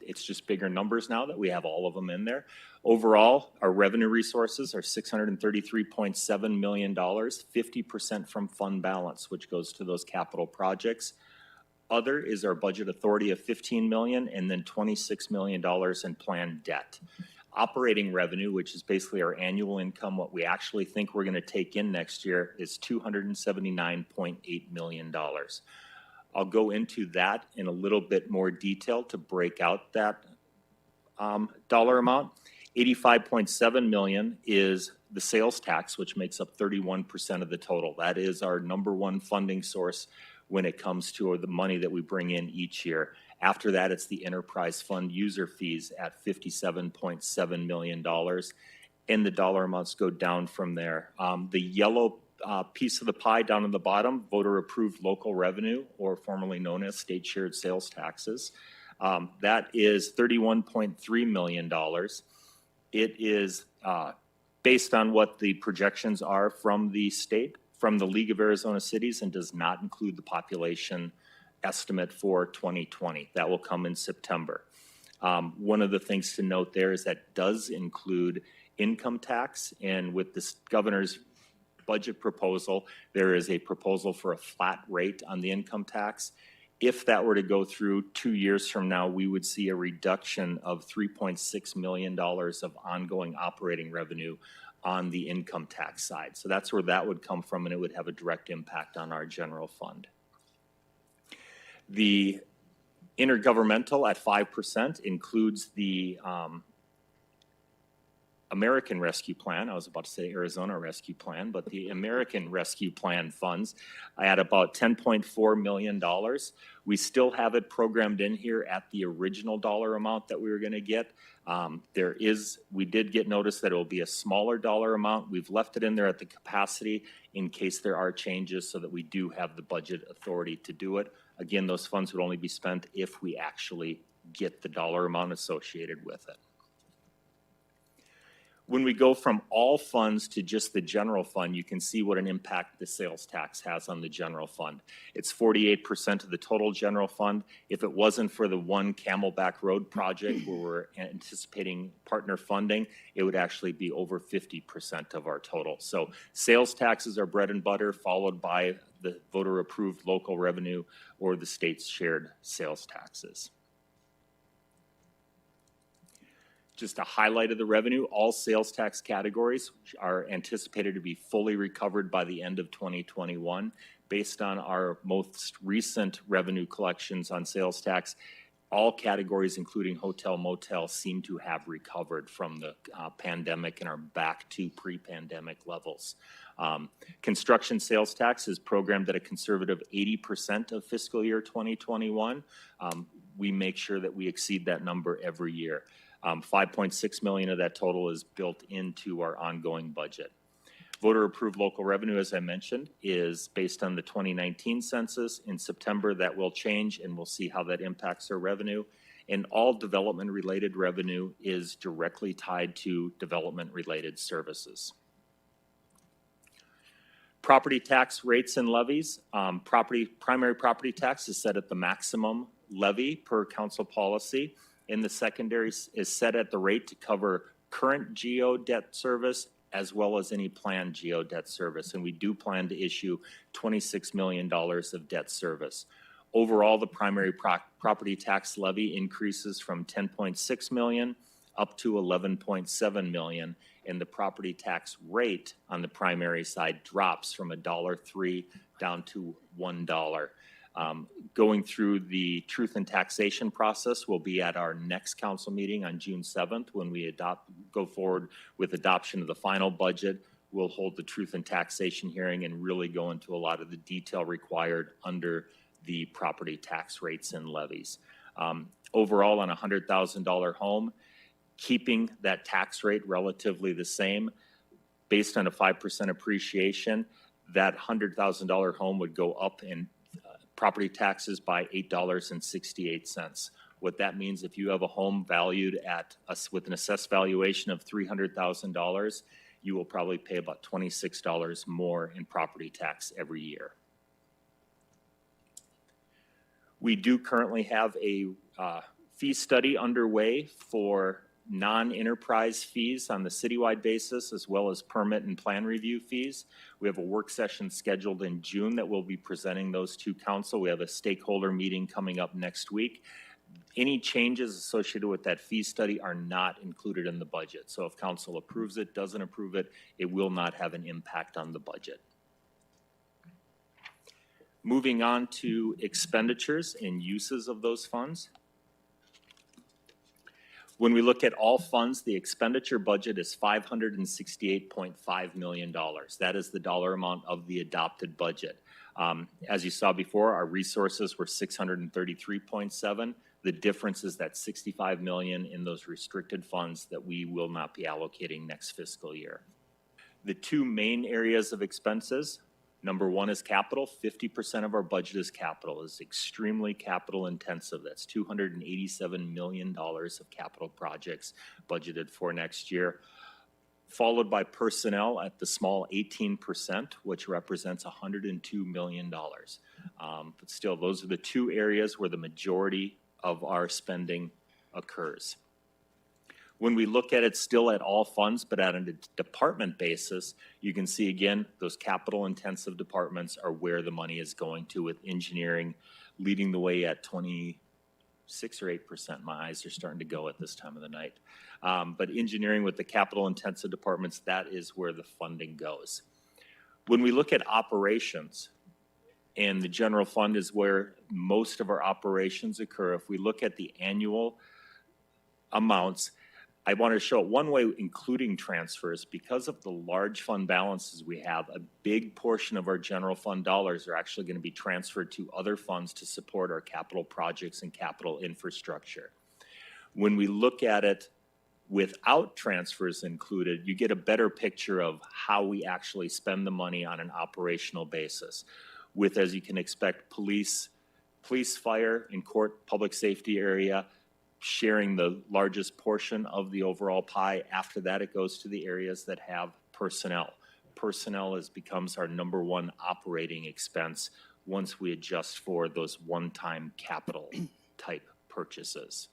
[SPEAKER 1] It's just bigger numbers now that we have all of them in there. Overall, our revenue resources are $633.7 million, 50% from fund balance, which goes to those capital projects. Other is our budget authority of $15 million and then $26 million in planned debt. Operating revenue, which is basically our annual income, what we actually think we're going to take in next year, is $279.8 million. I'll go into that in a little bit more detail to break out that dollar amount. $85.7 million is the sales tax, which makes up 31% of the total. That is our number one funding source when it comes to the money that we bring in each year. After that, it's the enterprise fund user fees at $57.7 million, and the dollar amounts go down from there. The yellow piece of the pie down on the bottom, voter-approved local revenue, or formerly known as state-shared sales taxes, that is $31.3 million. It is based on what the projections are from the state, from the League of Arizona Cities, and does not include the population estimate for 2020. That will come in September. One of the things to note there is that does include income tax, and with this governor's budget proposal, there is a proposal for a flat rate on the income tax. If that were to go through 2 years from now, we would see a reduction of $3.6 million of ongoing operating revenue on the income tax side. So that's where that would come from, and it would have a direct impact on our general fund. The intergovernmental at 5% includes the American Rescue Plan. I was about to say Arizona Rescue Plan, but the American Rescue Plan funds at about $10.4 million. We still have it programmed in here at the original dollar amount that we were going to get. We did get notice that it will be a smaller dollar amount. We've left it in there at the capacity in case there are changes so that we do have the budget authority to do it. Again, those funds would only be spent if we actually get the dollar amount associated with it. When we go from all funds to just the general fund, you can see what an impact the sales tax has on the general fund. It's 48% of the total general fund. If it wasn't for the one Camelback Road project where we're anticipating partner funding, it would actually be over 50% of our total. So sales taxes are bread and butter, followed by the voter-approved local revenue or the state's shared sales taxes. Just a highlight of the revenue, all sales tax categories are anticipated to be fully recovered by the end of 2021. Based on our most recent revenue collections on sales tax, all categories, including hotel, motel, seem to have recovered from the pandemic and are back to pre-pandemic levels. Construction sales tax is programmed at a conservative 80% of fiscal year 2021. We make sure that we exceed that number every year. 5.6 million of that total is built into our ongoing budget. Voter-approved local revenue, as I mentioned, is based on the 2019 census. In September, that will change, and we'll see how that impacts our revenue. And all development-related revenue is directly tied to development-related services. Property tax rates and levies. Primary property tax is set at the maximum levy per council policy, and the secondary is set at the rate to cover current GO debt service as well as any planned GO debt service. And we do plan to issue $26 million of debt service. Overall, the primary property tax levy increases from 10.6 million up to 11.7 million, and the property tax rate on the primary side drops from $1.03 down to $1. Going through the truth and taxation process will be at our next council meeting on June 7th when we go forward with adoption of the final budget. We'll hold the truth and taxation hearing and really go into a lot of the detail required under the property tax rates and levies. Overall, on a $100,000 home, keeping that tax rate relatively the same, based on a 5% appreciation, that $100,000 home would go up in property taxes by $8.68. What that means, if you have a home valued at with an assessed valuation of $300,000, you will probably pay about $26 more in property tax every year. We do currently have a fee study underway for non-enterprise fees on the citywide basis, as well as permit and plan review fees. We have a work session scheduled in June that we'll be presenting those to council. We have a stakeholder meeting coming up next week. Any changes associated with that fee study are not included in the budget. So if council approves it, doesn't approve it, it will not have an impact on the budget. Moving on to expenditures and uses of those funds. When we look at all funds, the expenditure budget is $568.5 million. That is the dollar amount of the adopted budget. As you saw before, our resources were $633.7. The difference is that $65 million in those restricted funds that we will not be allocating next fiscal year. The two main areas of expenses, number one is capital. 50% of our budget is capital. It's extremely capital intensive. That's $287 million of capital projects budgeted for next year, followed by personnel at the small 18%, which represents $102 million. But still, those are the two areas where the majority of our spending occurs. When we look at it still at all funds, but at a department basis, you can see again, those capital intensive departments are where the money is going to, with engineering leading the way at 26 or 8%. My eyes are starting to go at this time of the night. But engineering with the capital intensive departments, that is where the funding goes. When we look at operations, and the general fund is where most of our operations occur, if we look at the annual amounts, I want to show it one way, including transfers. Because of the large fund balances we have, a big portion of our general fund dollars are actually going to be transferred to other funds to support our capital projects and capital infrastructure. When we look at it without transfers included, you get a better picture of how we actually spend the money on an operational basis. With, as you can expect, police, fire, and court, public safety area sharing the largest portion of the overall pie. After that, it goes to the areas that have personnel. Personnel becomes our number one operating expense once we adjust for those one-time capital type purchases.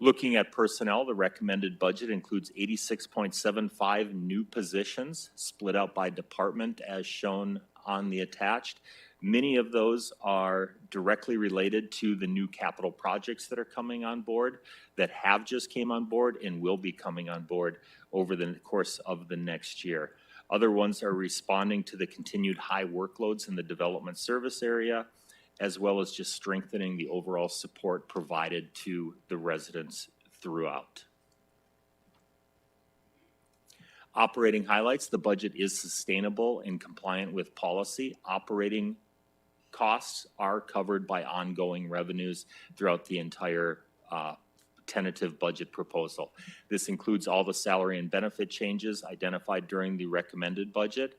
[SPEAKER 1] Looking at personnel, the recommended budget includes 86.75 new positions split out by department as shown on the attached. Many of those are directly related to the new capital projects that are coming on board, that have just came on board and will be coming on board over the course of the next year. Other ones are responding to the continued high workloads in the development service area, as well as just strengthening the overall support provided to the residents throughout. Operating highlights: the budget is sustainable and compliant with policy. Operating costs are covered by ongoing revenues throughout the entire tentative budget proposal. This includes all the salary and benefit changes identified during the recommended budget.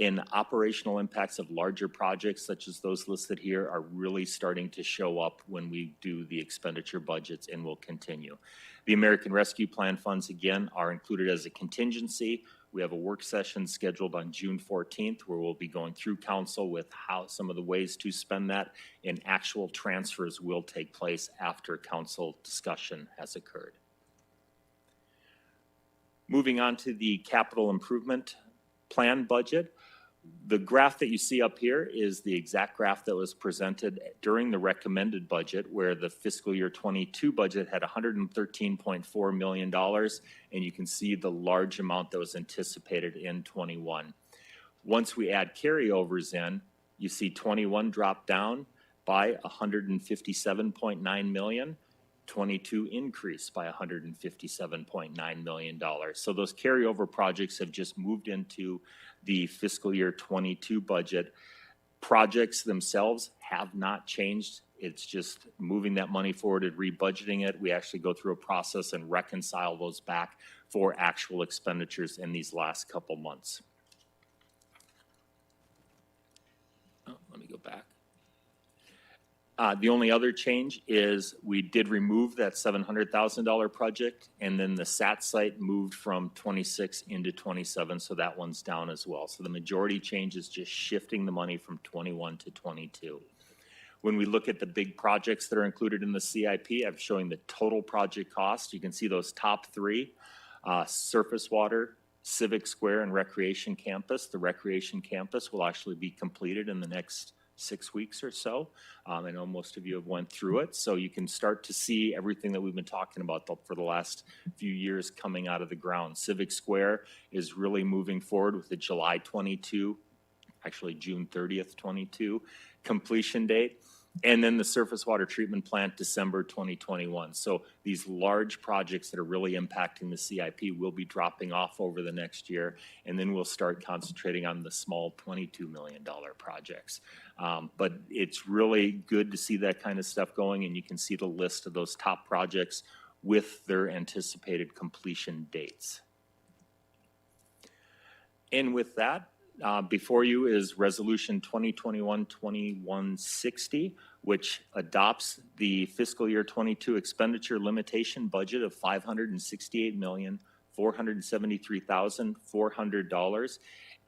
[SPEAKER 1] And operational impacts of larger projects such as those listed here are really starting to show up when we do the expenditure budgets, and will continue. The American Rescue Plan funds, again, are included as a contingency. We have a work session scheduled on June 14th where we'll be going through council with how some of the ways to spend that, and actual transfers will take place after council discussion has occurred. Moving on to the capital improvement plan budget. The graph that you see up here is the exact graph that was presented during the recommended budget, where the fiscal year 22 budget had $113.4 million, and you can see the large amount that was anticipated in 21. Once we add carryovers in, you see 21 drop down by $157.9 million. 22 increase by $157.9 million. So those carryover projects have just moved into the fiscal year 22 budget. Projects themselves have not changed. It's just moving that money forward and rebudgeting it. We actually go through a process and reconcile those back for actual expenditures in these last couple months. Oh, let me go back. The only other change is we did remove that $700,000 project, and then the SAT site moved from 26 into 27, so that one's down as well. So the majority change is just shifting the money from 21 to 22. When we look at the big projects that are included in the CIP, I'm showing the total project cost. You can see those top three: surface water, Civic Square, and Recreation Campus. The Recreation Campus will actually be completed in the next 6 weeks or so. I know most of you have went through it, so you can start to see everything that we've been talking about for the last few years coming out of the ground. Civic Square is really moving forward with the July 22, actually June 30th, 22 completion date. And then the surface water treatment plant, December 2021. So these large projects that are really impacting the CIP will be dropping off over the next year, and then we'll start concentrating on the small $22 million projects. But it's really good to see that kind of stuff going, and you can see the list of those top projects with their anticipated completion dates. And with that, before you is Resolution 2021-2160, which adopts the fiscal year 22 expenditure limitation budget of $568,473,400,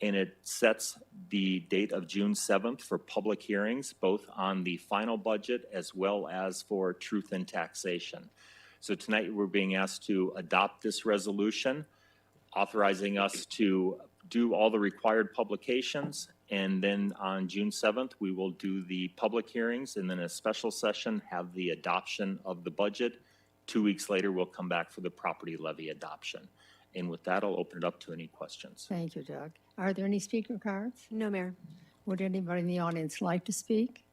[SPEAKER 1] and it sets the date of June 7th for public hearings, both on the final budget as well as for truth in taxation. So tonight we're being asked to adopt this resolution, authorizing us to do all the required publications, and then on June 7th, we will do the public hearings, and then a special session, have the adoption of the budget. 2 weeks later, we'll come back for the property levy adoption. And with that, I'll open it up to any questions.
[SPEAKER 2] Thank you, Doug. Are there any speaker cards?
[SPEAKER 11] No, Mayor.
[SPEAKER 2] Would anybody in the audience like to speak?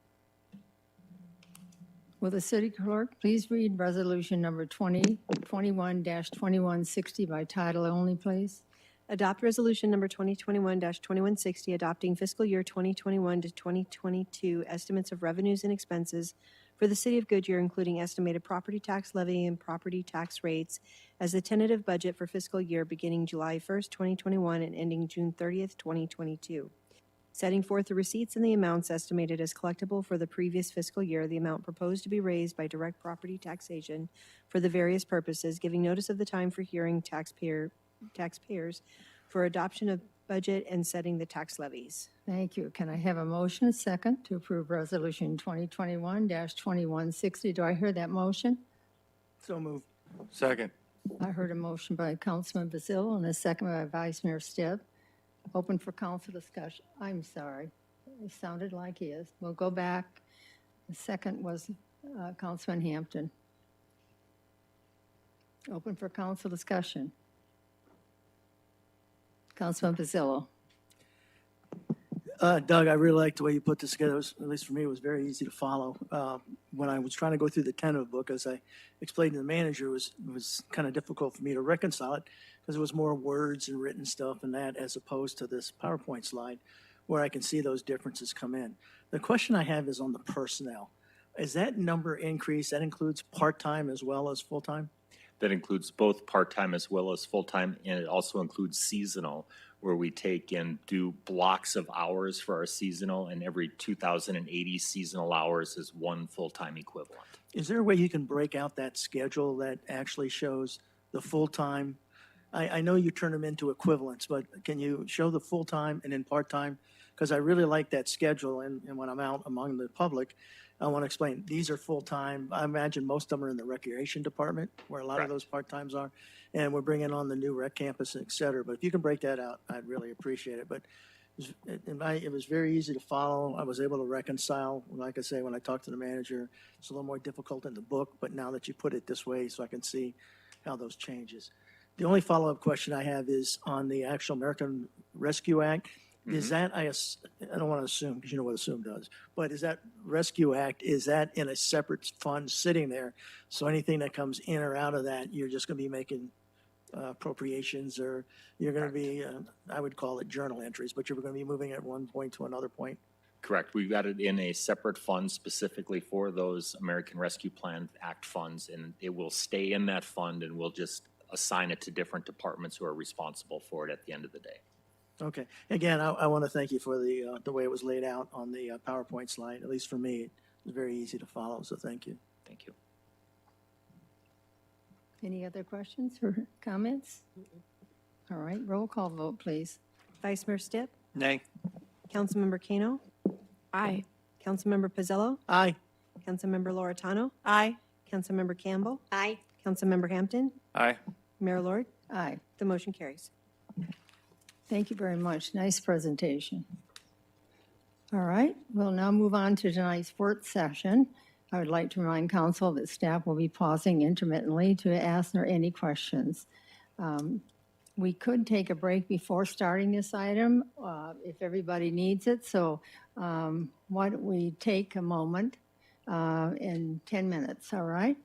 [SPEAKER 2] Will the city clerk please read resolution number 2021-2160 by title only, please?
[SPEAKER 11] Adopt resolution number 2021-2160, adopting fiscal year 2021 to 2022 estimates of revenues and expenses for the city of Goodyear, including estimated property tax levy and property tax rates as the tentative budget for fiscal year beginning July 1st, 2021 and ending June 30th, 2022. Setting forth the receipts and the amounts estimated as collectible for the previous fiscal year, the amount proposed to be raised by direct property taxation for the various purposes, giving notice of the time for hearing taxpayers for adoption of budget and setting the tax levies.
[SPEAKER 2] Thank you. Can I have a motion, a second, to approve resolution 2021-2160? Do I hear that motion?
[SPEAKER 8] So moved.
[SPEAKER 18] Second.
[SPEAKER 2] I heard a motion by Councilman Bazil and a second by Vice Mayor Stibb. Open for council discussion. I'm sorry. It sounded like he is. We'll go back. The second was Councilman Hampton. Open for council discussion. Councilman Pizzillo.
[SPEAKER 8] Doug, I really like the way you put this together. It was, at least for me, it was very easy to follow. When I was trying to go through the tentative book, as I explained to the manager, it was kind of difficult for me to reconcile it because it was more words and written stuff and that as opposed to this PowerPoint slide where I can see those differences come in. The question I have is on the personnel. Is that number increase, that includes part-time as well as full-time?
[SPEAKER 1] That includes both part-time as well as full-time, and it also includes seasonal, where we take and do blocks of hours for our seasonal, and every 2,080 seasonal hours is one full-time equivalent.
[SPEAKER 8] Is there a way you can break out that schedule that actually shows the full-time? I know you turn them into equivalents, but can you show the full-time and then part-time? Because I really like that schedule, and when I'm out among the public, I want to explain, these are full-time. I imagine most of them are in the recreation department, where a lot of those part-times are, and we're bringing on the new rec campus, et cetera. But if you can break that out, I'd really appreciate it. But it was very easy to follow. I was able to reconcile. Like I say, when I talked to the manager, it's a little more difficult in the book, but now that you put it this way, so I can see how those changes. The only follow-up question I have is on the actual American Rescue Act. Is that, I don't want to assume, because you know what assume does, but is that Rescue Act, is that in a separate fund sitting there? So anything that comes in or out of that, you're just going to be making appropriations, or you're going to be, I would call it journal entries, but you're going to be moving at one point to another point?
[SPEAKER 1] Correct. We've got it in a separate fund specifically for those American Rescue Plan Act funds, and it will stay in that fund, and we'll just assign it to different departments who are responsible for it at the end of the day.
[SPEAKER 8] Okay. Again, I want to thank you for the way it was laid out on the PowerPoint slide. At least for me, it was very easy to follow, so thank you.
[SPEAKER 1] Thank you.
[SPEAKER 2] Any other questions or comments? All right, roll call vote, please.
[SPEAKER 11] Vice Mayor Stipp?
[SPEAKER 6] Nay.
[SPEAKER 11] Councilmember Kano?
[SPEAKER 9] Aye.
[SPEAKER 11] Councilmember Pizzillo?
[SPEAKER 8] Aye.
[SPEAKER 11] Councilmember Loretano?
[SPEAKER 7] Aye.
[SPEAKER 11] Councilmember Campbell?
[SPEAKER 3] Aye.
[SPEAKER 11] Councilmember Hampton?
[SPEAKER 10] Aye.
[SPEAKER 11] Mayor Lord?
[SPEAKER 2] Aye.
[SPEAKER 11] The motion carries.
[SPEAKER 2] Thank you very much. Nice presentation. All right, we'll now move on to tonight's work session. I would like to remind council that staff will be pausing intermittently to ask there any questions. We could take a break before starting this item if everybody needs it. So why don't we take a moment in 10 minutes, all right?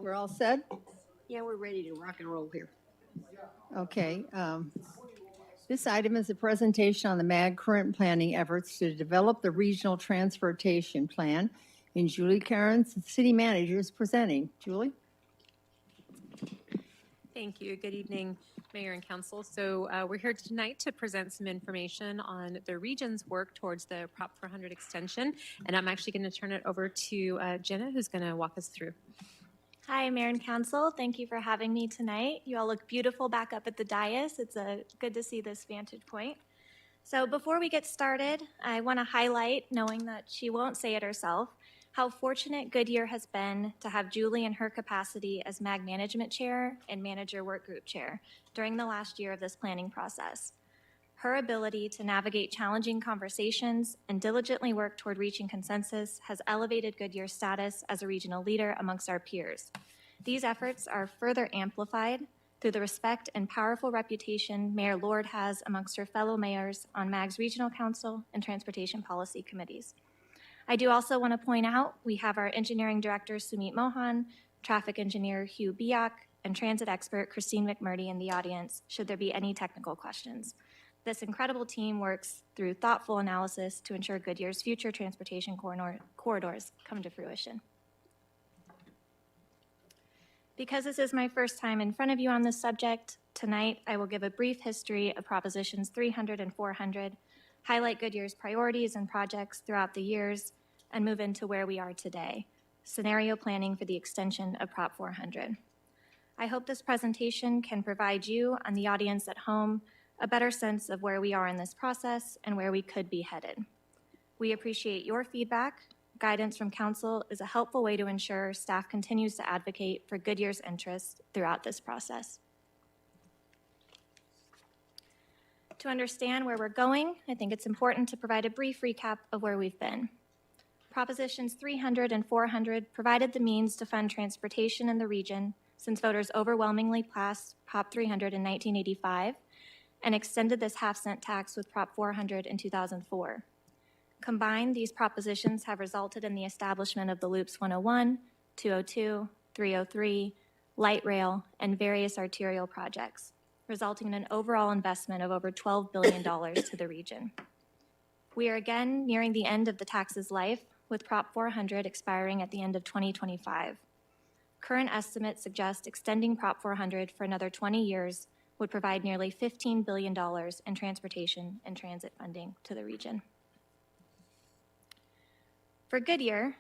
[SPEAKER 2] we're all set?
[SPEAKER 3] Yeah, we're ready to rock and roll here.
[SPEAKER 2] Okay. This item is a presentation on the MAG current planning efforts to develop the regional transportation plan. And Julie Cairns, the city manager, is presenting. Julie?
[SPEAKER 4] Thank you. Good evening, Mayor and Council. So we're here tonight to present some information on the region's work towards the Prop 400 extension. And I'm actually going to turn it over to Jenna, who's going to walk us through.
[SPEAKER 20] Hi, Mayor and Council. Thank you for having me tonight. You all look beautiful back up at the dais. It's good to see this vantage point. So before we get started, I want to highlight, knowing that she won't say it herself, how fortunate Goodyear has been to have Julie in her capacity as MAG Management Chair and Manager Work Group Chair during the last year of this planning process. Her ability to navigate challenging conversations and diligently work toward reaching consensus has elevated Goodyear's status as a regional leader amongst our peers. These efforts are further amplified through the respect and powerful reputation Mayor Lord has amongst her fellow mayors on MAG's Regional Council and Transportation Policy Committees. I do also want to point out we have our Engineering Director Sumit Mohan, Traffic Engineer Hugh Biak, and Transit Expert Christine McMurdy in the audience should there be any technical questions. This incredible team works through thoughtful analysis to ensure Goodyear's future transportation corridors come to fruition. Because this is my first time in front of you on this subject, tonight I will give a brief history of Propositions 300 and 400, highlight Goodyear's priorities and projects throughout the years, and move into where we are today, scenario planning for the extension of Prop 400. I hope this presentation can provide you and the audience at home a better sense of where we are in this process and where we could be headed. We appreciate your feedback. Guidance from Council is a helpful way to ensure staff continues to advocate for Goodyear's interests throughout this process. To understand where we're going, I think it's important to provide a brief recap of where we've been. Propositions 300 and 400 provided the means to fund transportation in the region since voters overwhelmingly passed Prop 300 in 1985 and extended this half-cent tax with Prop 400 in 2004. Combined, these propositions have resulted in the establishment of the Loops 101, 202, 303, light rail, and various arterial projects, resulting in an overall investment of over $12 billion to the region. We are again nearing the end of the tax's life, with Prop 400 expiring at the end of 2025. Current estimates suggest extending Prop 400 for another 20 years would provide nearly $15 billion in transportation and transit funding to the region. For Goodyear,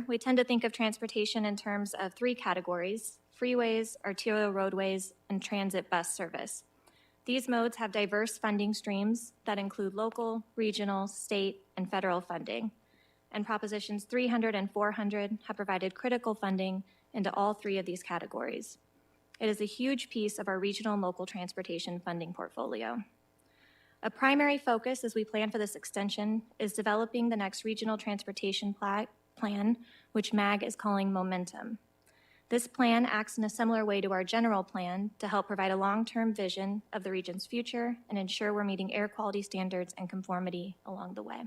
[SPEAKER 20] we tend to think of transportation in terms of three categories: freeways, arterial roadways, and transit bus service. These modes have diverse funding streams that include local, regional, state, and federal funding. And Propositions 300 and 400 have provided critical funding into all three of these categories. It is a huge piece of our regional and local transportation funding portfolio. A primary focus as we plan for this extension is developing the next regional transportation plan, which MAG is calling Momentum. This plan acts in a similar way to our general plan to help provide a long-term vision of the region's future and ensure we're meeting air quality standards and conformity along the way.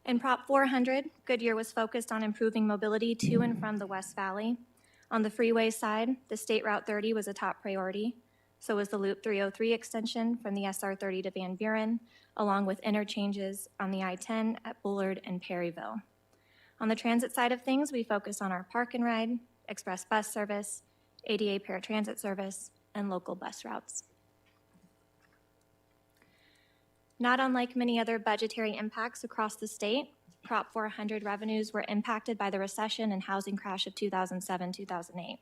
[SPEAKER 20] In Prop 400, Goodyear was focused on improving mobility to and from the West Valley. On the freeway side, the State Route 30 was a top priority. So was the Loop 303 extension from the SR 30 to Van Buren, along with interchanges on the I-10 at Bullard and Perryville. On the transit side of things, we focus on our park and ride, express bus service, ADA paratransit service, and local bus routes. Not unlike many other budgetary impacts across the state, Prop 400 revenues were impacted by the recession and housing crash of 2007-2008.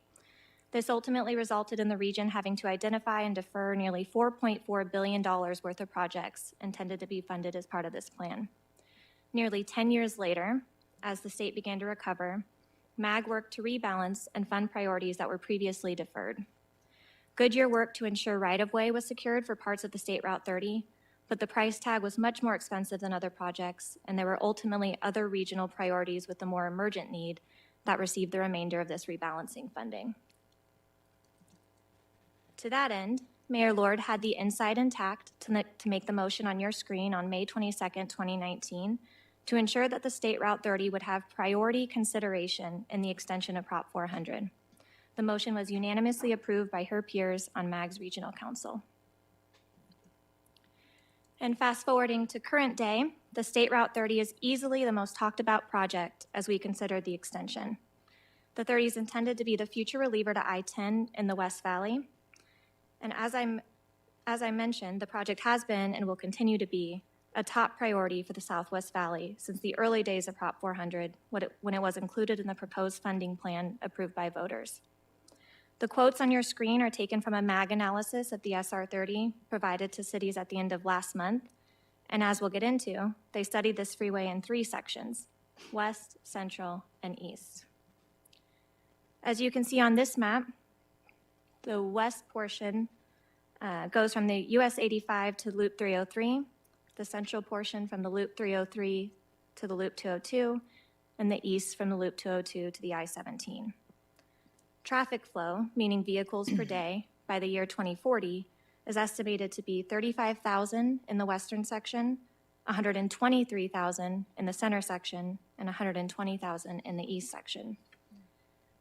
[SPEAKER 20] This ultimately resulted in the region having to identify and defer nearly $4.4 billion worth of projects intended to be funded as part of this plan. Nearly 10 years later, as the state began to recover, MAG worked to rebalance and fund priorities that were previously deferred. Goodyear worked to ensure right-of-way was secured for parts of the State Route 30, but the price tag was much more expensive than other projects, and there were ultimately other regional priorities with a more emergent need that received the remainder of this rebalancing funding. To that end, Mayor Lord had the insight and tact to make the motion on your screen on May 22nd, 2019, to ensure that the State Route 30 would have priority consideration in the extension of Prop 400. The motion was unanimously approved by her peers on MAG's Regional Council. And fast forwarding to current day, the State Route 30 is easily the most talked about project as we consider the extension. The 30 is intended to be the future reliever to I-10 in the West Valley. And as I mentioned, the project has been and will continue to be a top priority for the Southwest Valley since the early days of Prop 400, when it was included in the proposed funding plan approved by voters. The quotes on your screen are taken from a MAG analysis of the SR30 provided to cities at the end of last month. And as we'll get into, they studied this freeway in 3 sections: west, central, and east. As you can see on this map, the west portion goes from the US 85 to Loop 303, the central portion from the Loop 303 to the Loop 202, and the east from the Loop 202 to the I-17. Traffic flow, meaning vehicles per day, by the year 2040 is estimated to be 35,000 in the western section, 123,000 in the center section, and 120,000 in the east section.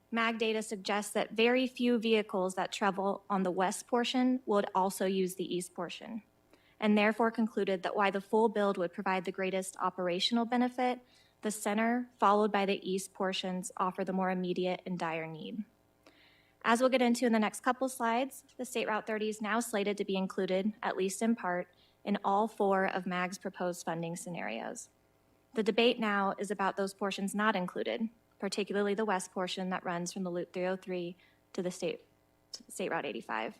[SPEAKER 20] MAG data suggests that very few vehicles that travel on the west portion would also use the east portion, and therefore concluded that while the full build would provide the greatest operational benefit, the center, followed by the east portions, offer the more immediate and dire need. As we'll get into in the next couple slides, the State Route 30 is now slated to be included, at least in part, in all 4 of MAG's proposed funding scenarios. The debate now is about those portions not included, particularly the west portion that runs from the Loop 303 to the State Route 85.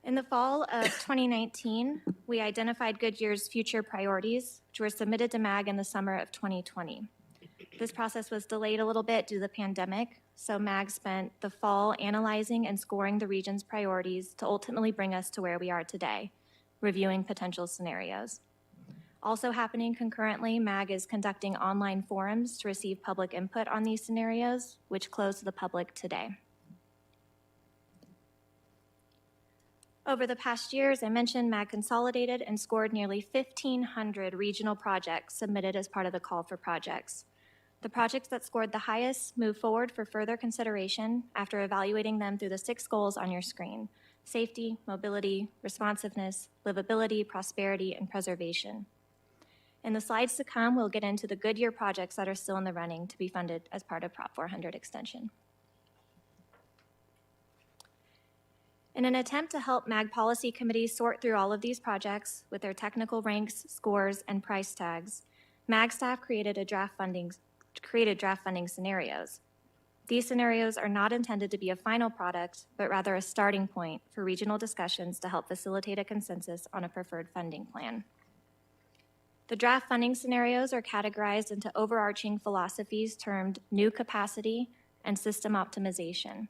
[SPEAKER 20] In the fall of 2019, we identified Goodyear's future priorities, which were submitted to MAG in the summer of 2020. This process was delayed a little bit due to the pandemic, so MAG spent the fall analyzing and scoring the region's priorities to ultimately bring us to where we are today, reviewing potential scenarios. Also happening concurrently, MAG is conducting online forums to receive public input on these scenarios, which close to the public today. Over the past year, as I mentioned, MAG consolidated and scored nearly 1,500 regional projects submitted as part of the call for projects. The projects that scored the highest move forward for further consideration after evaluating them through the 6 goals on your screen: safety, mobility, responsiveness, livability, prosperity, and preservation. In the slides to come, we'll get into the Goodyear projects that are still in the running to be funded as part of Prop 400 extension. In an attempt to help MAG policy committees sort through all of these projects with their technical ranks, scores, and price tags, MAG staff created draft funding scenarios. These scenarios are not intended to be a final product, but rather a starting point for regional discussions to help facilitate a consensus on a preferred funding plan. The draft funding scenarios are categorized into overarching philosophies termed new capacity and system optimization.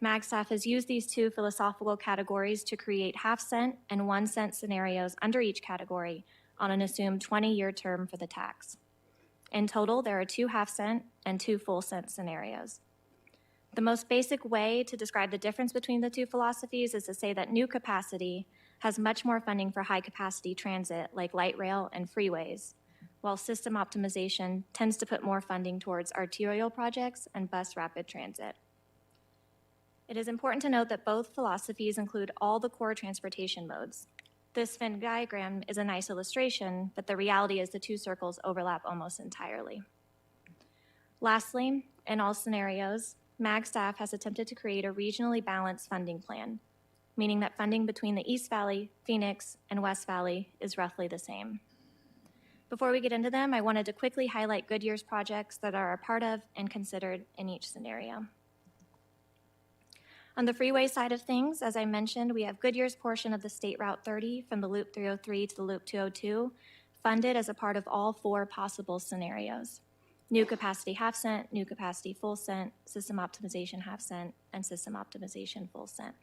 [SPEAKER 20] MAG staff has used these 2 philosophical categories to create half-cent and 1-cent scenarios under each category on an assumed 20-year term for the tax. In total, there are 2 half-cent and 2 full-cent scenarios. The most basic way to describe the difference between the 2 philosophies is to say that new capacity has much more funding for high-capacity transit like light rail and freeways, while system optimization tends to put more funding towards arterial projects and bus rapid transit. It is important to note that both philosophies include all the core transportation modes. This Venn diagram is a nice illustration, but the reality is the 2 circles overlap almost entirely. Lastly, in all scenarios, MAG staff has attempted to create a regionally balanced funding plan, meaning that funding between the East Valley, Phoenix, and West Valley is roughly the same. Before we get into them, I wanted to quickly highlight Goodyear's projects that are a part of and considered in each scenario. On the freeway side of things, as I mentioned, we have Goodyear's portion of the State Route 30 from the Loop 303 to the Loop 202, funded as a part of all 4 possible scenarios: new capacity half-cent, new capacity full-cent, system optimization half-cent, and system optimization full-cent.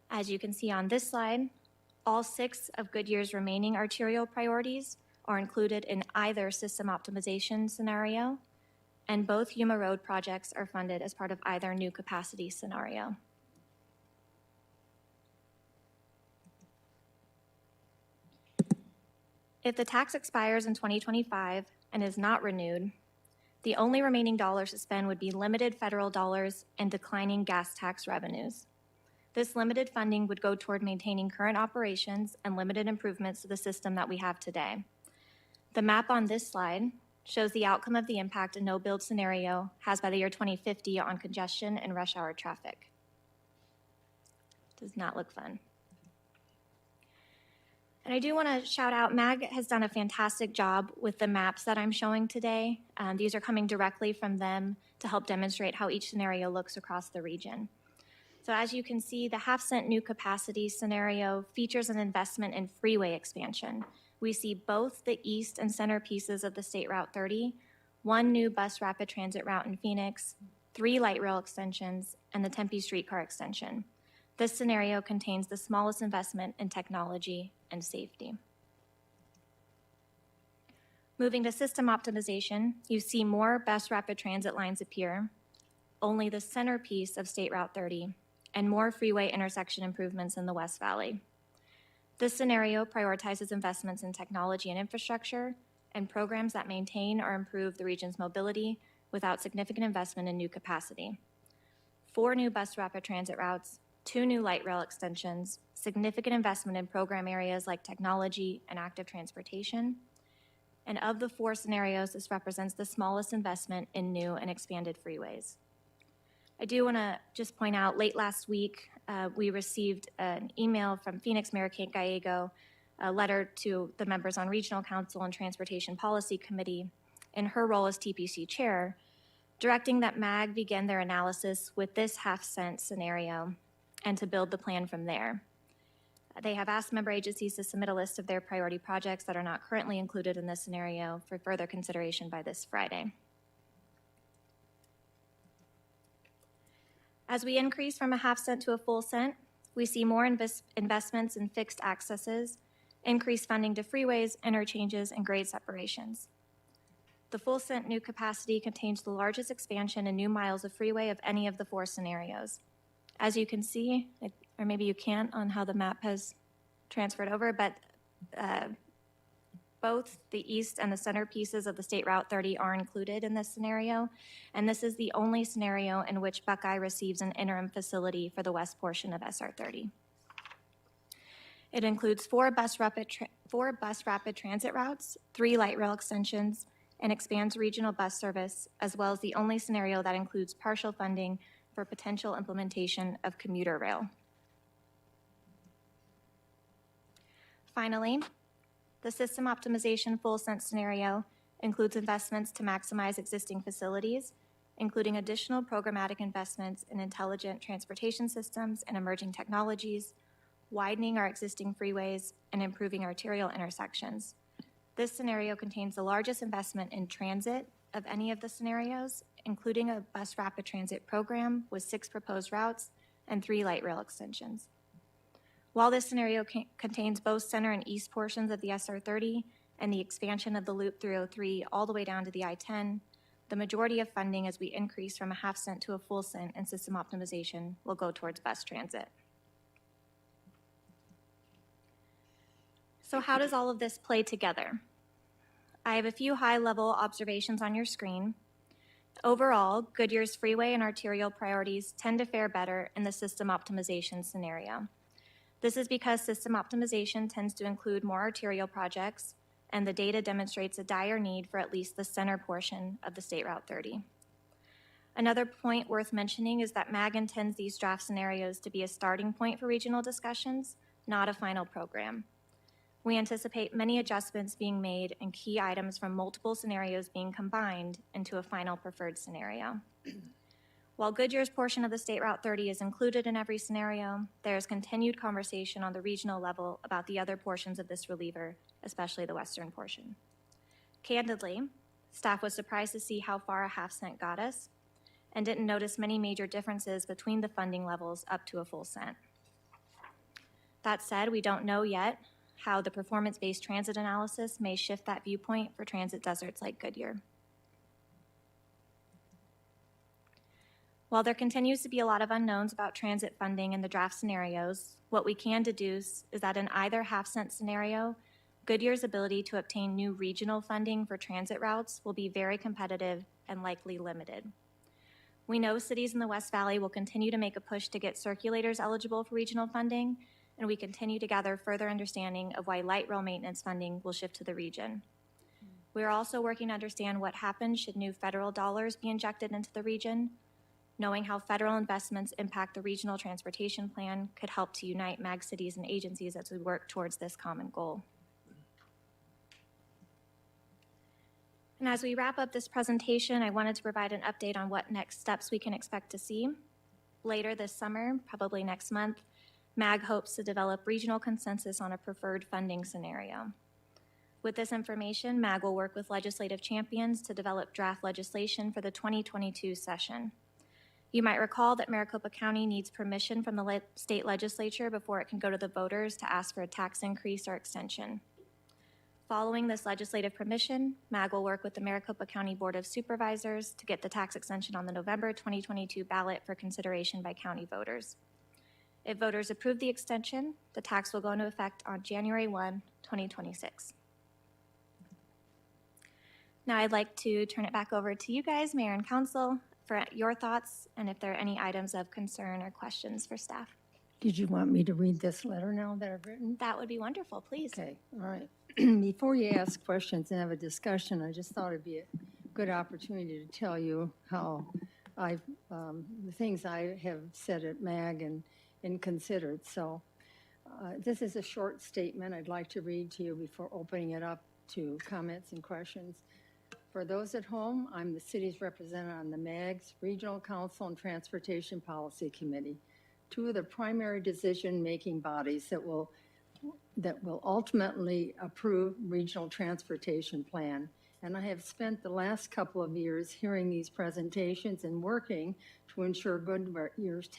[SPEAKER 20] As you can see on this slide, all 6 of Goodyear's remaining arterial priorities are included in either system optimization scenario, and both Yuma Road projects are funded as part of either new capacity scenario. If the tax expires in 2025 and is not renewed, the only remaining dollars to spend would be limited federal dollars and declining gas tax revenues. This limited funding would go toward maintaining current operations and limited improvements to the system that we have today. The map on this slide shows the outcome of the impact a no-build scenario has by the year 2050 on congestion and rush hour traffic. Does not look fun. And I do want to shout out, MAG has done a fantastic job with the maps that I'm showing today. These are coming directly from them to help demonstrate how each scenario looks across the region. So as you can see, the half-cent new capacity scenario features an investment in freeway expansion. We see both the east and center pieces of the State Route 30, one new bus rapid transit route in Phoenix, 3 light rail extensions, and the Tempe streetcar extension. This scenario contains the smallest investment in technology and safety. Moving to system optimization, you see more bus rapid transit lines appear, only the centerpiece of State Route 30, and more freeway intersection improvements in the West Valley. This scenario prioritizes investments in technology and infrastructure and programs that maintain or improve the region's mobility without significant investment in new capacity. 4 new bus rapid transit routes, 2 new light rail extensions, significant investment in program areas like technology and active transportation. And of the 4 scenarios, this represents the smallest investment in new and expanded freeways. I do want to just point out, late last week, we received an email from Phoenix Mayor Kate Gallego, a letter to the members on Regional Council and Transportation Policy Committee in her role as TPC Chair, directing that MAG begin their analysis with this half-cent scenario and to build the plan from there. They have asked member agencies to submit a list of their priority projects that are not currently included in this scenario for further consideration by this Friday. As we increase from a half-cent to a full cent, we see more investments in fixed accesses, increased funding to freeways, interchanges, and grade separations. The full cent new capacity contains the largest expansion in new miles of freeway of any of the 4 scenarios. As you can see, or maybe you can't on how the map has transferred over, but both the east and the center pieces of the State Route 30 are included in this scenario, and this is the only scenario in which Buckeye receives an interim facility for the west portion of SR 30. It includes 4 bus rapid transit routes, 3 light rail extensions, and expands regional bus service, as well as the only scenario that includes partial funding for potential implementation of commuter rail. Finally, the system optimization full cent scenario includes investments to maximize existing facilities, including additional programmatic investments in intelligent transportation systems and emerging technologies, widening our existing freeways, and improving arterial intersections. This scenario contains the largest investment in transit of any of the scenarios, including a bus rapid transit program with 6 proposed routes and 3 light rail extensions. While this scenario contains both center and east portions of the SR 30 and the expansion of the Loop 303 all the way down to the I-10, the majority of funding as we increase from a half-cent to a full cent in system optimization will go towards bus transit. So how does all of this play together? I have a few high-level observations on your screen. Overall, Goodyear's freeway and arterial priorities tend to fare better in the system optimization scenario. This is because system optimization tends to include more arterial projects, and the data demonstrates a dire need for at least the center portion of the State Route 30. Another point worth mentioning is that MAG intends these draft scenarios to be a starting point for regional discussions, not a final program. We anticipate many adjustments being made and key items from multiple scenarios being combined into a final preferred scenario. While Goodyear's portion of the State Route 30 is included in every scenario, there is continued conversation on the regional level about the other portions of this reliever, especially the western portion. Candidly, staff was surprised to see how far a half-cent got us and didn't notice many major differences between the funding levels up to a full cent. That said, we don't know yet how the performance-based transit analysis may shift that viewpoint for transit deserts like Goodyear. While there continues to be a lot of unknowns about transit funding in the draft scenarios, what we can deduce is that in either half-cent scenario, Goodyear's ability to obtain new regional funding for transit routes will be very competitive and likely limited. We know cities in the West Valley will continue to make a push to get circulators eligible for regional funding, and we continue to gather further understanding of why light rail maintenance funding will shift to the region. We are also working to understand what happens should new federal dollars be injected into the region. Knowing how federal investments impact the regional transportation plan could help to unite MAG cities and agencies as we work towards this common goal. And as we wrap up this presentation, I wanted to provide an update on what next steps we can expect to see. Later this summer, probably next month, MAG hopes to develop regional consensus on a preferred funding scenario. With this information, MAG will work with legislative champions to develop draft legislation for the 2022 session. You might recall that Maricopa County needs permission from the state legislature before it can go to the voters to ask for a tax increase or extension. Following this legislative permission, MAG will work with the Maricopa County Board of Supervisors to get the tax extension on the November 2022 ballot for consideration by county voters. If voters approve the extension, the tax will go into effect on January 1, 2026. Now I'd like to turn it back over to you guys, Mayor and Council, for your thoughts and if there are any items of concern or questions for staff.
[SPEAKER 2] Did you want me to read this letter now that I've written?
[SPEAKER 20] That would be wonderful, please.
[SPEAKER 2] Okay, all right. Before you ask questions and have a discussion, I just thought it'd be a good opportunity to tell you how the things I have said at MAG and considered. So this is a short statement I'd like to read to you before opening it up to comments and questions. For those at home, I'm the city's representative on the MAG's Regional Council and Transportation Policy Committee, two of the primary decision-making bodies that will ultimately approve regional transportation plan. And I have spent the last couple of years hearing these presentations and working to ensure Goodyear's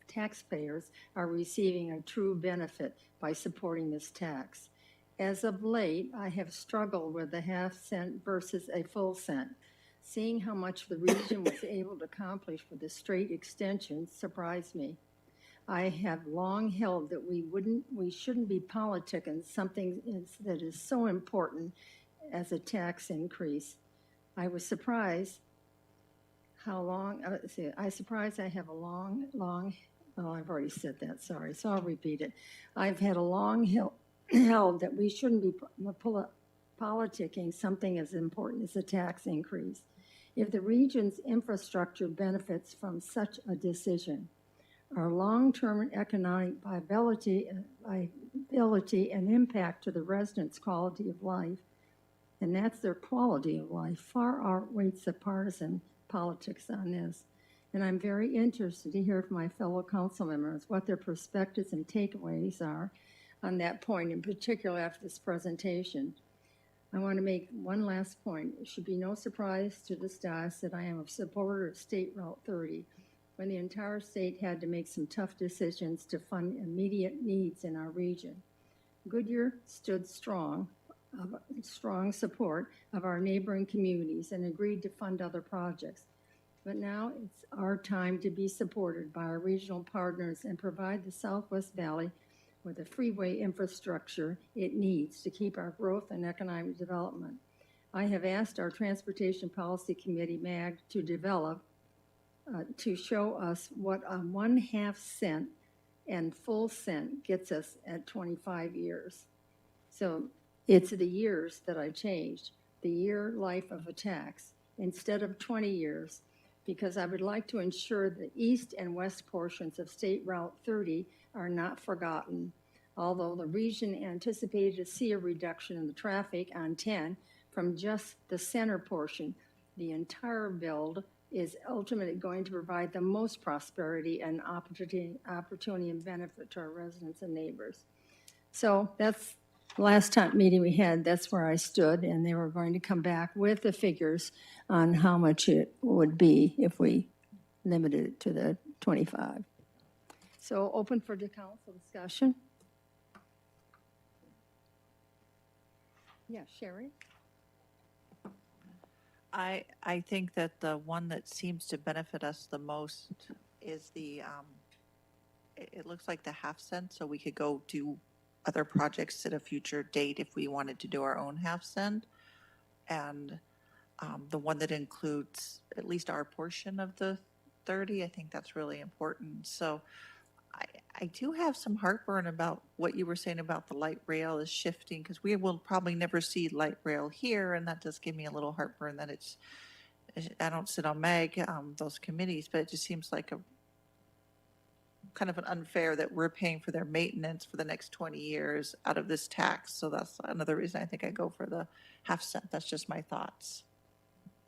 [SPEAKER 2] taxpayers are receiving a true benefit by supporting this tax. As of late, I have struggled with the half cent versus a full cent. Seeing how much the region was able to accomplish with the straight extension surprised me. I have long held that we shouldn't be politicking something that is so important as a tax increase. I was surprised how long, I have a long, oh, I've already said that, sorry, so I'll repeat it. I've had a long held that we shouldn't be politicking something as important as a tax increase. If the region's infrastructure benefits from such a decision, our long-term economic viability and impact to the residents' quality of life, and that's their quality of life, far outweighs the partisan politics on this. And I'm very interested to hear from my fellow council members what their perspectives and takeaways are on that point, in particular after this presentation. I want to make one last point. It should be no surprise to this dais that I am a supporter of State Route 30, when the entire state had to make some tough decisions to fund immediate needs in our region. Goodyear stood strong support of our neighboring communities and agreed to fund other projects. But now it's our time to be supported by our regional partners and provide the Southwest Valley with the freeway infrastructure it needs to keep our growth and economic development. I have asked our Transportation Policy Committee, MAG, to develop, to show us what a 1/2 cent and full cent gets us at 25 years. So it's the years that I changed, the year life of a tax, instead of 20 years, because I would like to ensure the east and west portions of State Route 30 are not forgotten. Although the region anticipated to see a reduction in the traffic on 10 from just the center portion, the entire build is ultimately going to provide the most prosperity and opportunity and benefit to our residents and neighbors. So that's the last meeting we had, that's where I stood, and they were going to come back with the figures on how much it would be if we limited it to the 25. So open for the council discussion. Yeah, Sherry?
[SPEAKER 7] I think that the one that seems to benefit us the most is it looks like the half cent, so we could go do other projects at a future date if we wanted to do our own half cent. And the one that includes at least our portion of the 30, I think that's really important. So I do have some heartburn about what you were saying about the light rail is shifting, because we will probably never see light rail here, and that does give me a little heartburn that I don't sit on MAG, those committees, but it just seems like a kind of an unfair that we're paying for their maintenance for the next 20 years out of this tax. So that's another reason I think I go for the half cent. That's just my thoughts.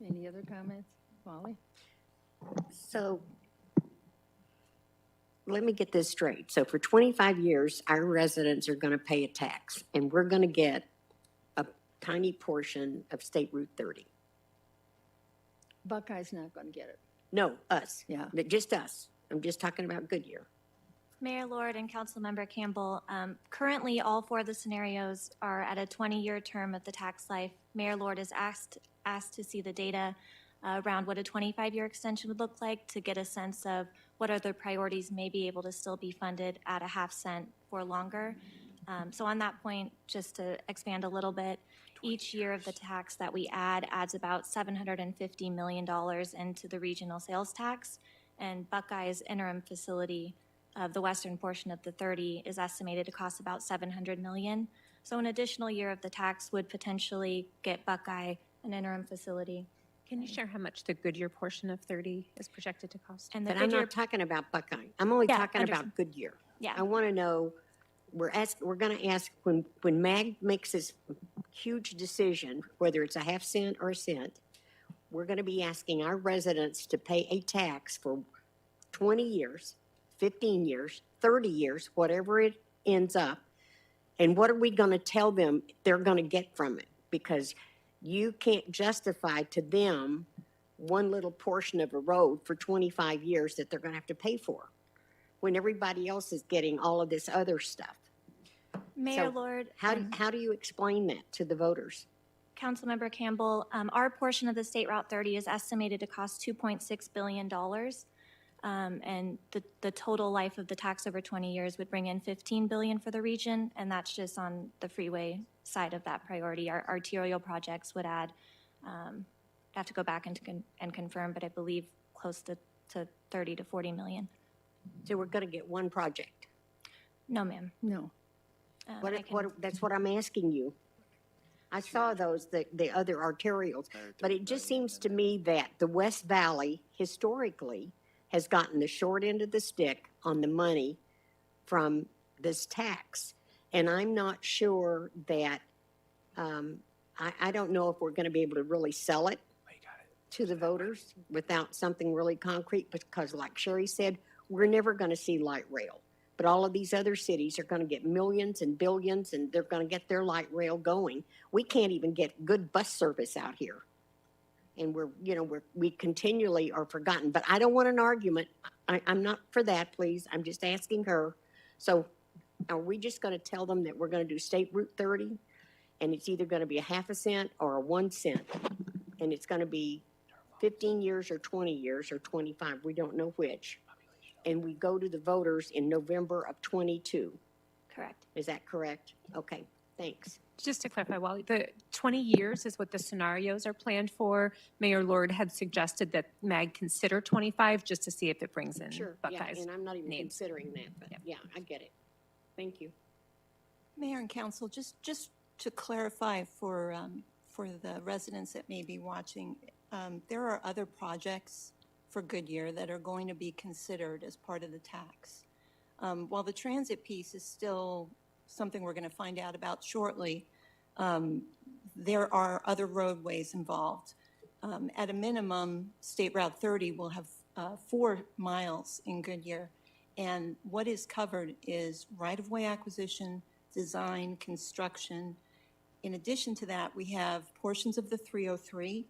[SPEAKER 2] Any other comments? Molly?
[SPEAKER 3] So let me get this straight. So for 25 years, our residents are going to pay a tax, and we're going to get a tiny portion of State Route 30.
[SPEAKER 2] Buckeye's not going to get it.
[SPEAKER 3] No, us.
[SPEAKER 2] Yeah.
[SPEAKER 3] Just us. I'm just talking about Goodyear.
[SPEAKER 20] Mayor Lord and Councilmember Campbell, currently all four of the scenarios are at a 20-year term of the tax life. Mayor Lord is asked to see the data around what a 25-year extension would look like to get a sense of what other priorities may be able to still be funded at a half cent for longer. So on that point, just to expand a little bit, each year of the tax that we add adds about $750 million into the regional sales tax, and Buckeye's interim facility of the western portion of the 30 is estimated to cost about $700 million. So an additional year of the tax would potentially get Buckeye an interim facility.
[SPEAKER 4] Can you share how much the Goodyear portion of 30 is projected to cost?
[SPEAKER 20] And the
[SPEAKER 3] But I'm
[SPEAKER 20] Goodyear,
[SPEAKER 3] not talking about Buckeye. I'm only
[SPEAKER 20] Yeah,
[SPEAKER 3] talking
[SPEAKER 20] understood.
[SPEAKER 3] about Goodyear.
[SPEAKER 20] Yeah.
[SPEAKER 3] I want to know, we're going to ask, when MAG makes this huge decision, whether it's a half cent or a cent, we're going to be asking our residents to pay a tax for 20 years, 15 years, 30 years, whatever it ends up. And what are we going to tell them they're going to get from it? Because you can't justify to them one little portion of a road for 25 years that they're going to have to pay for, when everybody else is getting all of this other stuff.
[SPEAKER 20] Mayor
[SPEAKER 3] So
[SPEAKER 20] Lord,
[SPEAKER 3] How
[SPEAKER 20] and
[SPEAKER 3] do you explain that to the voters?
[SPEAKER 20] Councilmember Campbell, our portion of the State Route 30 is estimated to cost $2.6 billion. And the total life of the tax over 20 years would bring in $15 billion for the region, and that's just on the freeway side of that priority. Our arterial projects would add, I have to go back and confirm, but I believe close to 30 to 40 million.
[SPEAKER 3] So we're going to get one project.
[SPEAKER 20] No, ma'am.
[SPEAKER 2] No.
[SPEAKER 3] That's what I'm asking you. I saw those, the other arterials, but it just seems to me that the West Valley historically has gotten the short end of the stick on the money from this tax. And I'm not sure that, I don't know if we're going to be able to really sell it to the voters without something really concrete, because like Sherry said, we're never going to see light rail. But all of these other cities are going to get millions and billions, and they're going to get their light rail going. We can't even get good bus service out here. And we continually are forgotten. But I don't want an argument. I'm not for that, please. I'm just asking her. So are we just going to tell them that we're going to do State Route 30, and it's either going to be a half a cent or a 1 cent, and it's going to be 15 years or 20 years or 25, we don't know which. And we go to the voters in November of 22.
[SPEAKER 20] Correct.
[SPEAKER 3] Is that correct? Okay, thanks.
[SPEAKER 4] Just to clarify, Wally, the 20 years is what the scenarios are planned for. Mayor Lord had suggested that MAG consider 25 just to see if it brings in
[SPEAKER 3] Sure, yeah,
[SPEAKER 4] Buckeyes.
[SPEAKER 3] and I'm not even
[SPEAKER 4] needs.
[SPEAKER 3] considering that, but yeah, I get it. Thank you.
[SPEAKER 13] Mayor and council, just to clarify for the residents that may be watching, there are other projects for Goodyear that are going to be considered as part of the tax. While the transit piece is still something we're going to find out about shortly, there are other roadways involved. At a minimum, State Route 30 will have 4 miles in Goodyear, and what is covered is right-of-way acquisition, design, construction. In addition to that, we have portions of the 303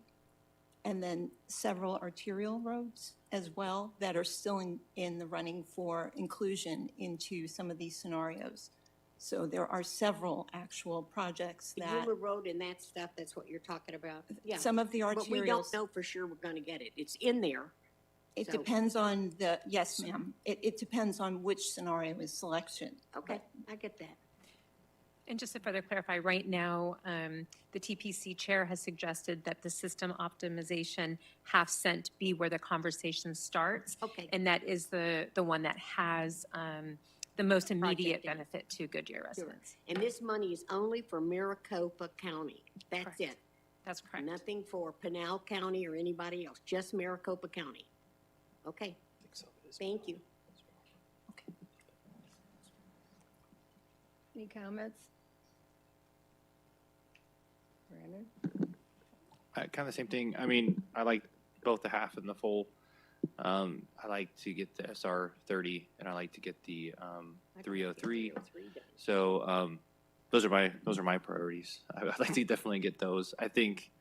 [SPEAKER 13] and then several arterial roads as well that are still in the running for inclusion into some of these scenarios. So there are several actual projects
[SPEAKER 3] The
[SPEAKER 13] that,
[SPEAKER 3] Euler Road and that stuff, that's what you're talking about? Yeah.
[SPEAKER 13] some of the
[SPEAKER 3] But we don't
[SPEAKER 13] arterials,
[SPEAKER 3] know for sure we're gonna get it. It's in there.
[SPEAKER 13] it
[SPEAKER 3] so-
[SPEAKER 13] depends on the, yes, ma'am. It depends on which scenario is selected.
[SPEAKER 3] Okay, I get that.
[SPEAKER 4] And just to further clarify, right now, the TPC chair has suggested that the system optimization half cent be where the conversation starts.
[SPEAKER 3] Okay.
[SPEAKER 4] And that is the one that has the most immediate
[SPEAKER 3] Project in it.
[SPEAKER 4] benefit to Goodyear
[SPEAKER 3] Sure.
[SPEAKER 4] residents.
[SPEAKER 3] And this money is only for Maricopa County. That's
[SPEAKER 4] Correct.
[SPEAKER 3] it.
[SPEAKER 4] That's correct.
[SPEAKER 3] Nothing for Pinal County or anybody else, just Maricopa County. Okay. Thank you.
[SPEAKER 2] Any comments? Brandon?
[SPEAKER 10] Kind of the same thing. I mean, I like both the half and the full. I like to get the SR 30 and I like to get the 303. So those are my priorities. I'd like to definitely get those. I think,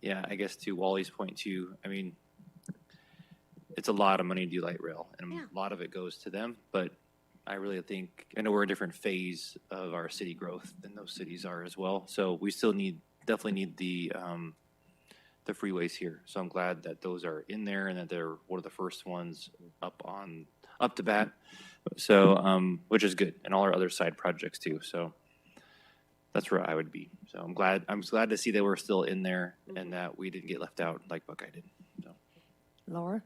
[SPEAKER 10] yeah, I guess to Wally's point too, I mean, it's a lot of money to do light rail and
[SPEAKER 3] Yeah.
[SPEAKER 10] a lot of it goes to them, but I really think, I know we're in a different phase of our city growth than those cities are as well. So we still definitely need the freeways here. So I'm glad that those are in there and that they're one of the first ones up to bat. So, which is good, and all our other side projects too. So that's where I would be. So I'm glad to see that we're still in there and that we didn't get left out like Buckeye did. So.
[SPEAKER 2] Laura?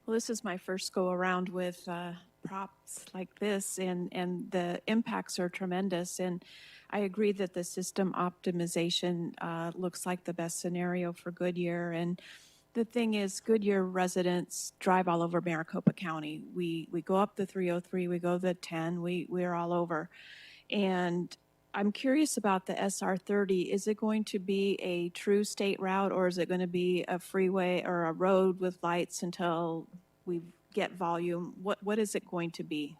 [SPEAKER 9] Well, this is my first go around with props like this, and the impacts are tremendous. And I agree that the system optimization looks like the best scenario for Goodyear. And the thing is, Goodyear residents drive all over Maricopa County. We go up the 303, we go the 10, we're all over. And I'm curious about the SR 30. Is it going to be a true state route, or is it going to be a freeway or a road with lights until we get volume? What is it going to be?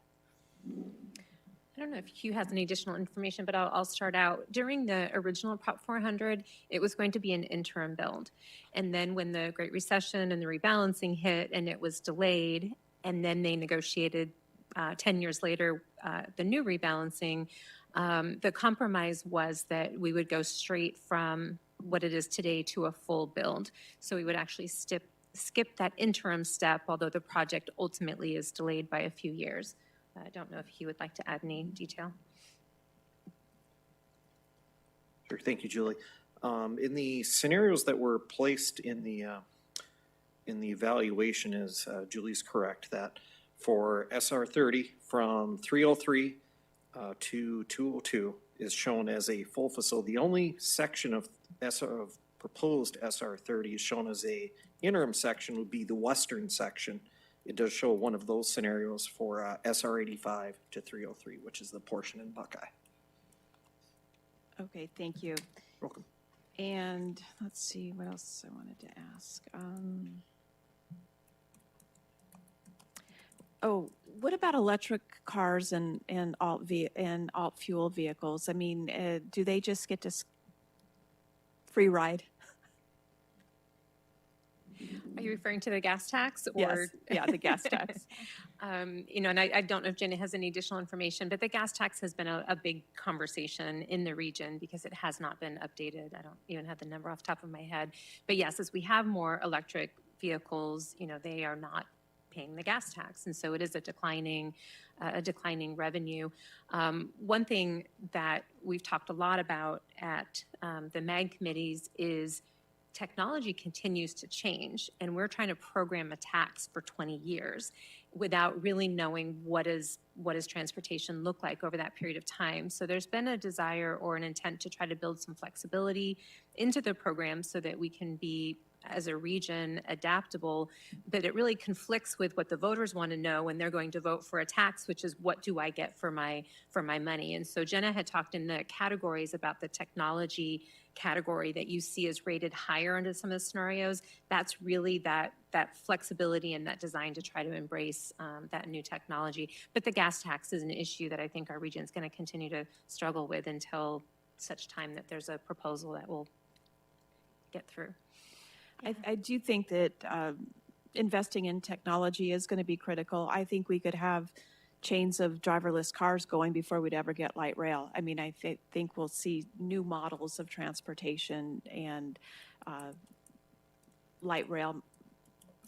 [SPEAKER 4] I don't know if Hugh has any additional information, but I'll start out. During the original Prop 400, it was going to be an interim build. And then when the Great Recession and the rebalancing hit and it was delayed, and then they negotiated 10 years later the new rebalancing, the compromise was that we would go straight from what it is today to a full build. So we would actually skip that interim step, although the project ultimately is delayed by a few years. I don't know if he would like to add any detail.
[SPEAKER 6] Sure, thank you, Julie. In the scenarios that were placed in the evaluation, is Julie's correct that for SR 30 from 303 to 202 is shown as a full facility. The only section of proposed SR 30 is shown as a interim section would be the western section. It does show one of those scenarios for SR 85 to 303, which is the portion in Buckeye.
[SPEAKER 9] Okay, thank you.
[SPEAKER 6] Welcome.
[SPEAKER 9] And let's see what else I wanted to ask. What about electric cars and alt fuel vehicles? I mean, do they just get to free ride?
[SPEAKER 4] Are you referring to the gas tax? Or
[SPEAKER 9] Yes, yeah, the gas tax.
[SPEAKER 4] And I don't know if Jenny has any additional information, but the gas tax has been a big conversation in the region because it has not been updated. I don't even have the number off the top of my head. But yes, as we have more electric vehicles, they are not paying the gas tax. And so it is a declining revenue. One thing that we've talked a lot about at the MAG committees is technology continues to change, and we're trying to program a tax for 20 years without really knowing what does transportation look like over that period of time. So there's been a desire or an intent to try to build some flexibility into the program so that we can be, as a region, adaptable, but it really conflicts with what the voters want to know when they're going to vote for a tax, which is what do I get for my money? And so Jenna had talked in the categories about the technology category that you see is rated higher under some of the scenarios. That's really that flexibility and that design to try to embrace that new technology. But the gas tax is an issue that I think our region is going to continue to struggle with until such time that there's a proposal that will get through.
[SPEAKER 9] I do think that investing in technology is going to be critical. I think we could have chains of driverless cars going before we'd ever get light rail. I mean, I think we'll see new models of transportation and light rail,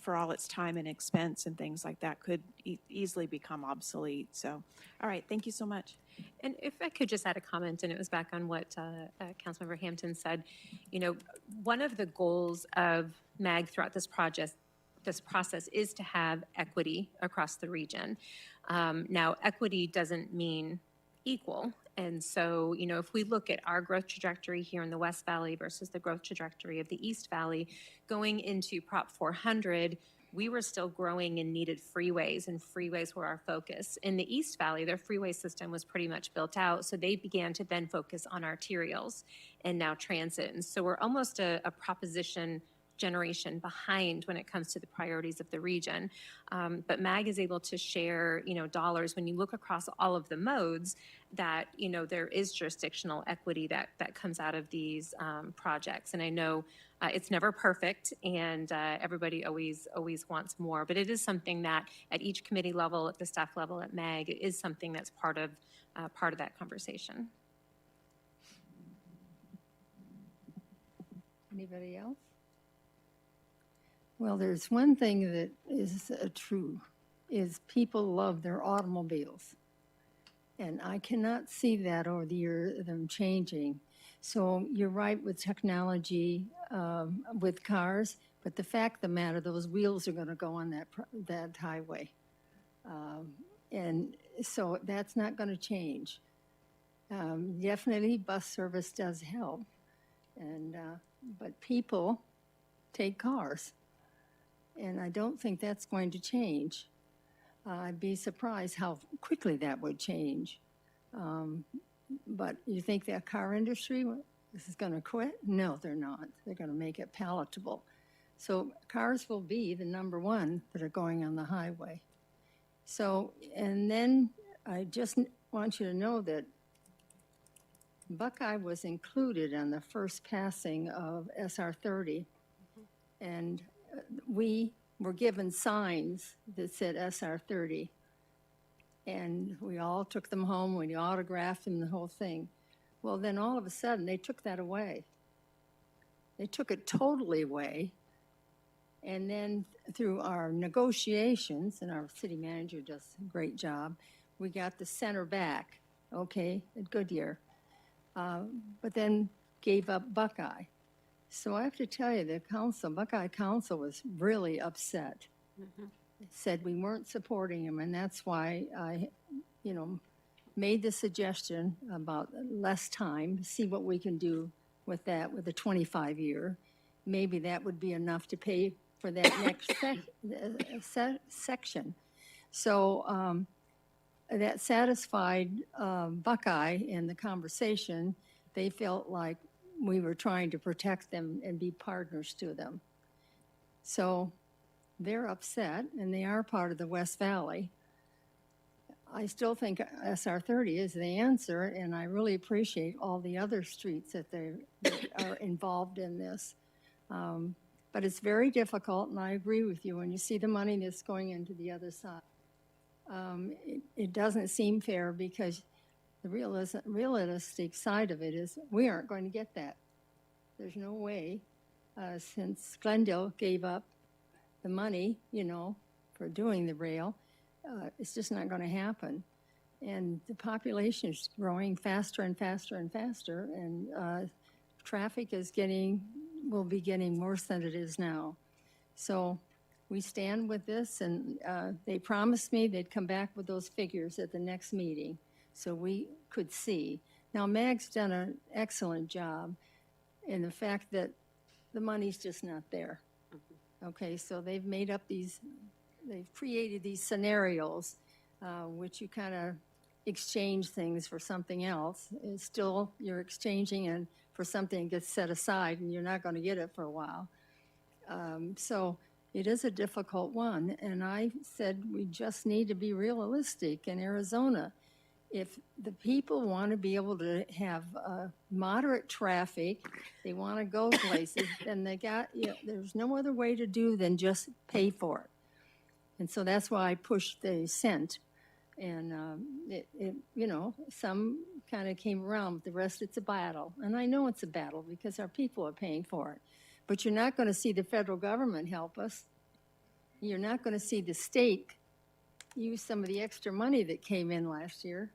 [SPEAKER 9] for all its time and expense and things like that, could easily become obsolete. So, all right, thank you so much.
[SPEAKER 4] And if I could just add a comment, and it was back on what Councilmember Hampton said, you know, one of the goals of MAG throughout this process is to have equity across the region. Now, equity doesn't mean equal. And so, you know, if we look at our growth trajectory here in the West Valley versus the growth trajectory of the East Valley, going into Prop 400, we were still growing and needed freeways, and freeways were our focus. In the East Valley, their freeway system was pretty much built out, so they began to then focus on arterials and now transit. And so we're almost a proposition generation behind when it comes to the priorities of the region. But MAG is able to share, you know, dollars when you look across all of the modes that, you know, there is jurisdictional equity that comes out of these projects. And I know it's never perfect, and everybody always wants more, but it is something that at each committee level, at the staff level, at MAG, it is something that's part of that conversation.
[SPEAKER 2] Anybody else? Well, there's one thing that is true, is people love their automobiles. And I cannot see that over the year, them changing. So you're right with technology, with cars, but the fact of the matter, those wheels are going to go on that highway. And so that's not going to change. Definitely bus service does help, and but people take cars. And I don't think that's going to change. I'd be surprised how quickly that would change. But you think that car industry is going to quit? No, they're not. They're going to make it palatable. So cars will be the number one that are going on the highway. So, and then I just want you to know that Buckeye was included on the first passing of SR 30. And we were given signs that said SR 30. And we all took them home, we autographed them, the whole thing. Well, then all of a sudden, they took that away. They took it totally away. And then through our negotiations, and our city manager does a great job, we got the center back, okay, at Goodyear. But then gave up Buckeye. So I have to tell you, the council, Buckeye Council, was really upset. Said we weren't supporting him, and that's why I, you know, made the suggestion about less time, see what we can do with that, with a 25-year. Maybe that would be enough to pay for that next section. So that satisfied Buckeye in the conversation. They felt like we were trying to protect them and be partners to them. So they're upset, and they are part of the West Valley. I still think SR 30 is the answer, and I really appreciate all the other streets that are involved in this. But it's very difficult, and I agree with you. When you see the money that's going into the other side, it doesn't seem fair, because the realistic side of it is we aren't going to get that. There's no way, since Glendale gave up the money, you know, for doing the rail, it's just not going to happen. And the population is growing faster and faster and faster, and traffic will be getting worse than it is now. So we stand with this, and they promised me they'd come back with those figures at the next meeting so we could see. Now, MAG's done an excellent job in the fact that the money's just not there. Okay, so they've made up they've created these scenarios, which you kind of exchange things for something else. It's still, you're exchanging and for something that gets set aside, and you're not going to get it for a while. So it is a difficult one, and I said we just need to be realistic in Arizona. If the people want to be able to have moderate traffic, they want to go places, then there's no other way to do than just pay for it. And so that's why I pushed the cent And you know, some kind of came around, but the rest it's a battle. And I know it's a battle because our people are paying for it. But you're not going to see the federal government help us. You're not going to see the state use some of the extra money that came in last year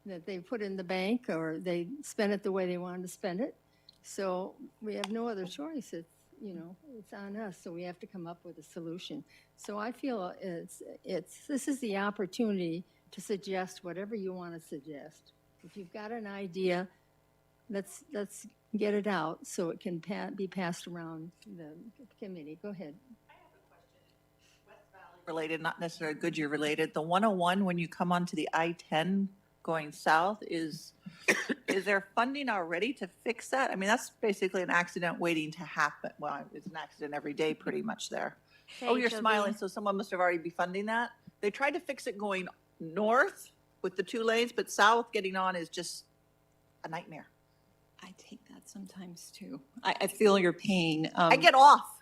[SPEAKER 2] that they put in the bank, or they spent it the way they wanted to spend it. So we have no other choice. It's, you know, it's on us. So we have to come up with a solution. So I feel this is the opportunity to suggest whatever you want to suggest. If you've got an idea, let's get it out so it can be passed around the committee. Go ahead.
[SPEAKER 7] Related, not necessarily Goodyear related. The 101, when you come onto the I-10 going south, is there funding already to fix that? I mean, that's basically an accident waiting to happen. Well, it's an accident every day pretty much there. Oh, you're smiling, so someone must have already be funding that? They tried to fix it going north with the 2 lanes, but south getting on is just a nightmare.
[SPEAKER 13] I take that sometimes too. I feel your pain.
[SPEAKER 7] I get off.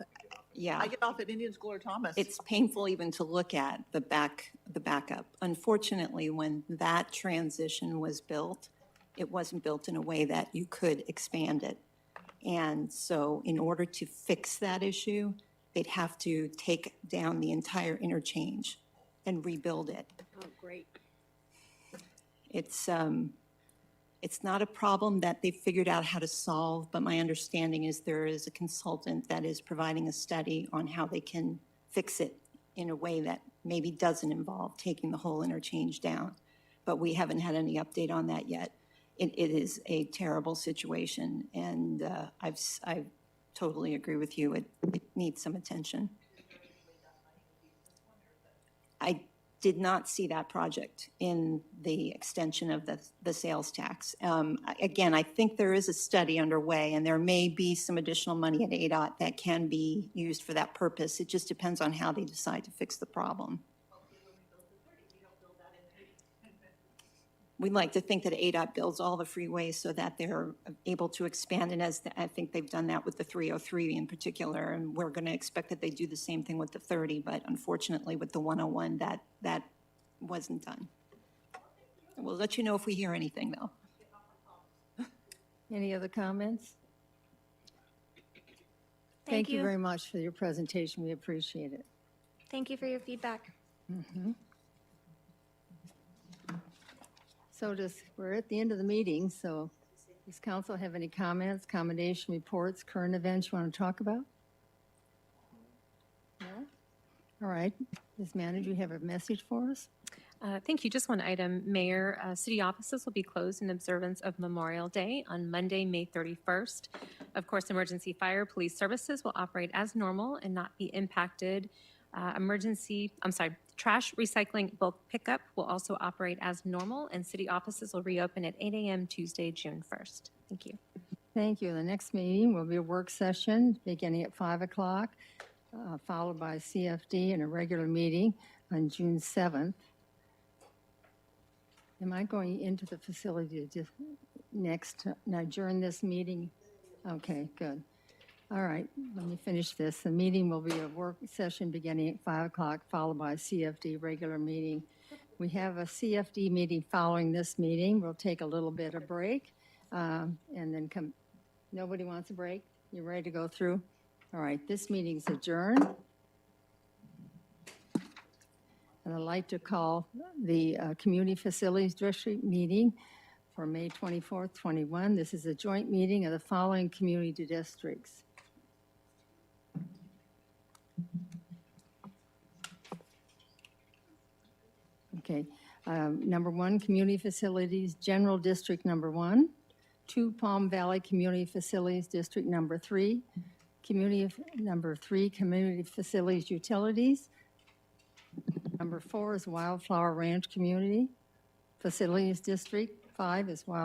[SPEAKER 13] Yeah.
[SPEAKER 7] I get off at Indian School or Thomas.
[SPEAKER 13] It's painful even to look at the backup. Unfortunately, when that transition was built, it wasn't built in a way that you could expand it. And so in order to fix that issue, they'd have to take down the entire interchange and rebuild it.
[SPEAKER 3] Oh, great.
[SPEAKER 13] It's not a problem that they've figured out how to solve, but my understanding is there is a consultant that is providing a study on how they can fix it in a way that maybe doesn't involve taking the whole interchange down. But we haven't had any update on that yet. It is a terrible situation, and I totally agree with you. It needs some attention. I did not see that project in the extension of the sales tax. Again, I think there is a study underway, and there may be some additional money at ADOT that can be used for that purpose. It just depends on how they decide to fix the problem. We'd like to think that ADOT builds all the freeways so that they're able to expand, and I think they've done that with the 303 in particular, and we're going to expect that they do the same thing with the 30, but unfortunately with the 101, that wasn't done. We'll let you know if we hear anything, though.
[SPEAKER 2] Any other comments?
[SPEAKER 20] Thank
[SPEAKER 2] you
[SPEAKER 20] you.
[SPEAKER 2] very much for your presentation. We appreciate it.
[SPEAKER 20] Thank you for your feedback.
[SPEAKER 2] So we're at the end of the meeting, so does council have any comments, commendation reports, current events you want to talk about? No? All right. Ms. Manager, you have a message for us?
[SPEAKER 4] Thank you. Just one item, Mayor. City offices will be closed in observance of Memorial Day on Monday, May 31st. Of course, emergency fire police services will operate as normal and not be impacted. Trash recycling bulk pickup will also operate as normal, and city offices will reopen at 8 a.m. Tuesday, June 1st. Thank you.
[SPEAKER 2] Thank you. The next meeting will be a work session beginning at 5 o'clock, followed by CFD and a regular meeting on June 7th. Am I going into the facility to next, adjourn this meeting? Okay, good. All right, let me finish this. The meeting will be a work session beginning at 5 o'clock, followed by a CFD regular meeting. We have a CFD meeting following this meeting. We'll take a little bit of break and then come. Nobody wants a break? You ready to go through? All right, this meeting's adjourned. And I'd like to call the Community Facilities District meeting for May 24th, 21. This is a joint meeting of the following community districts. Okay, number 1, Community Facilities General District number 1, 2, Palm Valley Community Facilities District number 3, number 3, Community Facilities Utilities. Number 4 is Wildflower Ranch Community Facilities District. 5 is Wild